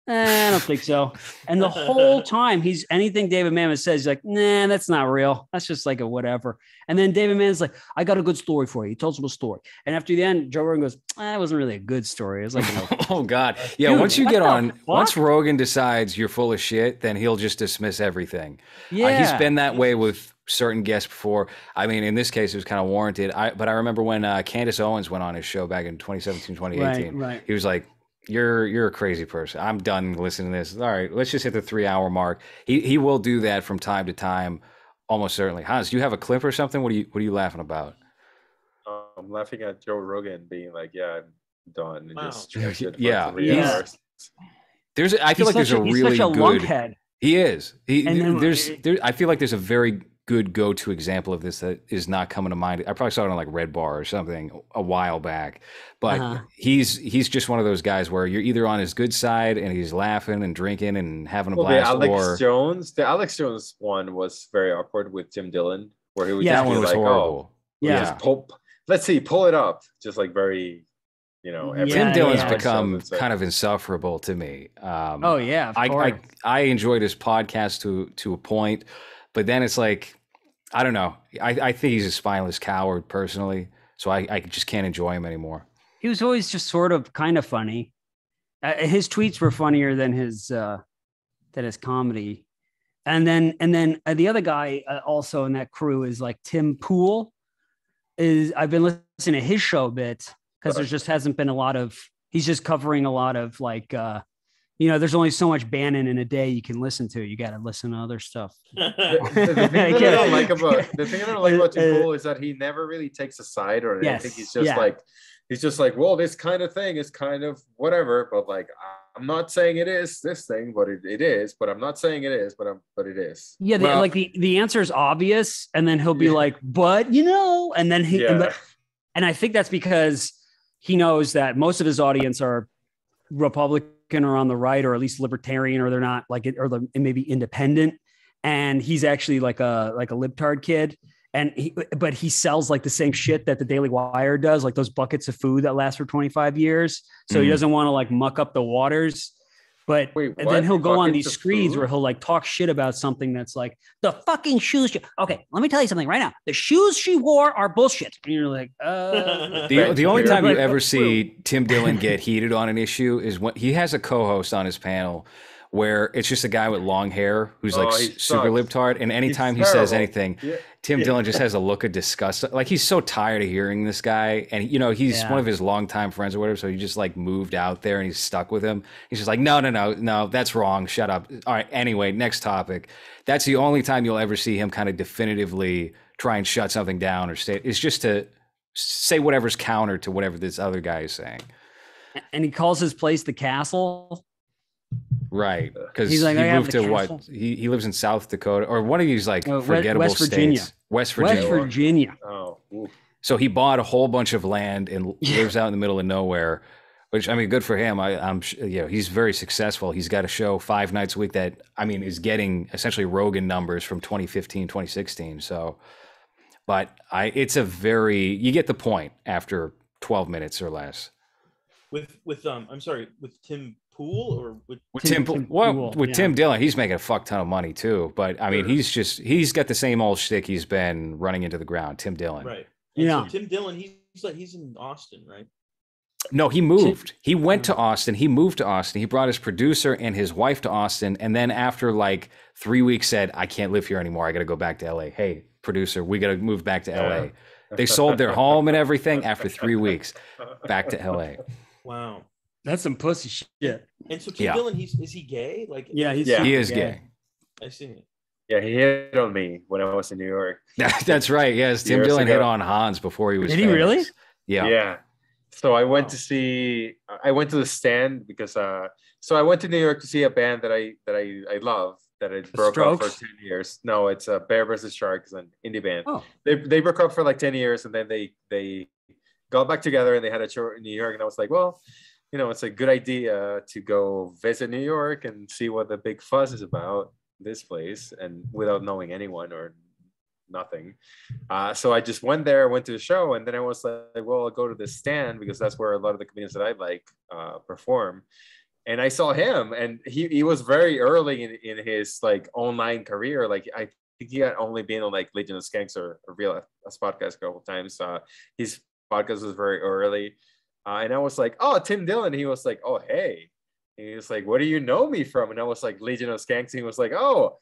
I don't think so. And the whole time anything David Mamet says, he's like, nah, that's not real. That's just like a whatever. And then David Mamet's like, I got a good story for you. He tells him a story. And after the end, Joe Rogan goes, that wasn't really a good story. It was like, oh God. Yeah. Dude, once you what get the on, fuck? once Rogan decides you're full of shit, then he'll just dismiss everything. Yeah. He's been that way with certain guests before. I mean, in this case, it was kind of warranted. But I remember when Candace Owens went on his show back in 2017, 2018, right. He was like, you're a crazy person. I'm done listening to this. All right, let's just hit the 3-hour mark. He will do that from time to time, almost certainly. Hans, do you have a clip or something? What are you laughing about? I'm laughing at Joe Rogan being like, yeah, I'm done. And just stretch it for Yeah. 3 hours. I feel like there's a really such a good. lunkhead. He is. And then- I feel like there's a very good go-to example of this that is not coming to mind. I probably saw it on like Red Bar or something a while back, but he's just one of those guys where you're either on his good side and he's laughing and drinking and having a blast, the Alex Jones one was very awkward with Tim Dillon, where he would that just one be was like, horrible. just pull it up, just like very, you know. Tim Dillon's become kind of insufferable to me. Oh yeah, of course. I enjoyed his podcast to a point, but then it's like, I don't know. I think he's a spineless coward personally, so I just can't enjoy him anymore. He was always just sort of kind of funny. His tweets were funnier than his comedy. And then the other guy also in that crew is like Tim Pool. I've been listening to his show a bit because there just hasn't been a lot of. He's just covering a lot of like. There's only so much Bannon in a day you can listen to. You got to listen to other stuff. The thing that I don't like about Tim Pool is that he never really takes a side or anything. Yes. He's just like, well, this kind of thing is kind of whatever, but like, I'm not saying it is this thing, but it is, but I'm not saying it is, but it is. Yeah. The answer is obvious. And then he'll be like, but and then and I think that's because he knows that most of his audience are Republican or on the right, or at least libertarian, or they're not like it, or maybe independent. And he's actually like a libtard kid. And but he sells like the same shit that the Daily Wire does, like those buckets of food that last for 25 years. So he doesn't want to like muck up the waters. But then he'll go on these screeds where he'll like talk shit about something that's like the fucking shoes. Okay, let me tell you something right now. The shoes she wore are bullshit. And you're like, the only time you ever see Tim Dillon get heated on an issue is when he has a co-host on his panel where it's just a guy with long hair who's like super libtard. And anytime he says anything, Tim Dillon just has a look of disgust. Like he's so tired of hearing this guy. And, he's one of his longtime friends or whatever. So he just like moved out there and he's stuck with him. He's just like, no, that's wrong. Shut up. All right. Anyway, next topic. That's the only time you'll ever see him kind of definitively try and shut something down or say it's just to say whatever's counter to whatever this other guy is saying. And he calls his place the Castle. Right, because He's like, he I have moved the to castle. what? He lives in South Dakota or one of these like forgettable West Virginia. states. West Virginia. West Virginia. Oh, ooh. So he bought a whole bunch of land and lives out in the middle of nowhere. Which, I mean, good for him. I'm he's very successful. He's got a show 5 nights a week that, I mean, is getting essentially Rogan numbers from 2015, 2016. So, but it's a you get the point after 12 minutes or less. With Tim Pool or with Tim Dillon, he's making a fuck ton of money too. But I mean, he's got the same old shtick he's been running into the ground. Tim Dillon, right? And so Tim Dillon, he's in Austin, right? No, he moved. He went to Austin. He moved to Austin. He brought his producer and his wife to Austin. And then after like 3 weeks said, I can't live here anymore. I got to go back to LA. Hey, producer, we got to move back to LA. They sold their home and everything after 3 weeks. Back to LA. Wow. That's some pussy shit. And so Tim Dillon, is he gay? Like, he is gay. I see. Yeah, he hit on me when I was in New York. That's right. Yes, Tim Dillon hit on Hans before he was. Did he really? Yeah. Yeah. So I went to the stand because so I went to New York to see a band that I love that it broke up for 10 years. No, it's Bear vs. Sharks, an indie band. Oh. They broke up for like 10 years and then they got back together and they had a show in New York and I was like, well, you know, it's a good idea to go visit New York and see what the big fuss is about this place and without knowing anyone or nothing. So I just went there, went to the show, and then I was like, well, I'll go to the stand because that's where a lot of the comedians that I like perform. And I saw him, and he was very early in his like online career. Like I think he had only been on like Legion of Skanks or Real Us podcast a couple of times. His podcast was very early. And I was like, oh, Tim Dillon. He was like, oh, hey. And he was like, what do you know me from? And I was like, Legion of Skanks. And he was like, oh.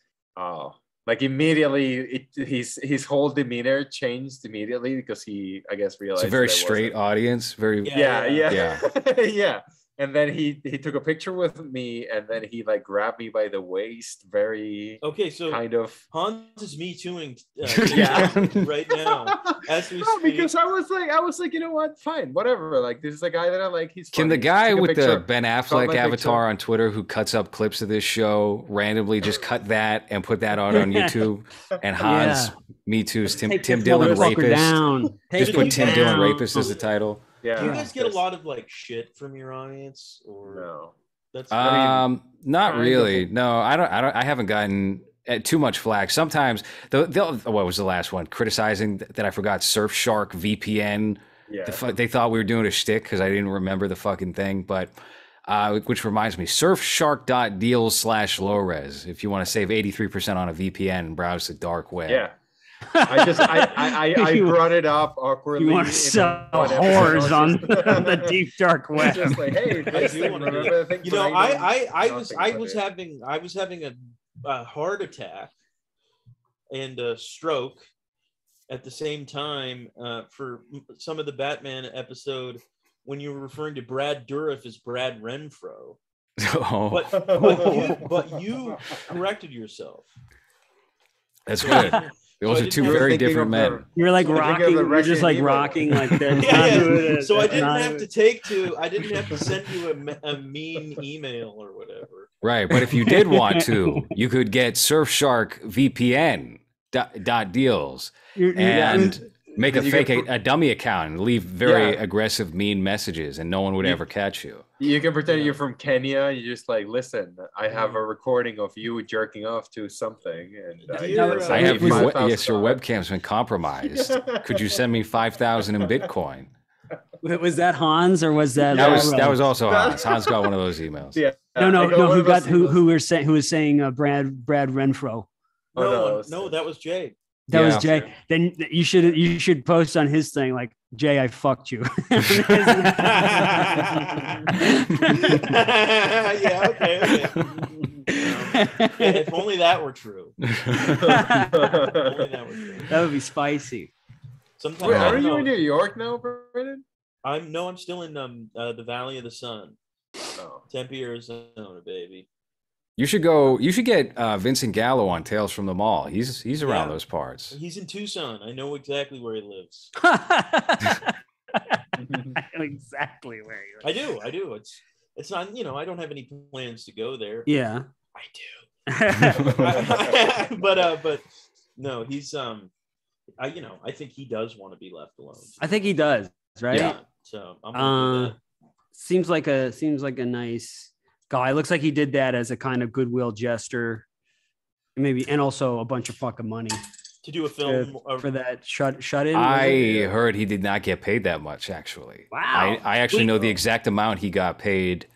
Like immediately, his whole demeanor changed immediately because he, I guess, realized it's a very straight audience. Very yeah. And then he took a picture with me, and then he like grabbed me by the waist, so kind of. Hans is me tooing yeah right now as we speak. Because I was like, you know what, fine, whatever. Like this is a guy that I like. He's Can funny. the guy with picture. the Ben Affleck avatar on Twitter who cuts up clips of this show randomly just cut that and put that on YouTube? And Hans, Me Too's Tim Dillon rapist. Just put Tim Dillon rapist as the title. Yeah. Do you guys get a lot of like shit from your audience, or no? That's not really. No, I don't. I haven't gotten too much flack. Sometimes what was the last one? Criticizing that I forgot Surfshark VPN. Yeah. They thought we were doing a shtick because I didn't remember the fucking thing. But which reminds me, surfshark.deals/LowRes if you want to save 83% on a VPN and browse the dark web. Yeah. I brought it up awkwardly. You want to sell whores on the deep dark web? Just like, hey, I do want to. You know, I was having a heart attack and a stroke at the same time for some of the Batman episode when you were referring to Brad Dourif as Brad Renfro. Oh. But you corrected yourself. That's good. Those are two very different men. You're like rocking. You're just like rocking like that. Yeah. So I didn't have to send you a mean email or whatever. Right, but if you did want to, you could get Surfshark VPN .deals and make a dummy account and leave very aggressive, mean messages, and no one would ever catch you. You can pretend you're from Kenya. You just like, listen, I have a recording of you jerking off to something, and your webcam's been compromised. Could you send me 5,000 in Bitcoin? Was that Hans or was that? That was also Hans. Hans got one of those emails. Yeah. No. Who was saying Brad Renfro? No, that was Jay. That was Jay. Then you should post on his thing like, Jay, I fucked you. Yeah, okay. If only that were true. That would be spicy. Wait, are you in New York now, Brendan? I'm still in the Valley of the Sun. Tempe, Arizona, baby. You should get Vincent Gallo on Tales from the Mall. He's around those parts. He's in Tucson. I know exactly where he lives. I know exactly where he lives. I do. It's not, I don't have any plans to go there. Yeah. I do. but no, he's I think he does want to be left alone. I think he does, right? Yeah. So I'm gonna do that. Seems like a nice guy. Looks like he did that as a kind of goodwill gesture, maybe, and also a bunch of fucking money to do a film for that shut in. I heard he did not get paid that much. Actually, wow. I actually know the exact amount he got paid.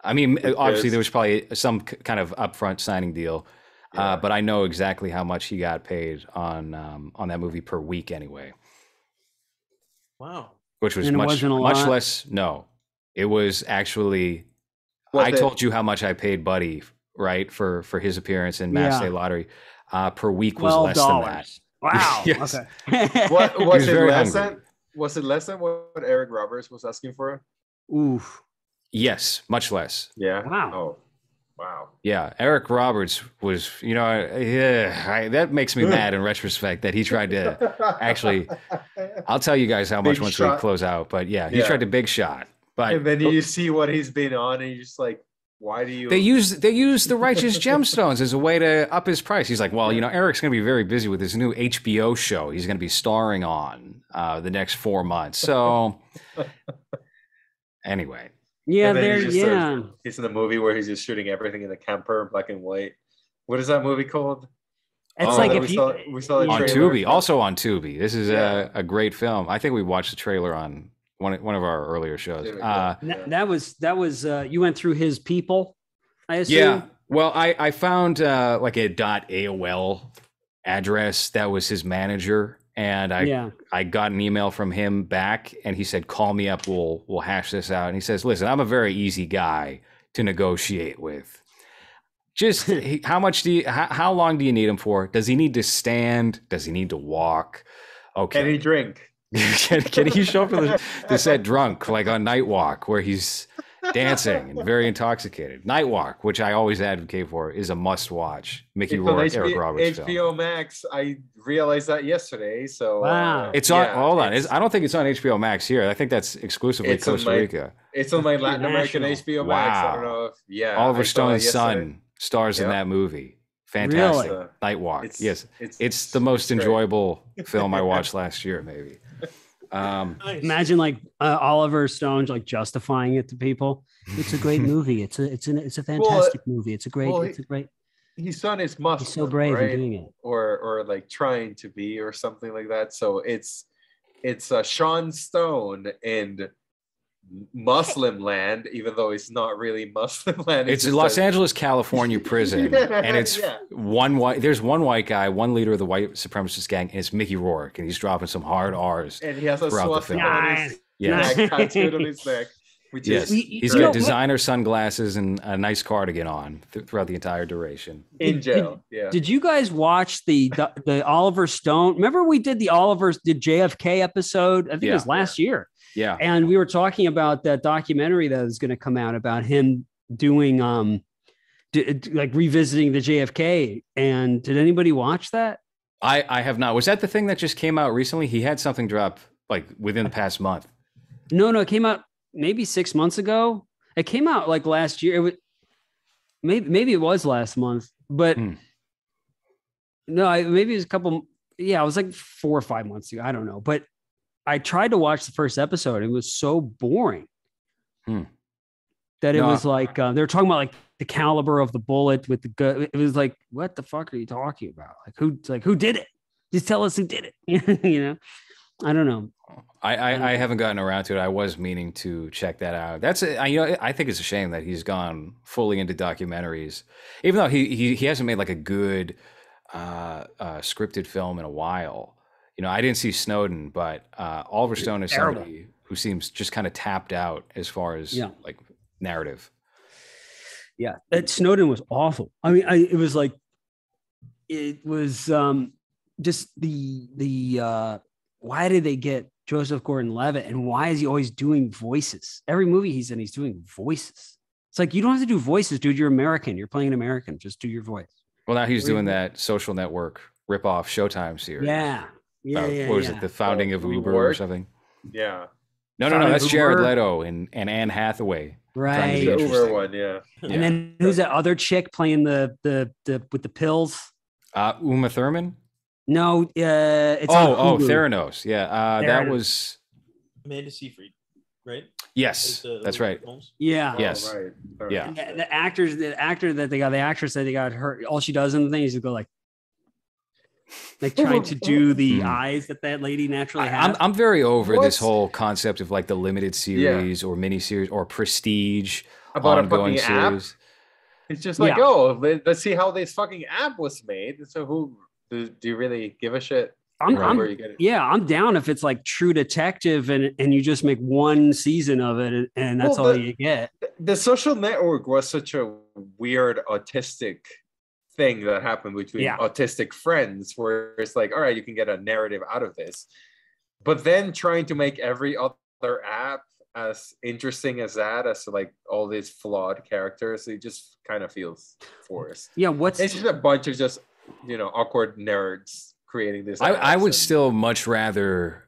I mean, obviously there was probably some kind of upfront signing deal, but I know exactly how much he got paid on that movie per week anyway. Wow. Which was much less. No, it was actually. I told you how much I paid Buddy, right, for his appearance in Mass Day Lottery. Per week was less than that. Wow. Yes. Okay. What was it less than? Was it less than what Eric Roberts was asking for? Oof. Yes, much less. Yeah. Wow. Oh, wow. Yeah, Eric Roberts was, that makes me mad in retrospect that he tried to actually. I'll tell you guys how much once we close out, but he tried to big shot. But and then you see what he's been on, and you're just like, why do you? They use the Righteous Gemstones as a way to up his price. He's like, well, Eric's going to be very busy with his new HBO show. He's going to be starring on the next 4 months. So anyway. Yeah, he's in the movie where he's just shooting everything in the camper, black and white. What is that movie called? It's like if we saw the on trailer. Tubi, also on Tubi. This is a great film. I think we watched the trailer on one of our earlier shows. That was you went through his people, I assume. Yeah. Well, I found like a .AOL address that was his manager. And I got an email from him back, and he said, "Call me up. We'll hash this out." And he says, "Listen, I'm a very easy guy to negotiate with. Just how long do you need him for? Does he need to stand? Does he need to walk? Okay. Can he drink? can he show up to the set drunk, like on Night Walk, where he's dancing and very intoxicated? Night Walk, which I always advocate for, is a must-watch. Mickey Rourke, Eric Roberts HBO film. Max. I realized that yesterday. So wow, it's on. Hold on, I don't think it's on HBO Max here. I think that's exclusively Costa Rica. It's on my Latin American HBO Max. I don't know if Oliver Stone's son stars in that movie. Fantastic. Really? Night Walk. It's the most enjoyable film I watched last year, maybe. Nice. Imagine like Oliver Stone like justifying it to people. It's a great movie. It's a fantastic movie. It's a great. His son is Muslim. He's so brave in doing it, or like trying to be, or something like that. So it's Sean Stone and Muslim land, even though it's not really Muslim land. It's Los Angeles, California prison, and it's there's one white guy, one leader of the white supremacist gang, and it's Mickey Rourke, and he's dropping some hard R's. And he has a swastika on his neck, tattooed on his neck. He's got designer sunglasses and a nice cardigan on throughout the entire duration. In jail. Did you guys watch the Oliver Stone? Remember we did the JFK episode? I think it was last year. Yeah. And we were talking about that documentary that was going to come out about him doing like revisiting the JFK. And did anybody watch that? I have not. Was that the thing that just came out recently? He had something drop like within the past month. No, it came out maybe 6 months ago. It came out like last year. It was maybe it was last month, but no, maybe it was a couple. Yeah, it was like 4 or 5 months ago. I don't know, but I tried to watch the first episode. It was so boring that it was like they were talking about like the caliber of the bullet with the gun. It was like, what the fuck are you talking about? Like who did it? Just tell us who did it. I don't know. I haven't gotten around to it. I was meaning to check that out. I think it's a shame that he's gone fully into documentaries, even though he hasn't made like a good scripted film in a while. I didn't see Snowden, but Oliver Stone is somebody who seems just kind of tapped out as far as like narrative. Yeah, that Snowden was awful. I mean, it was just the why did they get Joseph Gordon-Levitt, and why is he always doing voices? Every movie he's in, he's doing voices. It's like, you don't have to do voices, dude. You're American. You're playing an American. Just do your voice. Well, now he's doing that Social Network ripoff Showtime series. Yeah. What was it? The founding of Uber or something? Yeah. No. That's Jared Leto and Anne Hathaway. Right. The Uber one, yeah. And then who's that other chick playing the with the pills? Uma Thurman? No, it's on Hulu. Theranos. Yeah, that was Amanda Seyfried, right? Yes, that's right. Yeah. Yes. Oh, right. Yeah. And the actor that they got, the actress that they got her. All she does in the thing is to go like trying to do the eyes that lady naturally has. I'm very over this whole concept of like the limited series or miniseries or prestige about ongoing a fucking series. app. It's just like, oh, let's see how this fucking app was made. So who do you really give a shit? I'm down if it's like True Detective and you just make one season of it and that's all you get. The Social Network was such a weird autistic thing that happened between autistic friends where it's like, all right, you can get a narrative out of this. But then trying to make every other app as interesting as that, as like all these flawed characters, it just kind of feels forced. Yeah, it's just a bunch of just, awkward nerds creating this. I would still much rather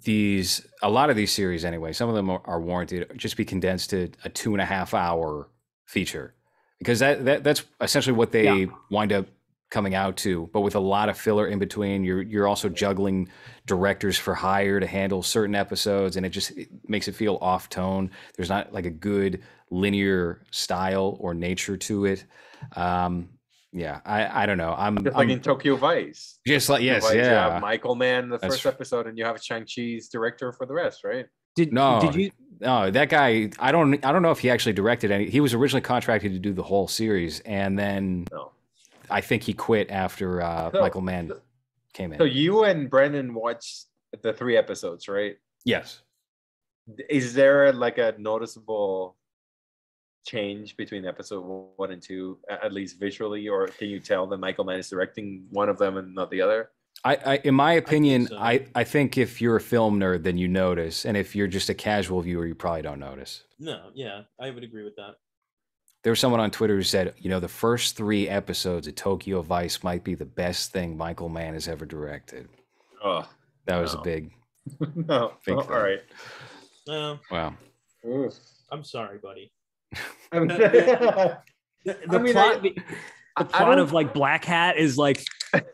a lot of these series anyway, some of them are warranted, just be condensed to a 2.5 hour feature. Because that's essentially what they wind up coming out to, but with a lot of filler in between. You're also juggling directors for hire to handle certain episodes, and it makes it feel off tone. There's not like a good linear style or nature to it. I don't know. I'm in Tokyo Vice. Just like Vice, you have Michael Mann the first episode, and you have Shang-Chi's director for the rest, right? No, that guy. I don't know if he actually directed any. He was originally contracted to do the whole series, and then I think he quit after Michael Mann came in. So you and Brendan watched the 3 episodes, right? Yes. Is there like a noticeable change between episode 1 and 2, at least visually, or can you tell that Michael Mann is directing one of them and not the other? I in my opinion, I think if you're a film nerd, then you notice, and if you're just a casual viewer, you probably don't notice. No, yeah, I would agree with that. There was someone on Twitter who said, the first 3 episodes of Tokyo Vice might be the best thing Michael Mann has ever directed. Oh, that was a big. All right. Wow. Oof. I'm sorry, buddy. The plot of like Black Hat is like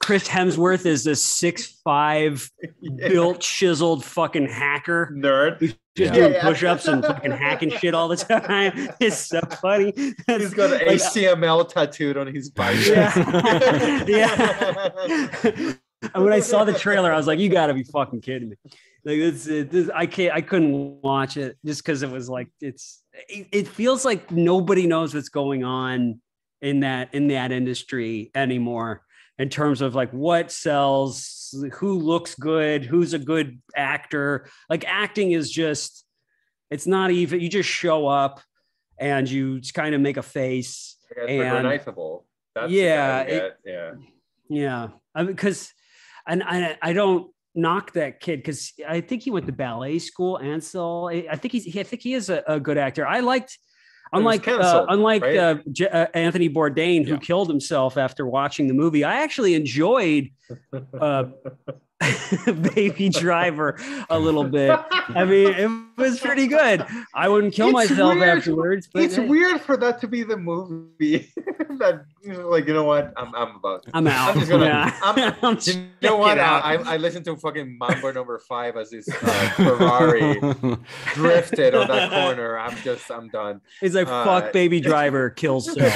Chris Hemsworth is this 6'5" built chiseled fucking hacker nerd who's just doing push-ups and fucking hacking shit all the time. It's so funny. He's got an HTML tattooed on his bicep. Yeah. And when I saw the trailer, I was like, "You got to be fucking kidding me!" Like I couldn't watch it just because it was like it feels like nobody knows what's going on in that industry anymore in terms of like what sells, who looks good, who's a good actor. Like acting is just, it's not even, you just show up and you just kind of make a face and recognizable. That's because I don't knock that kid because I think he went to ballet school, Ansel. I think he is a good actor. Unlike Anthony Bourdain, who killed himself after watching the movie, I actually enjoyed Baby Driver a little bit. I mean, it was pretty good. I wouldn't kill myself afterwards. But it's weird for that to be the movie that, like, you know what? I'm out. I'm just gonna. You know what? I listened to fucking Mambo number 5 as this Ferrari drifted on that corner. I'm done. He's like, fuck Baby Driver, kills self.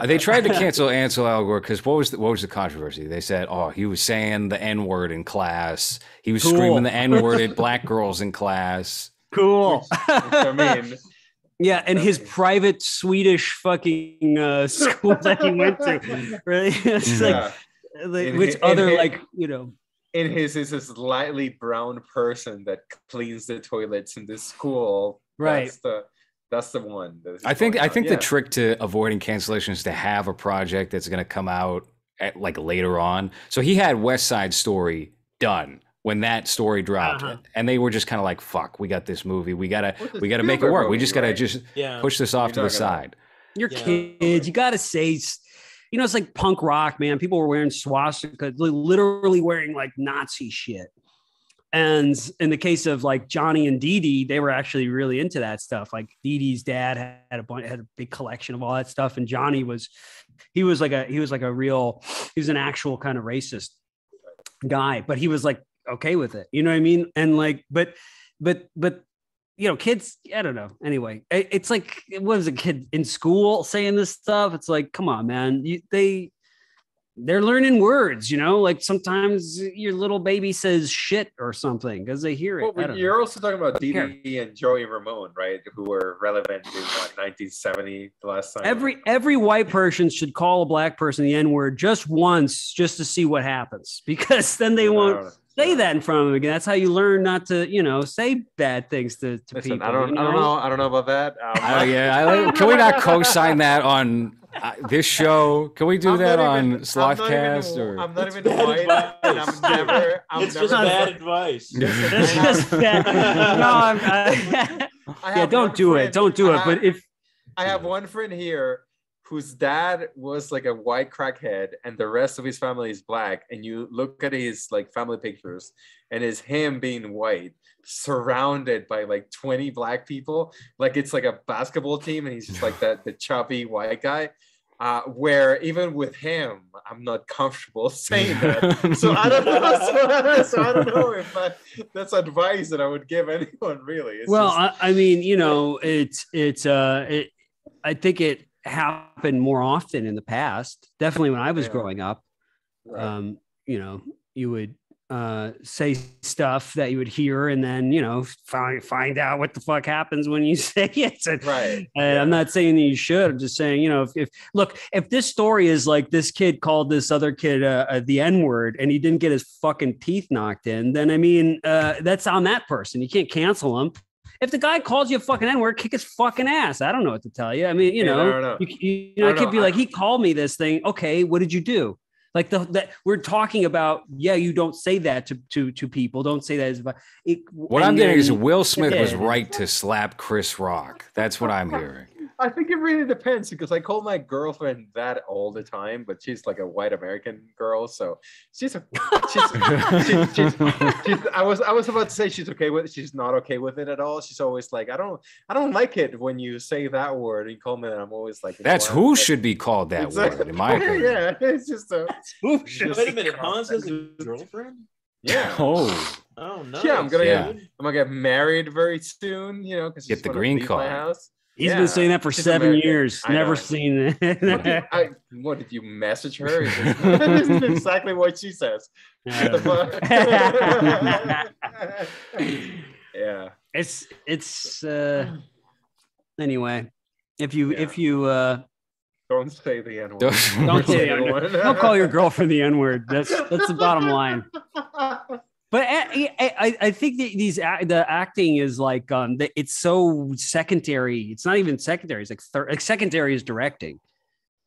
They tried to cancel Ansel Elgort because what was the controversy? They said, he was saying the N-word in class. He was screaming the N-word at black girls in class. Cool. Which I mean, yeah, and his private Swedish fucking school that he went to. Really? It's in his is a slightly brown person that cleans the toilets in this school. Right. That's the one. I think the trick to avoiding cancellation is to have a project that's going to come out at like later on. So he had West Side Story done when that story dropped, and they were just kind of like, "Fuck, we got this movie. We gotta make it work. We just gotta push this off to the side." You're kids. You gotta say, it's like punk rock, man. People were wearing swastikas, literally wearing like Nazi shit. And in the case of like Johnny and Dee Dee, they were actually really into that stuff. Like Dee Dee's dad had a big collection of all that stuff, and Johnny was an actual kind of racist guy, but he was like okay with it. You know what I mean? And like, but kids, I don't know. Anyway, it's like, what was a kid in school saying this stuff? It's like, come on, man. They're learning words, like sometimes your little baby says shit or something because they hear it. Well, you're also talking about Dee Dee and Joey Ramone, right? Who were relevant in 1970, the last time. Every white person should call a black person the N-word just once, just to see what happens, because then they won't say that in front of them again. That's how you learn not to, say bad things to Listen, people. I don't know about that. Can we not co-sign that on this show? Can we do that on Slothcast? I'm not even white, and It's just bad advice. It's just bad. No, don't do it. Don't do it. But if I have one friend here whose dad was like a white crackhead and the rest of his family is black, and you look at his like family pictures and it's him being white surrounded by like 20 black people, like it's like a basketball team, and he's just like the chubby white guy, where even with him I'm not comfortable saying that. So I don't know. So I don't know if that's advice that I would give anyone, really. I think it happened more often in the past. Definitely when I was growing up, right. You would say stuff that you would hear, and then find out what the fuck happens when you say it. And, right. I'm not saying that you should. I'm just saying, if this story is like this kid called this other kid the N-word and he didn't get his fucking teeth knocked in, then I mean that's on that person. You can't cancel him. If the guy calls you a fucking N-word, kick his fucking ass. I don't know what to tell you. I mean, I could be like, he called me this thing. Okay, what did you do? Like that we're talking about. Yeah, you don't say that to people. Don't say that. What I'm getting is Will Smith was right to slap Chris Rock. That's what I'm hearing. I think it really depends, because I call my girlfriend that all the time, but she's like a white American girl, so I was about to say she's not okay with it at all. She's always like, I don't like it when you say that word and you call me that. I'm always like, that's who should be called that word, in my opinion. Yeah, it's just wait a minute, Hans has a girlfriend? Yeah. Oh, nice. Yeah, I'm gonna get married very soon. Because get the green card. My house. He's been saying that for 7 years. Never seen it. What did you message her? This is exactly what she says. Yeah. It's anyway. If you don't say the N-word. Don't say the N-word. Don't call your girlfriend the N-word. That's the bottom line. But I think the acting is like it's so secondary. It's not even secondary. It's like secondary is directing.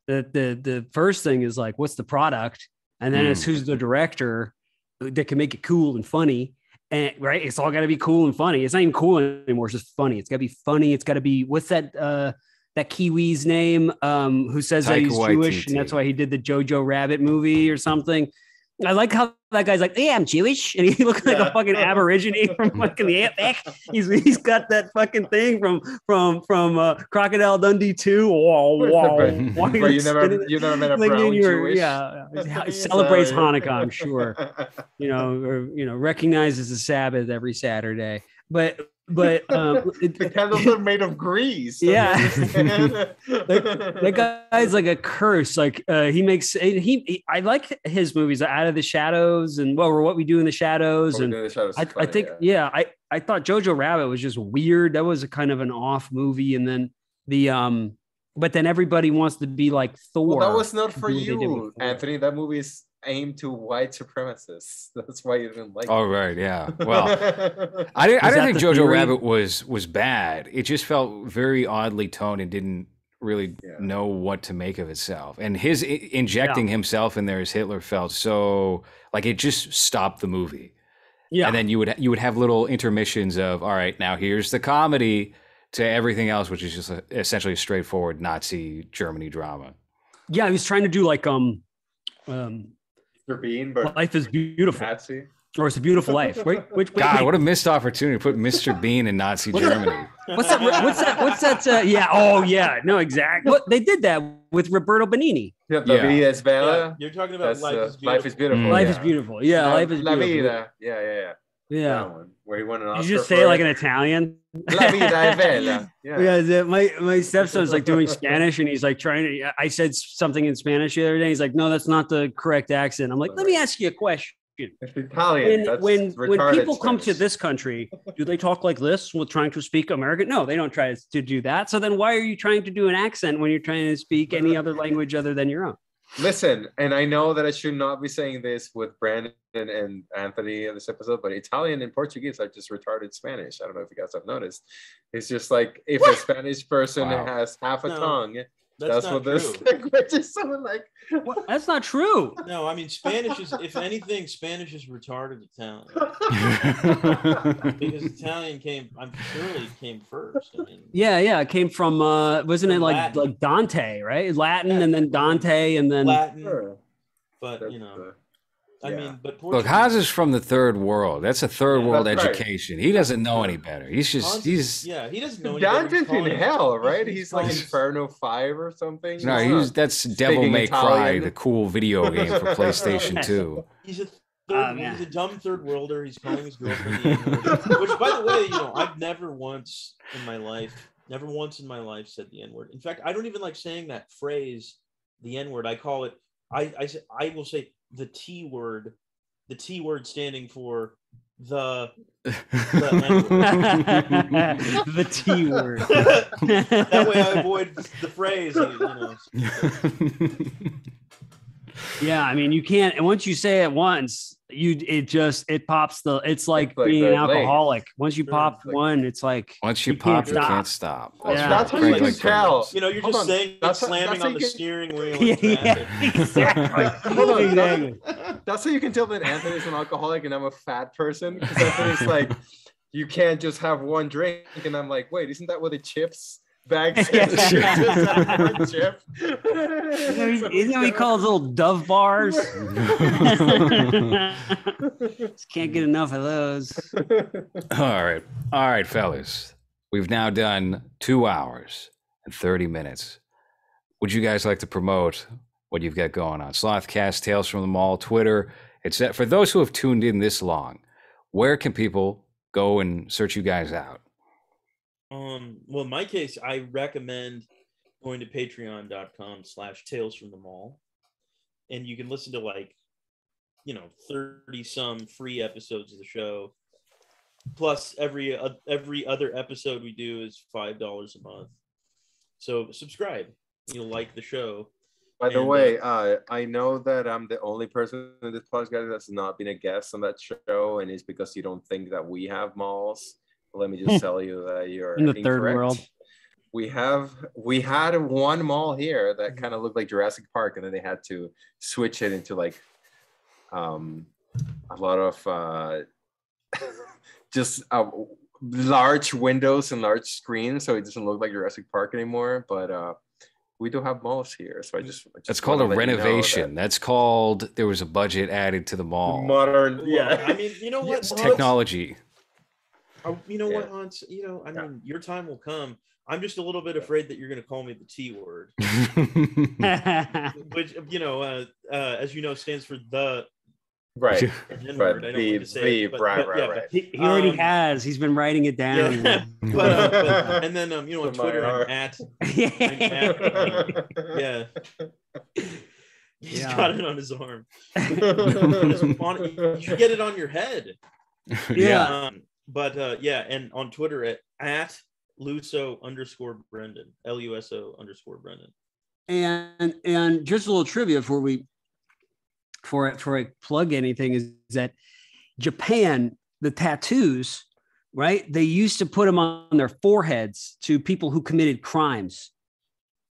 The first thing is like, what's the product, and then it's who's the director that can make it cool and funny. And right, it's all got to be cool and funny. It's not even cool anymore. It's just funny. It's got to be funny. It's got to be, what's that Kiwi's name? Who says that he's Jewish, and that's why he did the Jojo Rabbit movie or something. I like how that guy's like, yeah, I'm Jewish, and he looks like a fucking Aborigine from fucking the outback. He's got that fucking thing from Crocodile Dundee 2. But you never met a brown Jewish. Yeah, celebrates Hanukkah, I'm sure. Or recognizes the Sabbath every Saturday. But the candles are made of grease. Yeah, that guy's like a curse. Like I like his movies, Out of the Shadows and What We Do in the Shadows. I think I thought Jojo Rabbit was just weird. That was a kind of an off movie, and then but then everybody wants to be like Thor. Well, that was not for you, Anthony. That movie is aimed to white supremacists. That's why you didn't like it. Oh, right, yeah. Well, I didn't think Jojo Rabbit was bad. It just felt very oddly toned and didn't really know what to make of itself. And his injecting himself in there as Hitler felt so like it just stopped the movie. Yeah. And then you would have little intermissions of, all right, now here's the comedy to everything else, which is just essentially a straightforward Nazi Germany drama. Yeah, he was trying to do like Bean, but Life is Beautiful. Nazi. Or It's a Beautiful Life. Wait. God, what a missed opportunity to put Mr. Bean in Nazi Germany. What's that? Yeah. Oh, yeah. No, exactly. What they did that with Roberto Benigni. La vida es bella. Yeah, you're talking about Life is Beautiful. Life is Beautiful. Yeah, Life is La Beautiful. vida. Yeah. That one, where he won an Oscar. You just say it like an Italian. La vida es bella. Yeah. My stepson's like doing Spanish, and he's like trying to. I said something in Spanish the other day. He's like, "No, that's not the correct accent." I'm like, "Let me ask you a question." It's Italian. When people come to this country, do they talk like this with trying to speak American? No, they don't try to do that. So then why are you trying to do an accent when you're trying to speak any other language other than your own? Listen, and I know that I should not be saying this with Brandon and Anthony in this episode, but Italian and Portuguese are just retarded Spanish. I don't know if you guys have noticed. It's just like if a Spanish person has half a tongue, that's what this language is. Someone like, what? That's not true. No, I mean Spanish is, if anything, Spanish is retarded Italian. Because Italian came first. I mean, yeah, it came from wasn't it like Latin. like Dante, right? Latin and then Dante and then Latin. Sure. But I mean, but Look, Haas is from the third world. That's a third world that's right. education. He doesn't know any better. He's he doesn't know. Dante's in hell, right? He's like Inferno 5 or something. No, that's Devil May Cry, the cool video game for PlayStation 2. He's a dumb third worlder. He's calling his girlfriend the N-word. Which, by the way, I've never once in my life said the N-word. In fact, I don't even like saying that phrase, the N-word. I call it. I will say the T word. The T word standing for the N-word. the T word. That way I avoid the phrase. Yeah, I mean you can't. And once you say it once, it pops the. It's like being an alcoholic. Once you pop one, it's like once you pop, you can't stop. That's how you can tell. You're just saying slamming on the steering wheel. Yeah, exactly. Hold on, exactly. That's how you can tell that Anthony's an alcoholic and I'm a fat person. Because Anthony's like, you can't just have one drink, and I'm like, wait, isn't that what the chips? Bags. Chip. Isn't we call those little Dove bars? Just can't get enough of those. All right, fellas. We've now done 2 hours and 30 minutes. Would you guys like to promote what you've got going on? Slothcast, Tales from the Mall, Twitter, etc. For those who have tuned in this long, where can people go and search you guys out? Well, in my case, I recommend going to patreon.com/Tales from the Mall. And you can listen to 30 some free episodes of the show. Plus every other episode we do is $5 a month. So subscribe. You'll like the show. By the way, I know that I'm the only person in this podcast that's not been a guest on that show, and it's because you don't think that we have malls. Let me just tell you that you're in the incorrect. third world. We had one mall here that kind of looked like Jurassic Park, and then they had to switch it into a lot of just large windows and large screens, so it doesn't look like Jurassic Park anymore. But we do have malls here, so I just that's called a renovation. That's called there was a budget added to the mall. Modern, yeah. I mean, you know what? It's technology. You know what, Hans? I mean, your time will come. I'm just a little bit afraid that you're going to call me the T word, which as you know, stands for the right. N-word. I don't like to say it, right. He already has. He's been writing it down. Yeah. But and then on Twitter I'm at he's got it on his arm. You should get it on your head. Yeah. And on Twitter at Luso_Brendan, LUSO_Brendan. And just a little trivia before I plug anything is that Japan, the tattoos, right? They used to put them on their foreheads to people who committed crimes.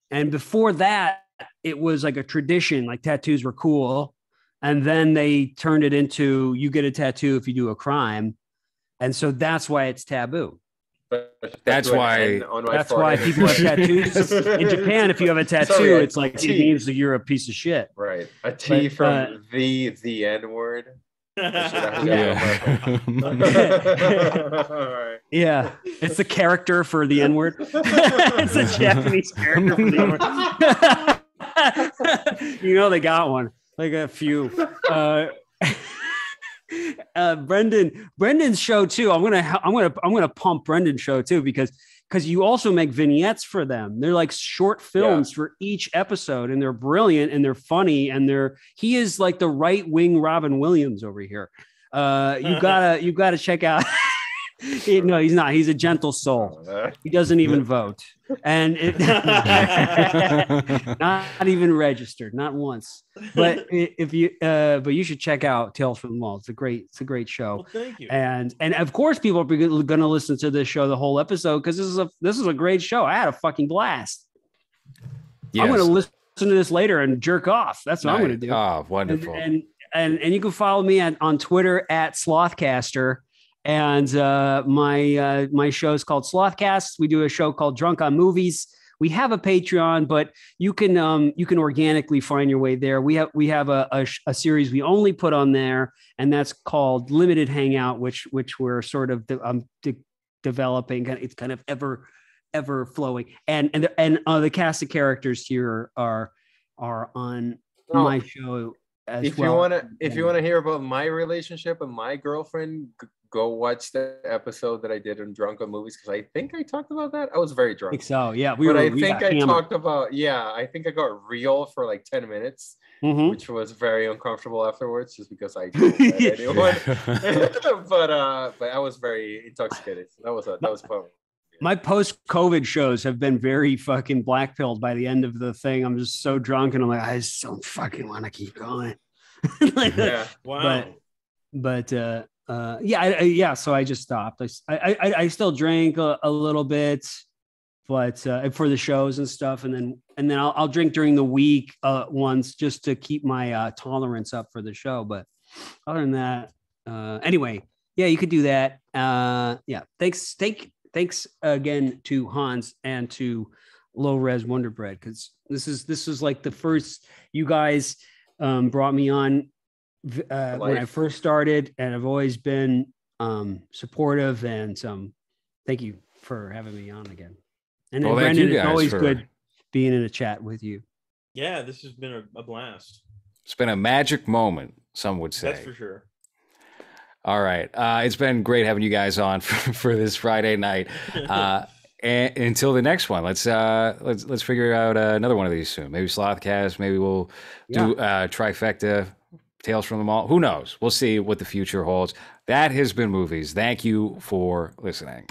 And before that, it was like a tradition, like tattoos were cool. And then they turned it into you get a tattoo if you do a crime. And so that's why it's taboo. That's why people have tattoos. In Japan, if you have a tattoo, it's like it means that you're a piece of shit. Right. A T from the N word. Yeah, it's the character for the N-word. It's a Japanese character for the N-word. You know they got one, like a few. Brendan's show too. I'm gonna pump Brendan's show too because you also make vignettes for them. They're like short films for each episode, and they're brilliant and they're funny and he is like the right wing Robin Williams over here. You gotta check out. No, he's not. He's a gentle soul. He doesn't even vote, and not even registered, not once. But but you should check out Tales from the Mall. It's a great show. Well, thank you. And of course, people are going to listen to this show the whole episode because this is a great show. I had a fucking blast. Yes. I'm going to listen to this later and jerk off. That's what I'm going to do. Oh, wonderful. And you can follow me on Twitter at Slothcaster. And my show is called Slothcast. We do a show called Drunk on Movies. We have a Patreon, but you can organically find your way there. We have a series we only put on there, and that's called Limited Hangout, which we're sort of developing. It's kind of ever flowing, and the cast of characters here are on my show as well. If you want to hear about my relationship and my girlfriend, go watch the episode that I did on Drunk on Movies because I think I talked about that. I was very drunk. I think so, yeah. I think I got real for like 10 minutes, which was very uncomfortable afterwards, just because I didn't let anyone. but I was very intoxicated. So that was fun. My post-COVID shows have been very fucking black-pilled by the end of the thing. I'm just so drunk, and I'm like, I just don't fucking want to keep going. Wow. But so I just stopped. I still drank a little bit, but for the shows and stuff, and then I'll drink during the week once just to keep my tolerance up for the show. But other than that, anyway, yeah, you could do that. Thanks again to Hans and to LowRes Wonder Bread, because this is like the first you guys brought me on when I first started, and I've always been supportive, and thank you for having me on again. And then Brendan, it's always good being in a chat with you. Yeah, this has been a blast. It's been a magic moment, some would say. That's for sure. All right. It's been great having you guys on for this Friday night. And until the next one, let's figure out another one of these soon. Maybe Slothcast. Maybe we'll do trifecta. Tales from the Mall. Who knows? We'll see what the future holds. That has been Movies. Thank you for listening.